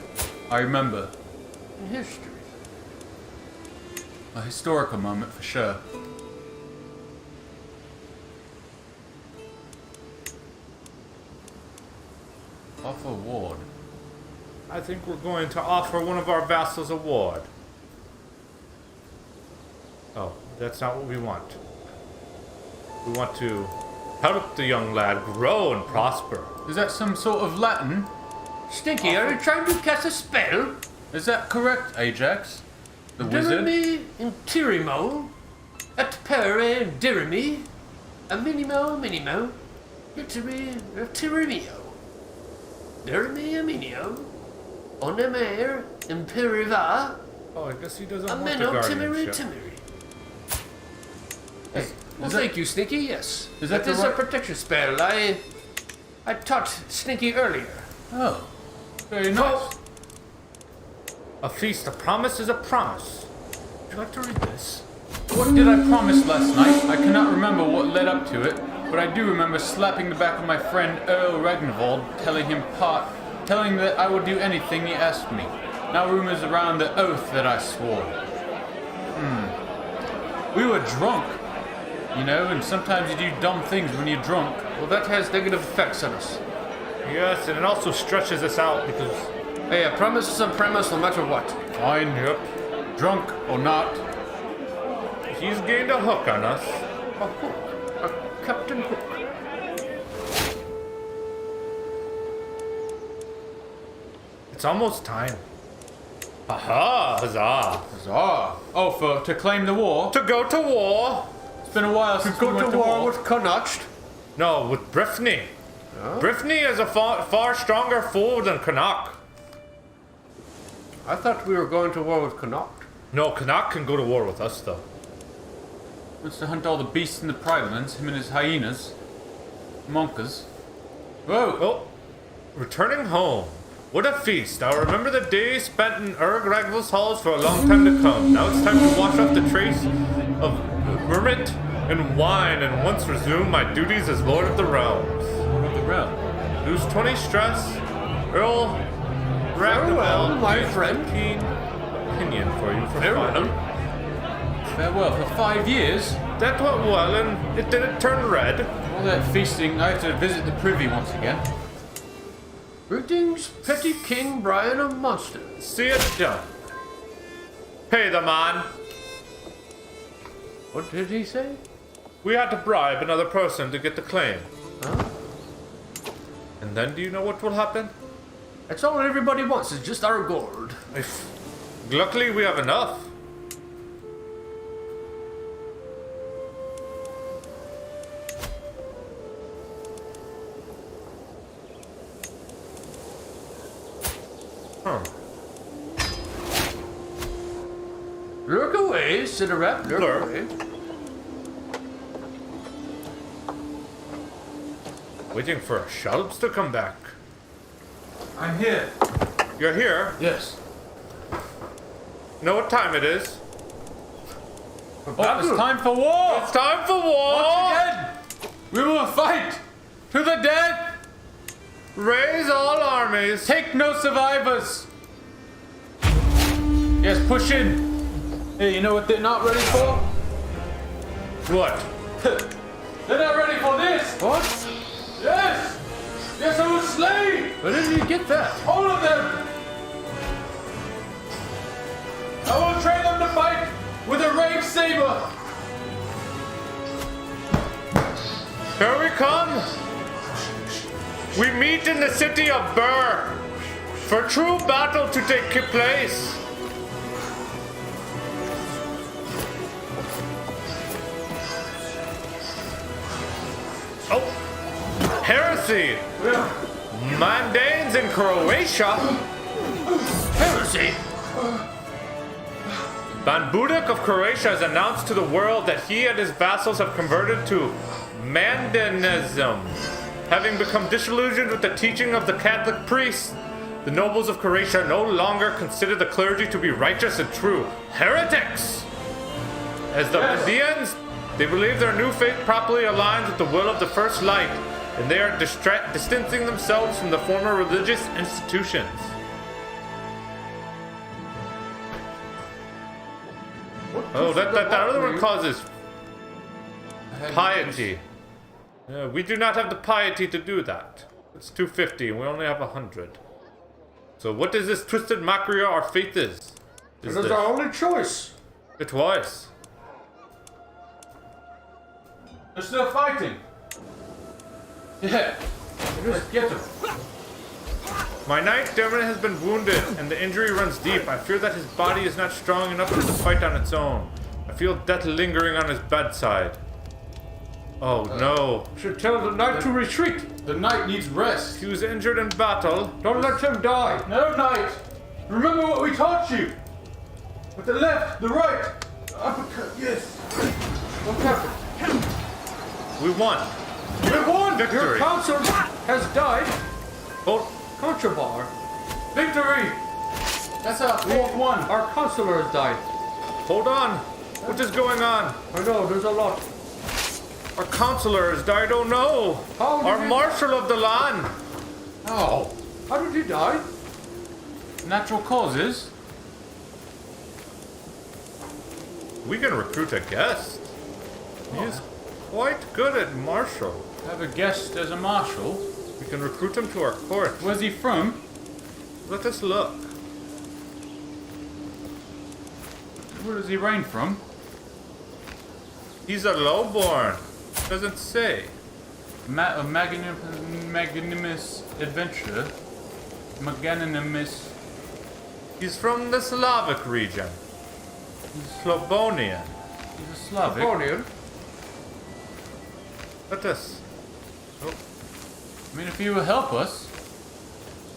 I remember. In history. A historical moment for sure. Offer ward. I think we're going to offer one of our vassals a ward. Oh, that's not what we want. We want to help the young lad grow and prosper. Is that some sort of Latin? Stinky, are you trying to cast a spell? Is that correct, Ajax? The wizard? Dirimi interimo, et pere dirimi, a minimo, literi tirimio. Dirimi aminio, onemer imperiva, Oh, I guess he doesn't a want the meno timiri guardianship. timiri. Hey, well, that- thank you, Stinky, yes. Is that That the is a right- protection spell. I taught Stinky earlier. Oh, very nice. A feast, a promise is a promise. Would you like to read this? What did I promise last night? I cannot remember what led up to it, but I do remember slapping the back of my friend Earl Ragnarvold, telling that I would do anything he asked me. Now rumors around the oath that I swore. We were drunk, you know, and sometimes you do dumb things when you're drunk. Well, that has negative effects on us. Yes, and it also stretches us out because Hey, a promise is a promise no matter what. Fine. Yep. Drunk or not. He's gained a hook on us. A hook. A Captain Hook. It's almost time. Aha! Huzzah! Huzzah. Oh, to claim the war? To go to war! It's been a while since we Go went to war with Connacht. No, with Briffney. Briffney is a far stronger foe than Canuck. I thought we were going to war with Connacht. No, Canuck can go to war with us, though. Wants to hunt all the beasts in the Pride Lands, him and his hyenas. Monkas. Whoa! Oh, returning home. What a feast. I'll remember the days spent in Urg Ragval's halls for a long time to come. Now it's time to wash off the trace of vermint and wine and once resume my duties as Lord of the Realms. Lord of the Realm. Lose 20 stress. Earl Farewell, my friend. Keen opinion for you for Farewell. 5. Farewell for 5 years. That went well and it didn't turn red. All that feasting, I have to visit the privy once again. Greetings, petty King Brian of Munster. See it done. Pay the man. What did he say? We had to bribe another person to get the claim. Huh? And then do you know what will happen? That's all everybody wants is just our gold. Luckily we have enough. Huh. Lurk away, Ciderap, lurk Lurk. away. Waiting for our shelves to come back. I'm here. You're here? Yes. Know what time it is? Oh, it's time for war! It's time for war! Again! We will fight! To the death! Raise all armies! Take no survivors! Yes, push in! Hey, you know what they're not ready for? What? They're not ready for this! What? Yes! Yes, I will slay Where did you get that? all of them! I will train them to fight with a rave saber! Here we come! We meet in the city of Burr for true battle to take place. Oh, heresy! Mandanes in Croatia. Heresy! Ban Budak of Croatia has announced to the world that he and his vassals have converted to Mandanism. Having become disillusioned with the teaching of the Catholic priests, the nobles of Croatia no longer consider the clergy to be righteous and true heretics. As the Mandaeans, they believe their new faith properly aligns with the will of the First Light, and they are distancing themselves from the former religious institutions. Oh, that other one causes piety. We do not have the piety to do that. It's 250 and we only have 100. So what is this twisted mockery our faith is? It is our only choice. It was. They're still fighting! Yeah. Let's get them. My knight Dermot has been wounded and the injury runs deep. I fear that his body is not strong enough to fight on its own. I feel death lingering on his bedside. Oh no. Should tell the knight to retreat. The knight needs rest. He was injured in battle. Don't let him die. No, knight! Remember what we taught you! With the left, the right, the uppercut, yes! What happened? We won. We won! Your Victory. counsel has died. Oh, Contrabar. Victory! That's our fourth one! Our counselor has died. hold on. What is going on? I know, there's a lot. Our counselor has died. Oh no. How did Our he- marshal of the land. Oh, How did he die? natural causes? We can recruit a guest. He is quite good at marshal. Have a guest as a marshal? We can recruit him to our court. Where's he from? Let us look. Where does he reign from? He's a lowborn. Doesn't say. A magnanimous adventurer. Magnanimous. He's from the Slavic region. He's Slavonian. He's a Slavic. Californian. Let us. I mean, if he will help us.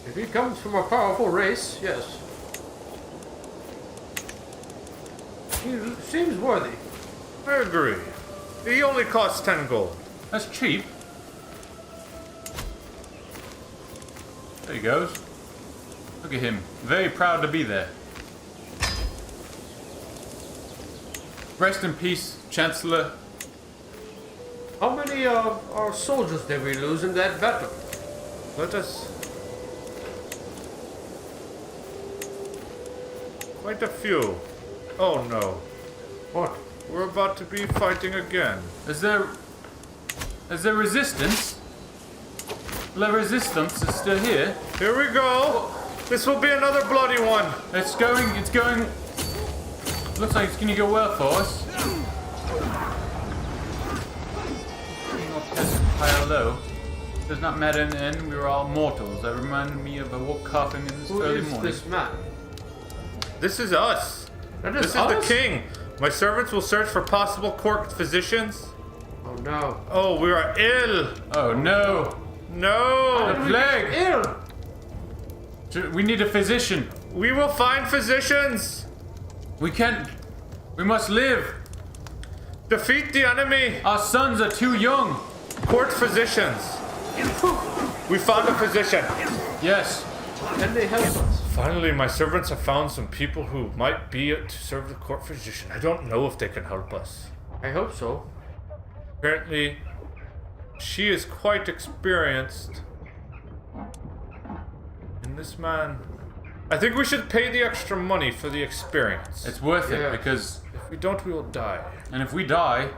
If he comes from a powerful race, yes. He seems worthy. I agree. He only costs 10 gold. That's cheap. There he goes. Look at him. Very proud to be there. Rest in peace, Chancellor. How many of our soldiers did we lose in that battle? Let us. Quite a few. Oh no. What? We're about to be fighting again. Is there resistance? The resistance is still here. Here we go. This will be another bloody one. It's going, looks like it's gonna go well for us. High or low. Does not matter in the end, we were all mortals. That reminded me of a wolf coughing in this Who early is morning. this man? This is us. This is the king. My servants will search for possible court physicians. Oh no. Oh, we are ill. Oh no! No. The plague! Ill! We need a physician. We will find physicians. We can't. We must live. Defeat the enemy. Our sons are too young. Court physicians. We found a physician. Yes. Can they help us? Finally, my servants have found some people who might be to serve the court physician. I don't know if they can help us. I hope so. Apparently, she is quite experienced. And this man... I think we should pay the extra money for the experience. It's worth Yeah. it because, If we don't, we will die. and if we die,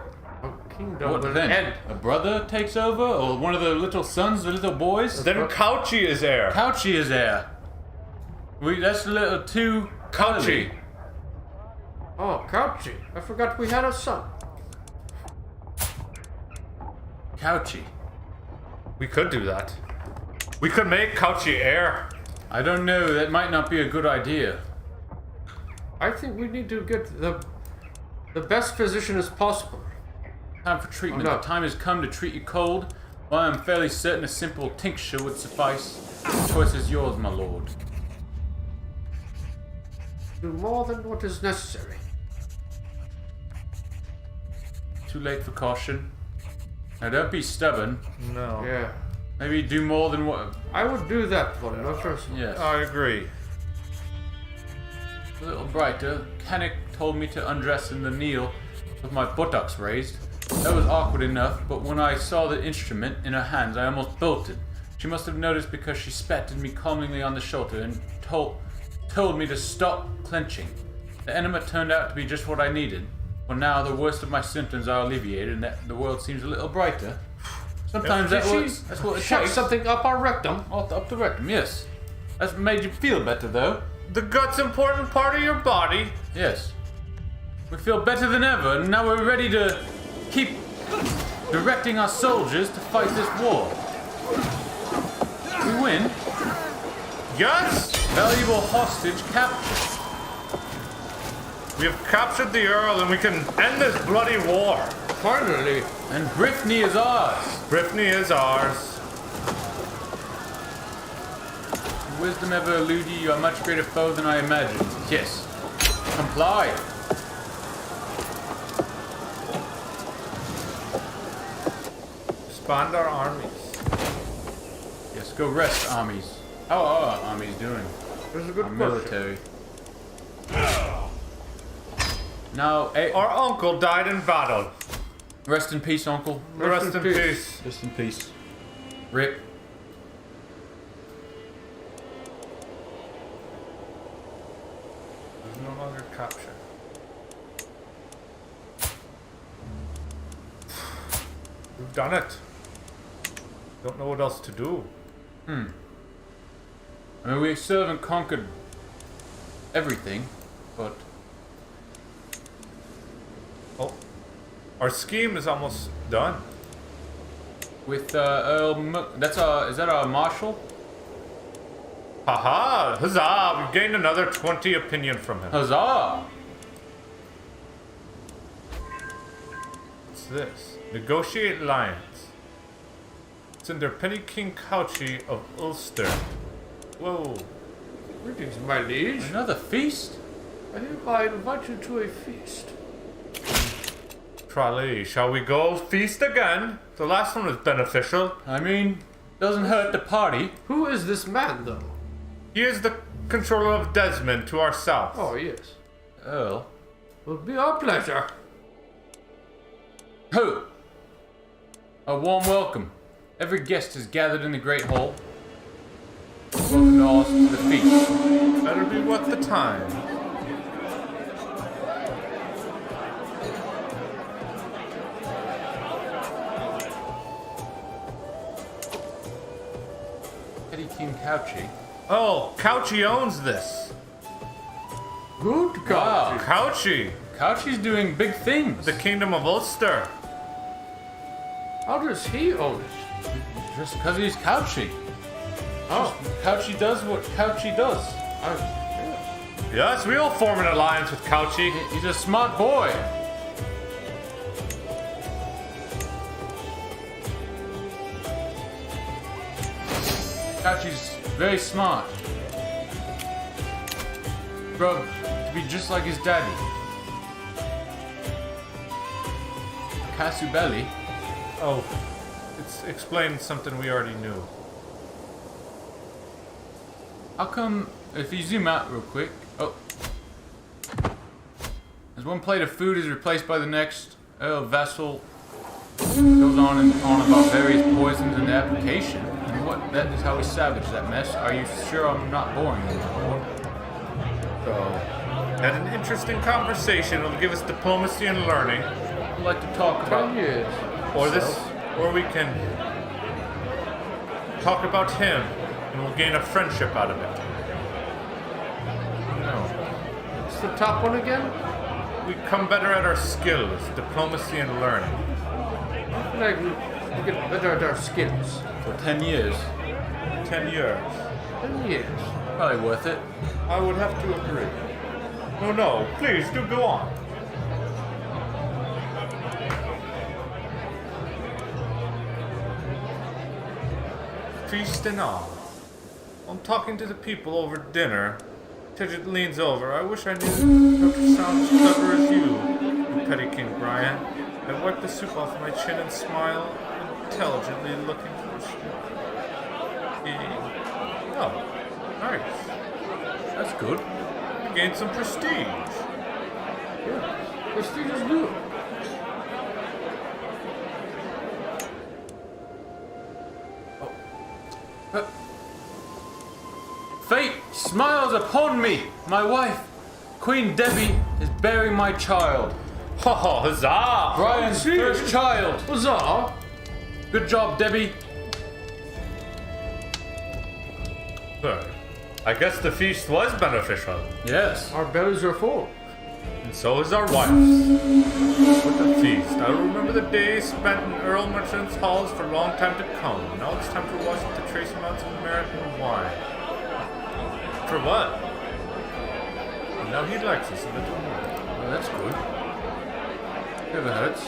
Our kingdom what will then? end. A brother takes over, or one of the little sons, the little boys? Then Couchy is heir. Couchy is there. That's a little too Couchy. early. Oh, Couchy. I forgot we had a son. Couchy. We could do that. We could make Couchy heir. I don't know. That might not be a good idea. I think we need to get the best physician as possible. Time for treatment. Oh, no. The time has come to treat you cold. Well, I'm fairly certain a simple tincture would suffice. The choice is yours, my lord. Do more than what is necessary. Too late for caution. Now don't be stubborn. No. Yeah. Maybe do more than what. I would do that one, no first. Yes. I agree. A little brighter. Canik told me to undress in the kneel with my buttocks raised. That was awkward enough, but when I saw the instrument in her hands, I almost bolted. She must have noticed because she spat at me calmingly on the shoulder and told me to stop clenching. The enema turned out to be just what I needed. For now, the worst of my symptoms are alleviated, and that the world seems a little brighter. Sometimes Did that's she what it shove takes. something up our rectum? Up the rectum, yes. That's made you feel better, though. The gut's important part of your body. Yes. We feel better than ever, and now we're ready to keep directing our soldiers to fight this war. We win. Yes! Valuable hostage captured. We have captured the Earl and we can end this bloody war. Finally. And Brittany is ours. Brittany is ours. Did wisdom ever elude you? You are a much greater foe than I imagined. Yes. Comply. Expand our armies. Yes, go rest, armies. How are our armies doing? That's a good Our question. military. Now, Our uncle died in battle. rest in peace, Uncle. Rest in peace. Rest in peace. Rick. He's no longer captured. We've done it. Don't know what else to do. I mean, we still haven't conquered everything, but Our scheme is almost done. With is that our marshal? Haha! Huzzah! We've gained another 20 opinion from him. Huzzah! What's this? Negotiate alliance. It's under Petty King Couchy of Ulster. Whoa. Greetings, my liege. Another feast? I hereby invite you to a feast. Trolley, shall we go feast again? The last one was beneficial. I mean, doesn't hurt to party. Who is this man, though? He is the controller of Desmond to our south. Oh, yes. Earl. Will be our pleasure. Ho! A warm welcome. Every guest is gathered in the Great Hall. Welcome all to the feast. Better be worth the time. Petty King Couchy. Oh, Couchy owns this. Good God. Wow. Couchy, Couchy's doing big things. the kingdom of Ulster. How does he own it? Just because he's Couchy. Oh, Couchy does what Couchy does. Yes, we'll form an alliance with Couchy. He's a smart boy. Couchy's very smart. Bro, to be just like his daddy. Casubelli. Oh, it's explained something we already knew. How come, if you zoom out real quick, oh. As one plate of food is replaced by the next, vessel goes on and on about various poisons and their application. And what, that is how we salvage that mess. Are you sure I'm not boring you, my lord? So, had an interesting conversation. It'll give us diplomacy and learning. I'd like to talk 10 about years. Or we can talk about him, and we'll gain a friendship out of it. No. What's the top one again? We come better at our skills, diplomacy and learning. Like, we get better at our skills. For 10 years. 10 years. 10 years. Probably worth it. I would have to agree. No, please do go on. Feast and all. I'm talking to the people over dinner. Tidget leans over. I wish I knew how to sound as clever as you Petty King Brian. I wipe the soup off my chin and smile, intelligently looking for a Oh, nice. That's good. We gained some prestige. Yeah. Prestige is good. Fate smiles upon me. My wife, Queen Debbie, is bearing my child. Ho ho, huzzah! Brian's first child. Huzzah! Good job, Debbie. Good. I guess the feast was beneficial. Yes. Our bellies are full. And so is our wives. What a feast. I'll remember the days spent in Earl Merchant's halls for a long time to come. Now it's time for Washington to trace amounts of merit and wine. For what? Now he likes us a little more. Well, that's good. Never hurts.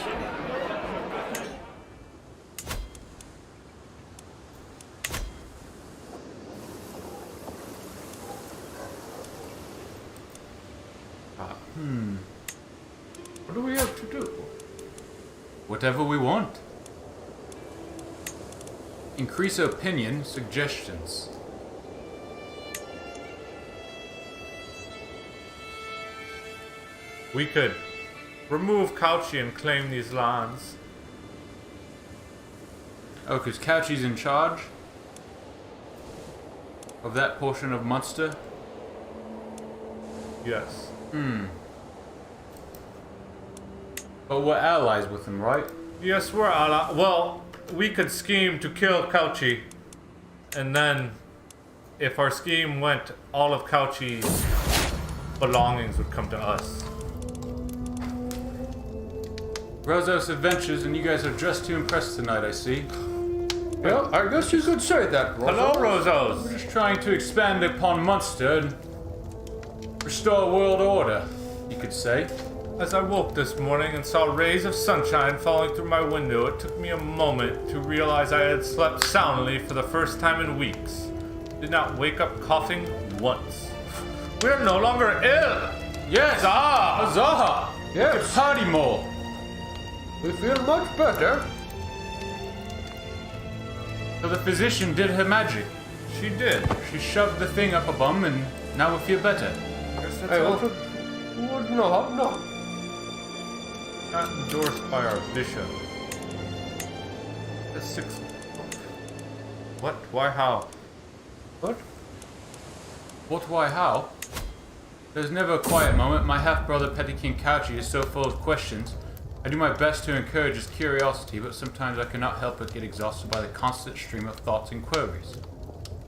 What do we have to do? Whatever we want. Increase opinion, suggestions. We could remove Couchy and claim these lands. Oh, because Couchy's in charge of that portion of Munster. Yes. But we're allies with him, right? Yes, we're allies. Well, we could scheme to kill Couchy, and then, if our scheme went, all of Couchy's belongings would come to us. Rozos adventures, and you guys are dressed to impress tonight, I see. Well, I guess you could say that, Hello, Rosa. Rozos. Just trying to expand upon Munster and restore world order, you could say. As I woke this morning and saw rays of sunshine falling through my window, it took me a moment to realize I had slept soundly for the first time in weeks. Did not wake up coughing once. We are no longer ill. Yes! Ah! Huzzah! Yes, Party more! we feel much better. So the physician did her magic. She did. She shoved the thing up a bum, and now we feel better. Guess that's I all. also would not know. Not endorsed by our bishop. That's 6. What? Why? How? What? What, why, how? There's never a quiet moment. My half-brother Petty King Couchy is so full of questions. I do my best to encourage his curiosity, but sometimes I cannot help but get exhausted by the constant stream of thoughts and queries.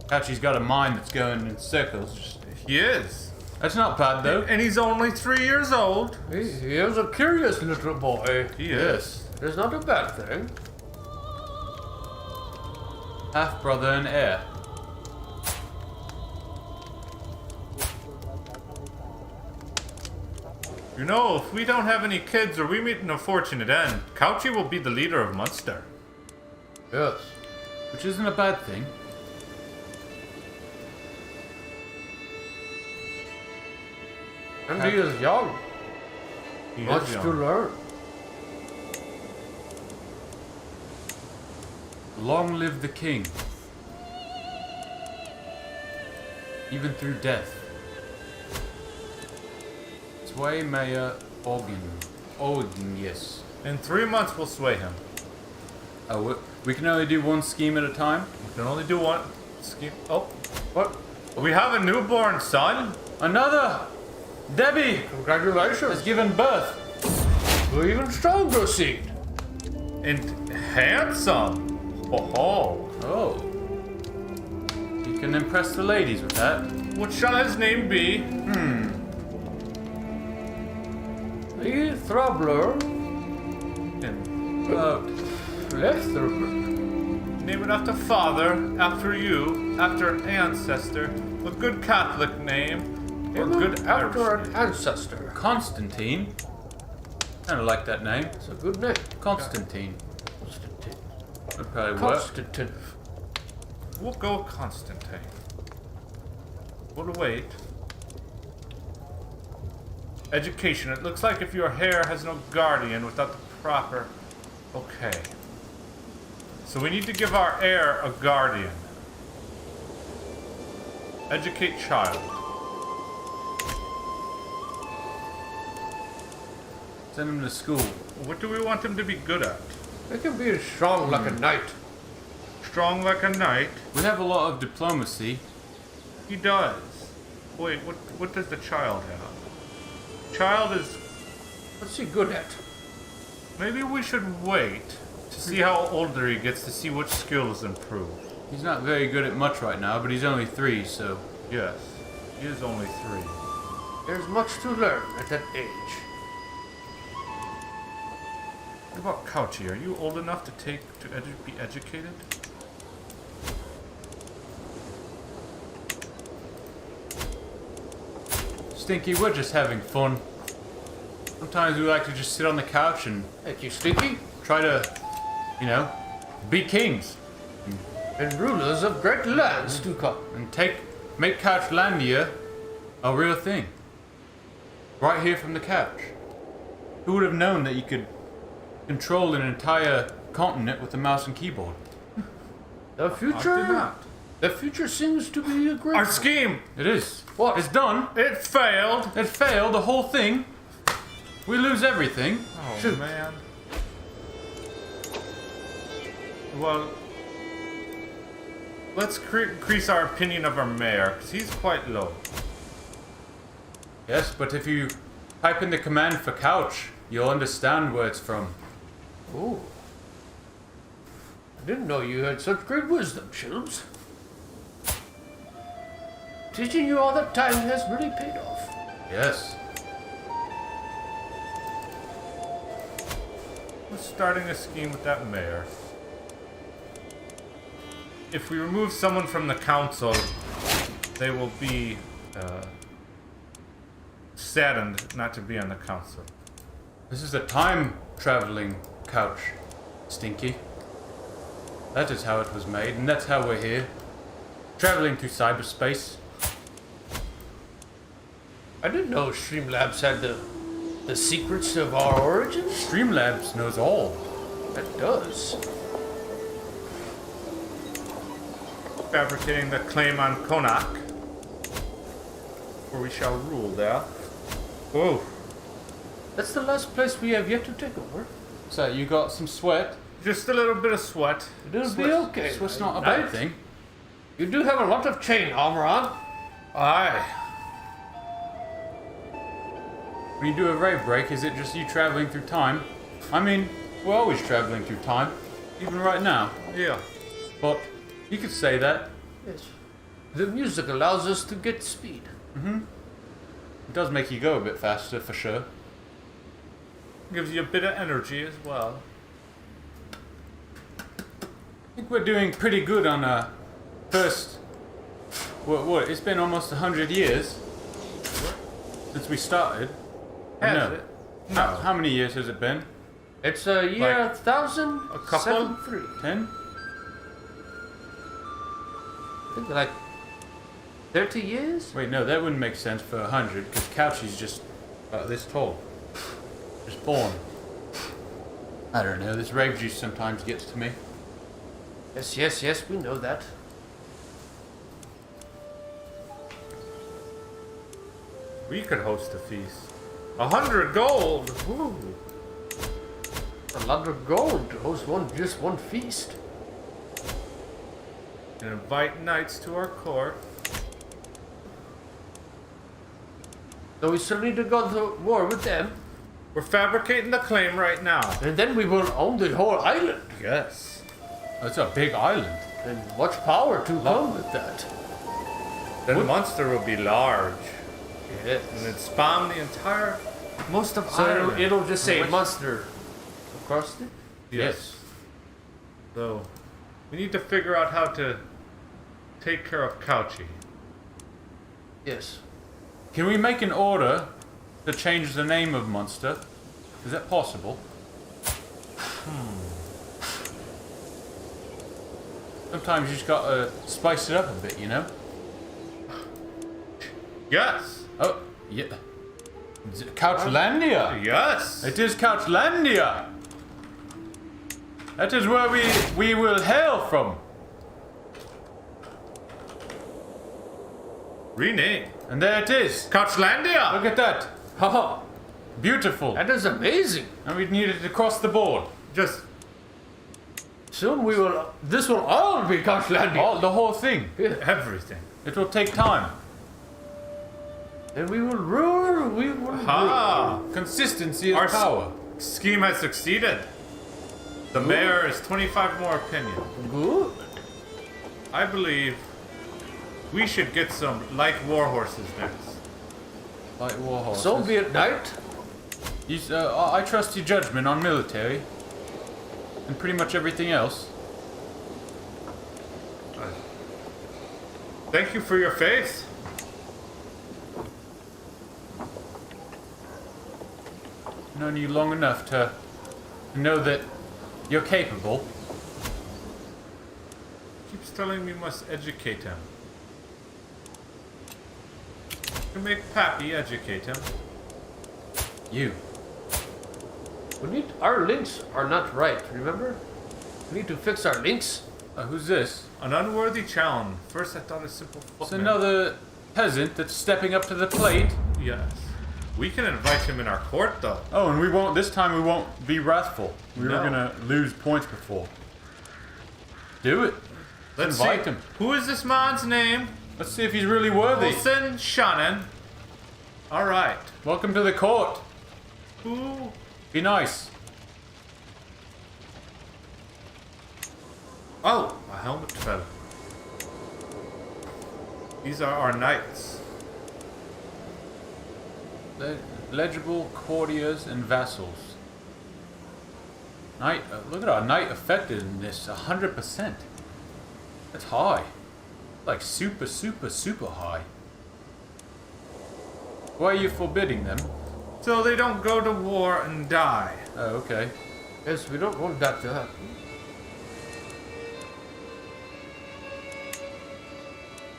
Couchy's got a mind that's going in circles. He is. That's not bad, though. And he's only 3 years old. He is a curious little boy. He is. It's not a bad thing. Half-brother and heir. You know, if we don't have any kids or we meet an unfortunate end, Couchy will be the leader of Munster. Yes. Which isn't a bad thing. And he is young. He Much is to young. learn. Long live the king. Even through death. Sway Mayor Organ, yes. In 3 months, we'll sway him. Oh, we can only do one scheme at a time? We can only do one scheme. Oh, What? we have a newborn son. Another! Debbie has Congratulations. given birth. To even stronger seed. And handsome. Oh, Oh. You can impress the ladies with that. what shall his name be? The Throbbler And Lethterberg. name it after father, after you, after ancestor. A good Catholic name. Or good After Irish an name. ancestor. Constantine. Kind of like that name. It's a good name. Constantine. Constantine. Would probably work. Constantine. We'll go with Constantine. We'll wait. Education. It looks like if your hair has no guardian without the proper... Okay. So we need to give our heir a guardian. Educate child. Send him to school. What do we want him to be good at? They can be strong like a knight. Strong like a knight. We have a lot of diplomacy. He does. Wait, what does the child have? Child is... What's he good at? Maybe we should wait to see how older he gets to see which skills improve. He's not very good at much right now, but he's only 3, so... Yes, he is only 3. There's much to learn at that age. What about Couchy? Are you old enough to be educated? Stinky, we're just having fun. Sometimes we like to just sit on the couch and Thank you, Stinky. try to, you know, be kings. And rulers of great lands to come. And make Couchlandia a real thing. Right here from the couch. Who would have known that you could control an entire continent with a mouse and keyboard? The future. not. The future seems to be a great. Our scheme! It is. What? It's done. It failed! It failed, the whole thing. We lose everything. Oh, Shoot. man. Well, let's increase our opinion of our mayor, because he's quite low. Yes, but if you type in the command for couch, you'll understand where it's from. Oh. I didn't know you had such great wisdom, Shilms. Teaching you all that time has really paid off. Yes. We're starting a scheme with that mayor. If we remove someone from the council, they will be saddened not to be on the council. This is a time traveling couch, Stinky. That is how it was made, and that's how we're here. Traveling through cyberspace. I didn't know Streamlabs had the secrets of our origins. Streamlabs knows all. It does. Fabricating the claim on Konak, where we shall rule there. Whoa. That's the last place we have yet to take over. So you got some sweat. Just a little bit of sweat. It'll be okay. Sweat's not a Knight. bad thing. You do have a lot of chain armor on. Aye. When you do a rave break, is it just you traveling through time? I mean, we're always traveling through time, even right now. Yeah. But you could say that. Yes. The music allows us to get speed. It does make you go a bit faster, for sure. Gives you a bit of energy as well. I think we're doing pretty good on first. What? It's been almost 100 years since we started. Has No. it? How many years has it been? It's a year Like 1073. 10? I think like 30 years? Wait, no, that wouldn't make sense for 100, because Couchy's just about this tall. Just born. I don't know, this rave juice sometimes gets to me. Yes, we know that. We could host a feast. 100 gold! Woo! A lot of gold to host just one feast. And invite knights to our court. So we still need to go to war with them, We're fabricating the claim right now. and then we will own the whole island. Yes. That's a big island. And much power to come with that. Then the monster will be large. Yes. And it spawn the entire... Most of So Ireland. it'll just say monster across it. Yes. So, we need to figure out how to take care of Couchy. Yes. Can we make an order to change the name of Monster? Is that possible? Sometimes you just gotta spice it up a bit, you know? Yes. Oh, yeah. Couchlandia! Yes. It is Couchlandia! That is where we will hail from. Rename. And there it is. Couchlandia. Look at that. Haha, Beautiful. that is amazing. And we need it across the board. Just Soon this will all be Couchlandia. The whole thing. everything. It will take time. And we will rule, Ah. Consistency is Our power. scheme has succeeded. The mayor is 25 more opinion. Good. I believe we should get some light war horses next. Like war horses. So be it, knight. I trust your judgment on military. And pretty much everything else. Thank you for your faith. Known you long enough to know that you're capable. Keeps telling me must educate him. To make Pappy educate him. You. Our links are not right, remember? We need to fix our links. Who's this? An unworthy challenge. First I thought a simple It's footman. another peasant that's stepping up to the plate. Yes. We can invite him in our court though. Oh, and this time we won't be wrathful. We No. were gonna lose points before. Do it. Let's invite see. him. Who is this man's name? Let's see if he's really worthy. Wilson Shannon. Alright. Welcome to the court. Who? Be nice. Oh, a helmet fell. These are our knights. Legible courtiers and vassals. Night. Look at our night effectiveness. 100%. That's high. Like super, super, super high. Why are you forbidding them? So they don't go to war and die. Oh, okay. Yes, we don't want that to happen.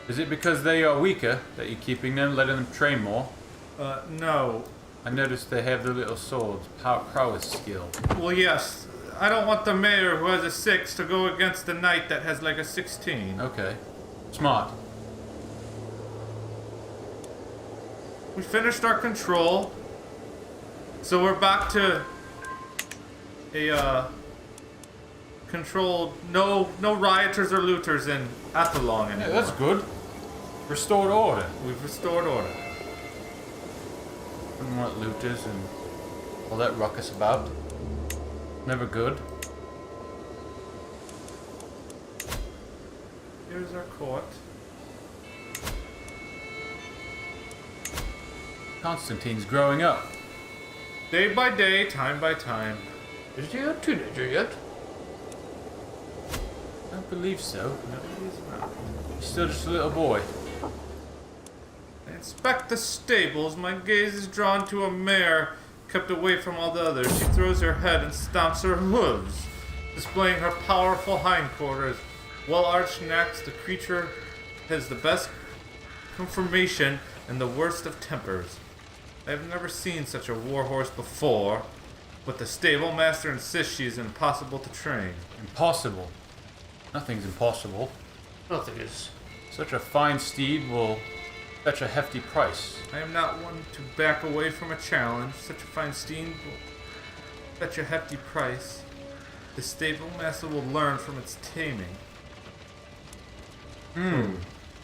Is it because they are weaker that you're keeping them, letting them train more? No. I noticed they have the little swords, prowess skill. Well, yes. I don't want the mayor who has a 6 to go against the knight that has like a 16. Okay. Smart. We finished our control. So we're back to a controlled, no rioters or looters in Athlong anymore. Yeah, that's good. Restored order. We've restored order. Wouldn't want looters and all that ruckus about. Never good. Here's our court. Constantine's growing up. Day by day, time by time. Is he a teenager yet? I don't believe so. No, he's not. He's still just a little boy. I inspect the stables. My gaze is drawn to a mare kept away from all the others. She throws her head and stomps her hooves, displaying her powerful hindquarters. Well-arched necks, the creature has the best conformation and the worst of tempers. I have never seen such a warhorse before, but the stable master insists she is impossible to train. Impossible. Nothing's impossible. Nothing is. Such a fine steed will fetch a hefty price. I am not one to back away from a challenge. Such a fine steed will fetch a hefty price. The stable master will learn from its taming. Ooh,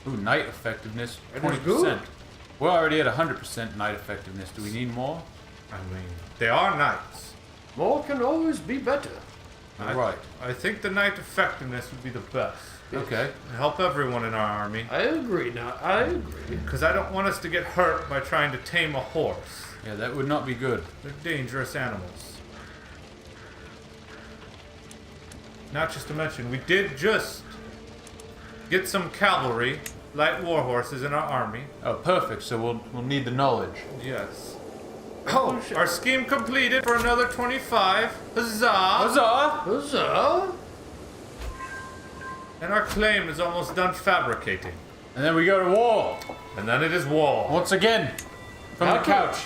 night effectiveness, That is 20%. good. We're already at 100% night effectiveness. Do we need more? I mean, they are knights. More can always be better. Right. I think the knight effectiveness would be the best. Okay. Help everyone in our army. I agree now. I agree. Because I don't want us to get hurt by trying to tame a horse. Yeah, that would not be good. They're dangerous animals. Not just to mention, we did just get some cavalry, light war horses in our army. Oh, perfect. So we'll need the knowledge. Yes. Oh, our scheme completed for another 25. Huzzah! Huzzah! Huzzah! And our claim is almost done fabricating. And then we go to war. And then it is war. Once again. From the Couch. couch.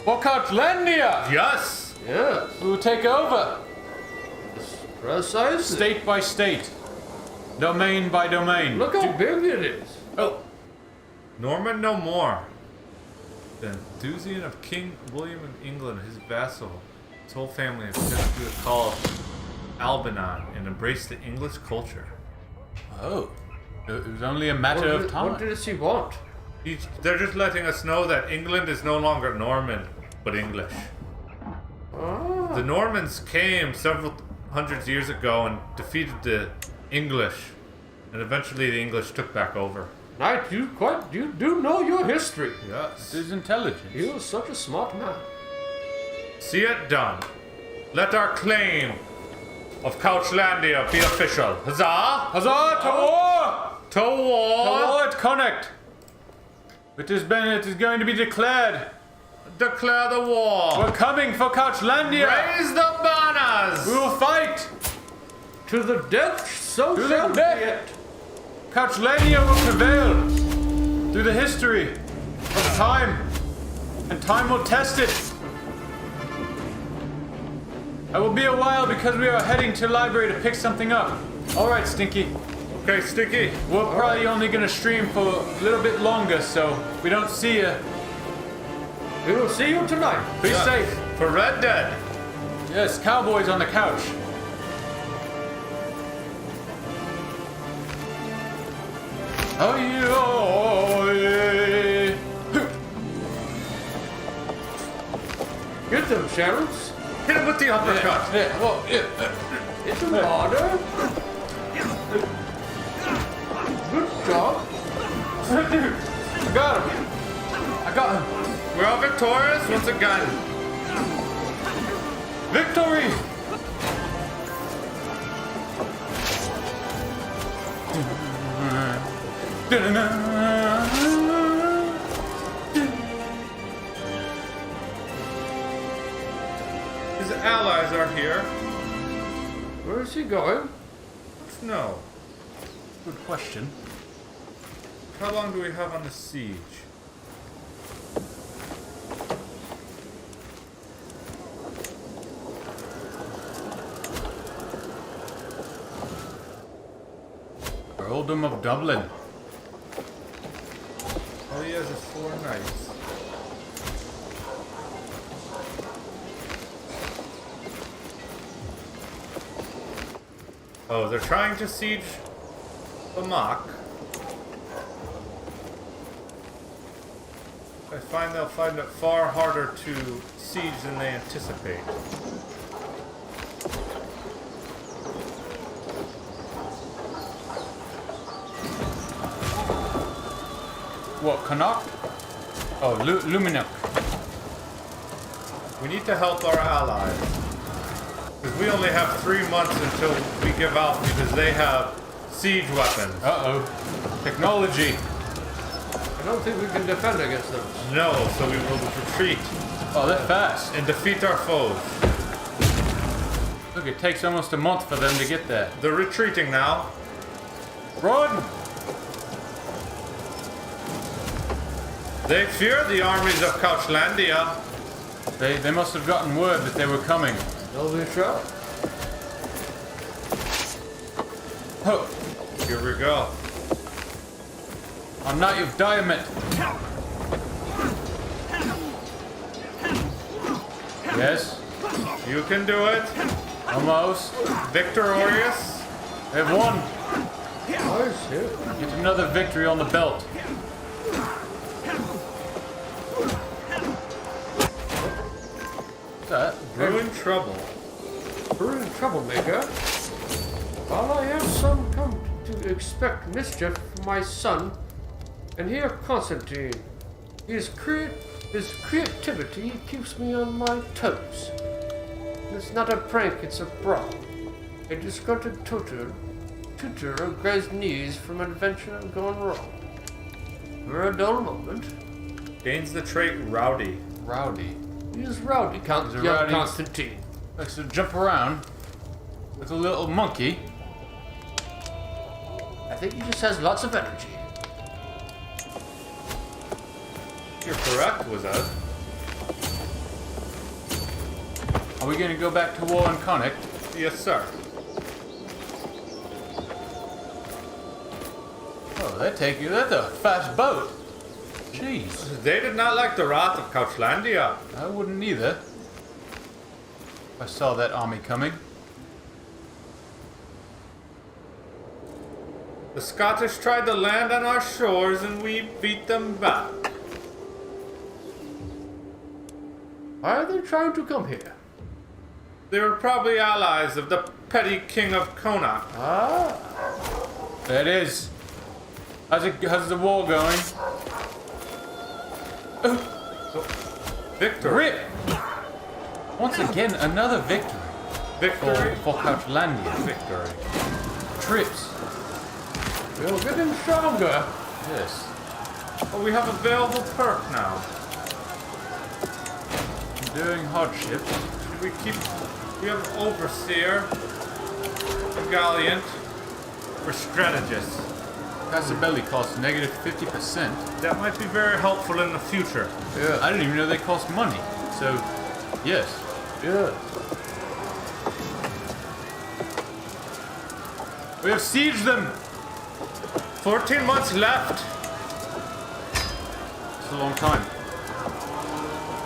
What couch? Landia! Yes! Yes. We will take over. Precisely. State by state. Domain by domain. Look how big it is. Oh. Norman no more. The enthusiast of King William of England, his vassal, his whole family have stepped to the call of Albinon and embraced the English culture. Oh. It was only a matter of What time. does he want? They're just letting us know that England is no longer Norman, but English. Ah. The Normans came several hundreds years ago and defeated the English, and eventually the English took back over. Knight, you do know your history. Yes. It is intelligence. You are such a smart man. See it done. Let our claim of Couchlandia be official. Huzzah! Huzzah! To war! To war! To war at Connacht! It is going to be declared. Declare the war! We're coming for Couchlandia! Raise the banners! We will fight! To the death, so To the shall be death. it. Couchlandia will prevail through the history of time, and time will test it. I will be a while because we are heading to library to pick something up. All right, Stinky. Okay, Sticky. We're probably only gonna stream for a little bit longer, so we don't see you. We will see you tonight. Be safe. For Red Dead. Yes, cowboys on the couch. Oh, yeah. Get them, sheriffs. Hit him with the uppercut. Yeah, well, yeah. It's an order. Good job. I got him. I got him. We're all victorious once again. Victory! His allies are here. Where is he going? No. Good question. How long do we have on the siege? Earldom of Dublin. All he has is 4 knights. Oh, they're trying to siege the Mock. I find they'll find it far harder to siege than they anticipate. What, Connacht? Oh, Luminuk. We need to help our allies. Because we only have 3 months until we give out because they have siege weapons. Uh-oh. Technology. I don't think we can defend against them. No, so we will retreat Oh, they're fast. and defeat our foes. Look, it takes almost a month for them to get there. They're retreating now. Run! They fear the armies of Couchlandia. They must have gotten word that they were coming. They'll be sure. Oh, Here we go. a Knight of Diamond. Yes, You can do it. almost. Victorious. They've won. Nice hit. Get another victory on the belt. What's that? We're in trouble. Brewing troublemaker. While I have some come to expect mischief from my son, and here Constantine, his creativity keeps me on my toes. It's not a prank, it's a brawl. A disgruntled tutor of Gresnees from adventure gone wrong. For a dull moment, Gains the trait Rowdy. Rowdy. he is rowdy, He's a young rowdy- Constantine. Likes to jump around like a little monkey. I think he just has lots of energy. You're correct, Wizard. Are we gonna go back to war in Connacht? Yes, sir. Oh, that's a fast boat. Jeez, They did not like the wrath of Couchlandia. I wouldn't either. If I saw that army coming. The Scottish tried to land on our shores and we beat them back. Why are they trying to come here? They were probably allies of the petty king of Connacht. Ah, There it is. How's the war going? Victory. Rip! Once again, another victory Victory. for Couchlandia. Victory. Trips. we'll get him stronger. Yes. Oh, we have available perk now. Enduring hardships. Should we keep... We have Overseer. A Gallant. We're strategists. Casabelli costs negative 50%. That might be very helpful in the future. Yeah, I didn't even know they cost money. So, yes. yeah. We have sieged them! 14 months left. It's a long time.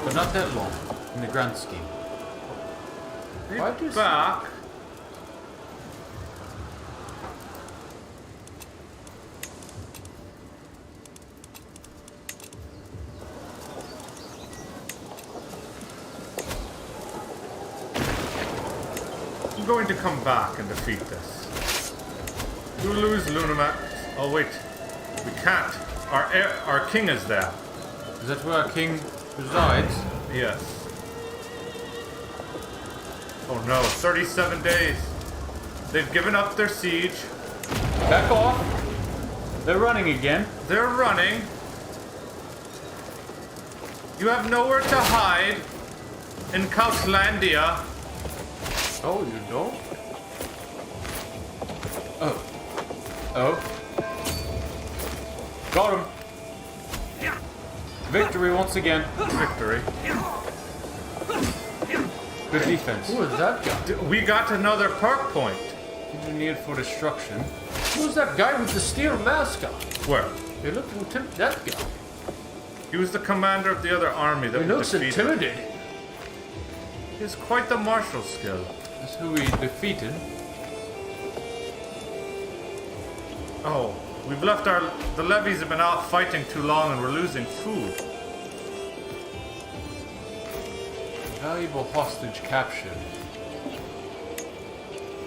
But not that long, in the grand scheme. Why does Back. I'm going to come back and defeat this. You lose Lunamat. Oh wait, we can't. Our king is there. Is that where our king resides? Yes. Oh no, 37 days. They've given up their siege. Back off! They're running again. They're running. You have nowhere to hide in Couchlandia. Oh, you don't? Oh. Got him. Victory once again. Victory. Good defense. Who is that guy? We got another perk point. Engineered for destruction. Who's that guy with the steel mask on? Where? He looked that guy. He was the commander of the other army that He we looks defeated. intimidating. He has quite the martial skill. That's who we defeated. Oh, we've left the levies have been out fighting too long and we're losing food. Valuable hostage captured.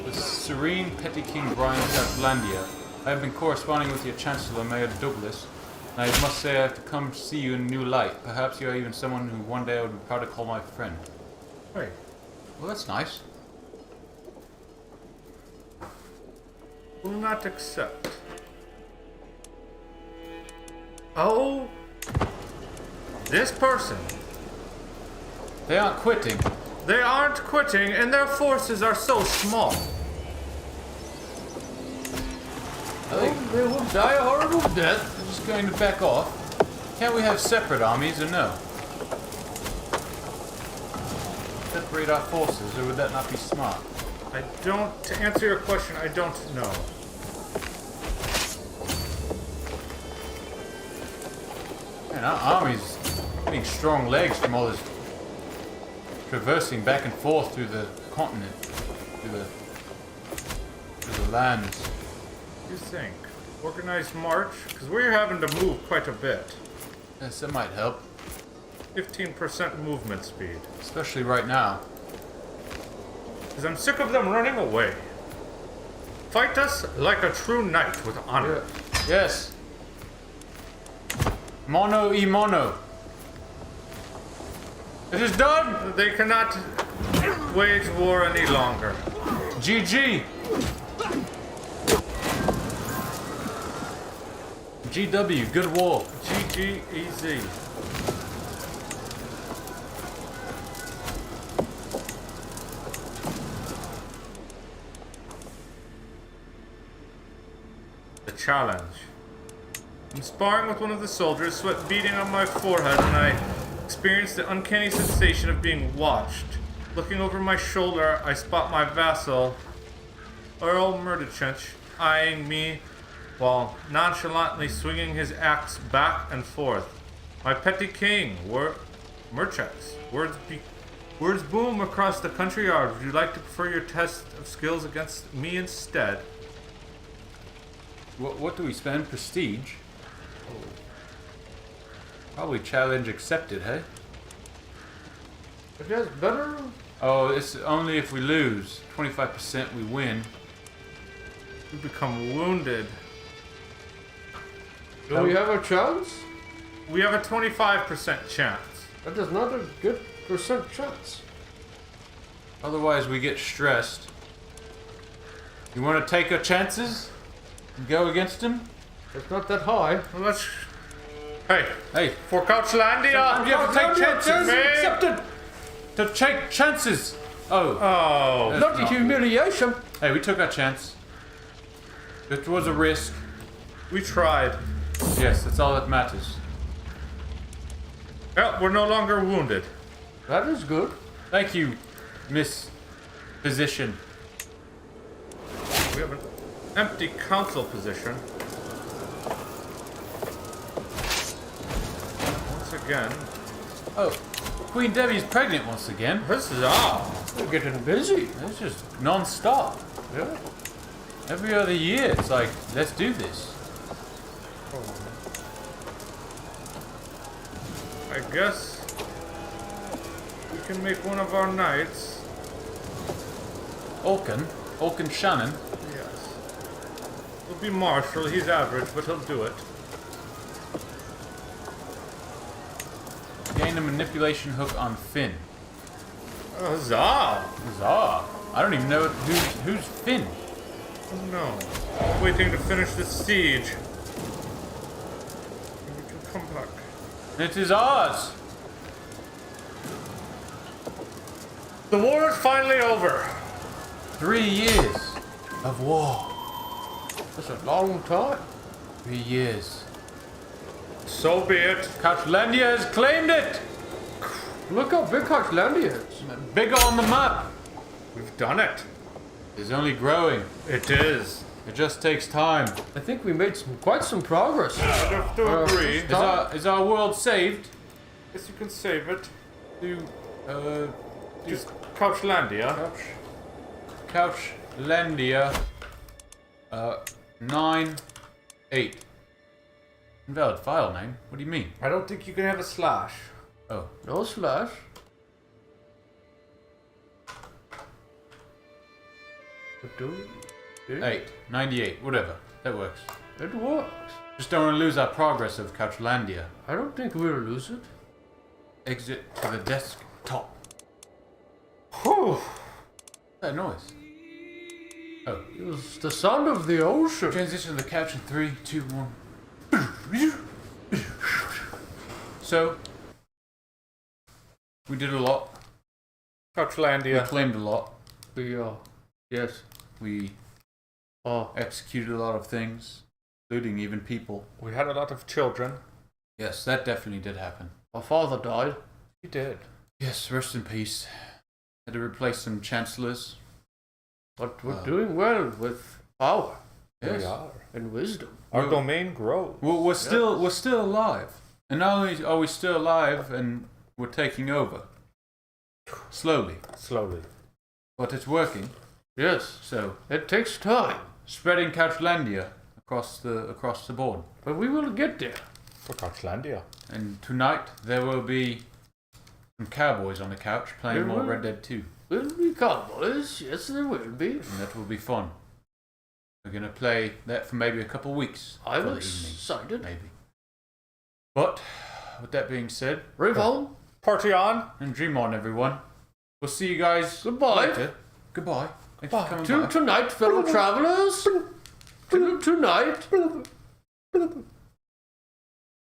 The Serene Petty King Brian of Catlandia. I have been corresponding with your Chancellor, Mayor Douglas, and I must say I have to come see you in a new light. Perhaps you are even someone who one day I would be proud to call my friend. Hey, Well, that's nice. will not accept. Oh, this person. They aren't quitting. They aren't quitting and their forces are so small. They will die a horrible death. They're just going to back off. Can't we have separate armies or no? Separate our forces, or would that not be smart? To answer your question, I don't know. Man, our army's getting strong legs from all this traversing back and forth through the continent, through the lands. What do you think? Organized march? Because we're having to move quite a bit. Yes, that might help, 15% movement speed. especially right now. Because I'm sick of them running away. Fight us like a true knight with honor. Yes. Mono e mono. It is done. They cannot wage war any longer. GG. GW. Good war. GG easy. The challenge. I'm sparring with one of the soldiers, sweat beading on my forehead, and I experienced the uncanny sensation of being watched. Looking over my shoulder, I spot my vassal, Earl Murderchinch, eyeing me while nonchalantly swinging his axe back and forth. My petty king, Murchix. Words boom across the country yard. Would you like to prefer your test of skills against me instead? What do we spend? Prestige? Probably challenge accepted, hey? I guess better. Oh, it's only if we lose. 25% we win. We become wounded. Do we have a chance? We have a 25% chance. That is not a good percent chance. Otherwise we get stressed. You want to take our chances? And go against him? It's not that high. Well, let's. Hey, Hey, for Couchlandia! you have to take chances. man. Accepted. To take chances. Oh. Oh, Not the humiliation. Hey, we took our chance. It was a risk. we tried. Yes, that's all that matters. Well, we're no longer wounded. That is good. Thank you, Miss Physician. We have an empty council position. Once again. Oh, Queen Debbie's pregnant once again. Huzzah! We're getting busy. It's just non-stop. Yeah. Every other year, it's like, let's do this. I guess we can make one of our knights. Olkin Shannon. Yes. He'll be Marshall. He's average, but he'll do it. Gain a manipulation hook on Finn. Huzzah! Huzzah! I don't even know who's Finn. Oh no. Waiting to finish this siege. Come back. It is ours. The war is finally over. 3 years of war. That's a long time. 3 years. So be it. Couchlandia has claimed it. Look how big Heartlandia is. Bigger on the map. We've done it. It's only growing. It is. It just takes time. I think we made quite some progress. I'd have to agree. Is our world saved? Guess you can save it. To Just Couchlandia. Couchlandia 9-8. Invalid file name? What do you mean? I don't think you can have a slash. Oh. No slash. But do 98, whatever. That works. it works. Just don't want to lose our progress of Couchlandia. I don't think we'll lose it. Exit to the desktop. Whew. That noise. Oh. It was the sound of the ocean. Transition to the couch in 3, 2, 1. So, we did a lot. We Couchlandia. claimed a lot. We yes. We Oh, executed a lot of things, including even people. We had a lot of children. Yes, that definitely did happen. our father died. We did. Yes, rest in peace. Had to replace some chancellors. But we're doing well with power Here we Yes. are. and wisdom. Our Well- domain grows. Well, we're still alive. And not only are we still alive and we're taking over. Slowly. Slowly. But it's working. Yes, So, it takes time, spreading Couchlandia across the board. but we will get there. For Couchlandia. And tonight there will be some cowboys on the couch playing There more will. Red Dead 2. Will be cowboys. Yes, there will be. And that will be fun. We're going to play that for maybe a couple weeks. I'm for the evening, excited. maybe. But, with that being said, Rave on. Party on. and dream on, everyone. We'll see you guys Goodbye. later. Goodbye. Thanks for coming Till by. tonight, fellow travelers. Till tonight.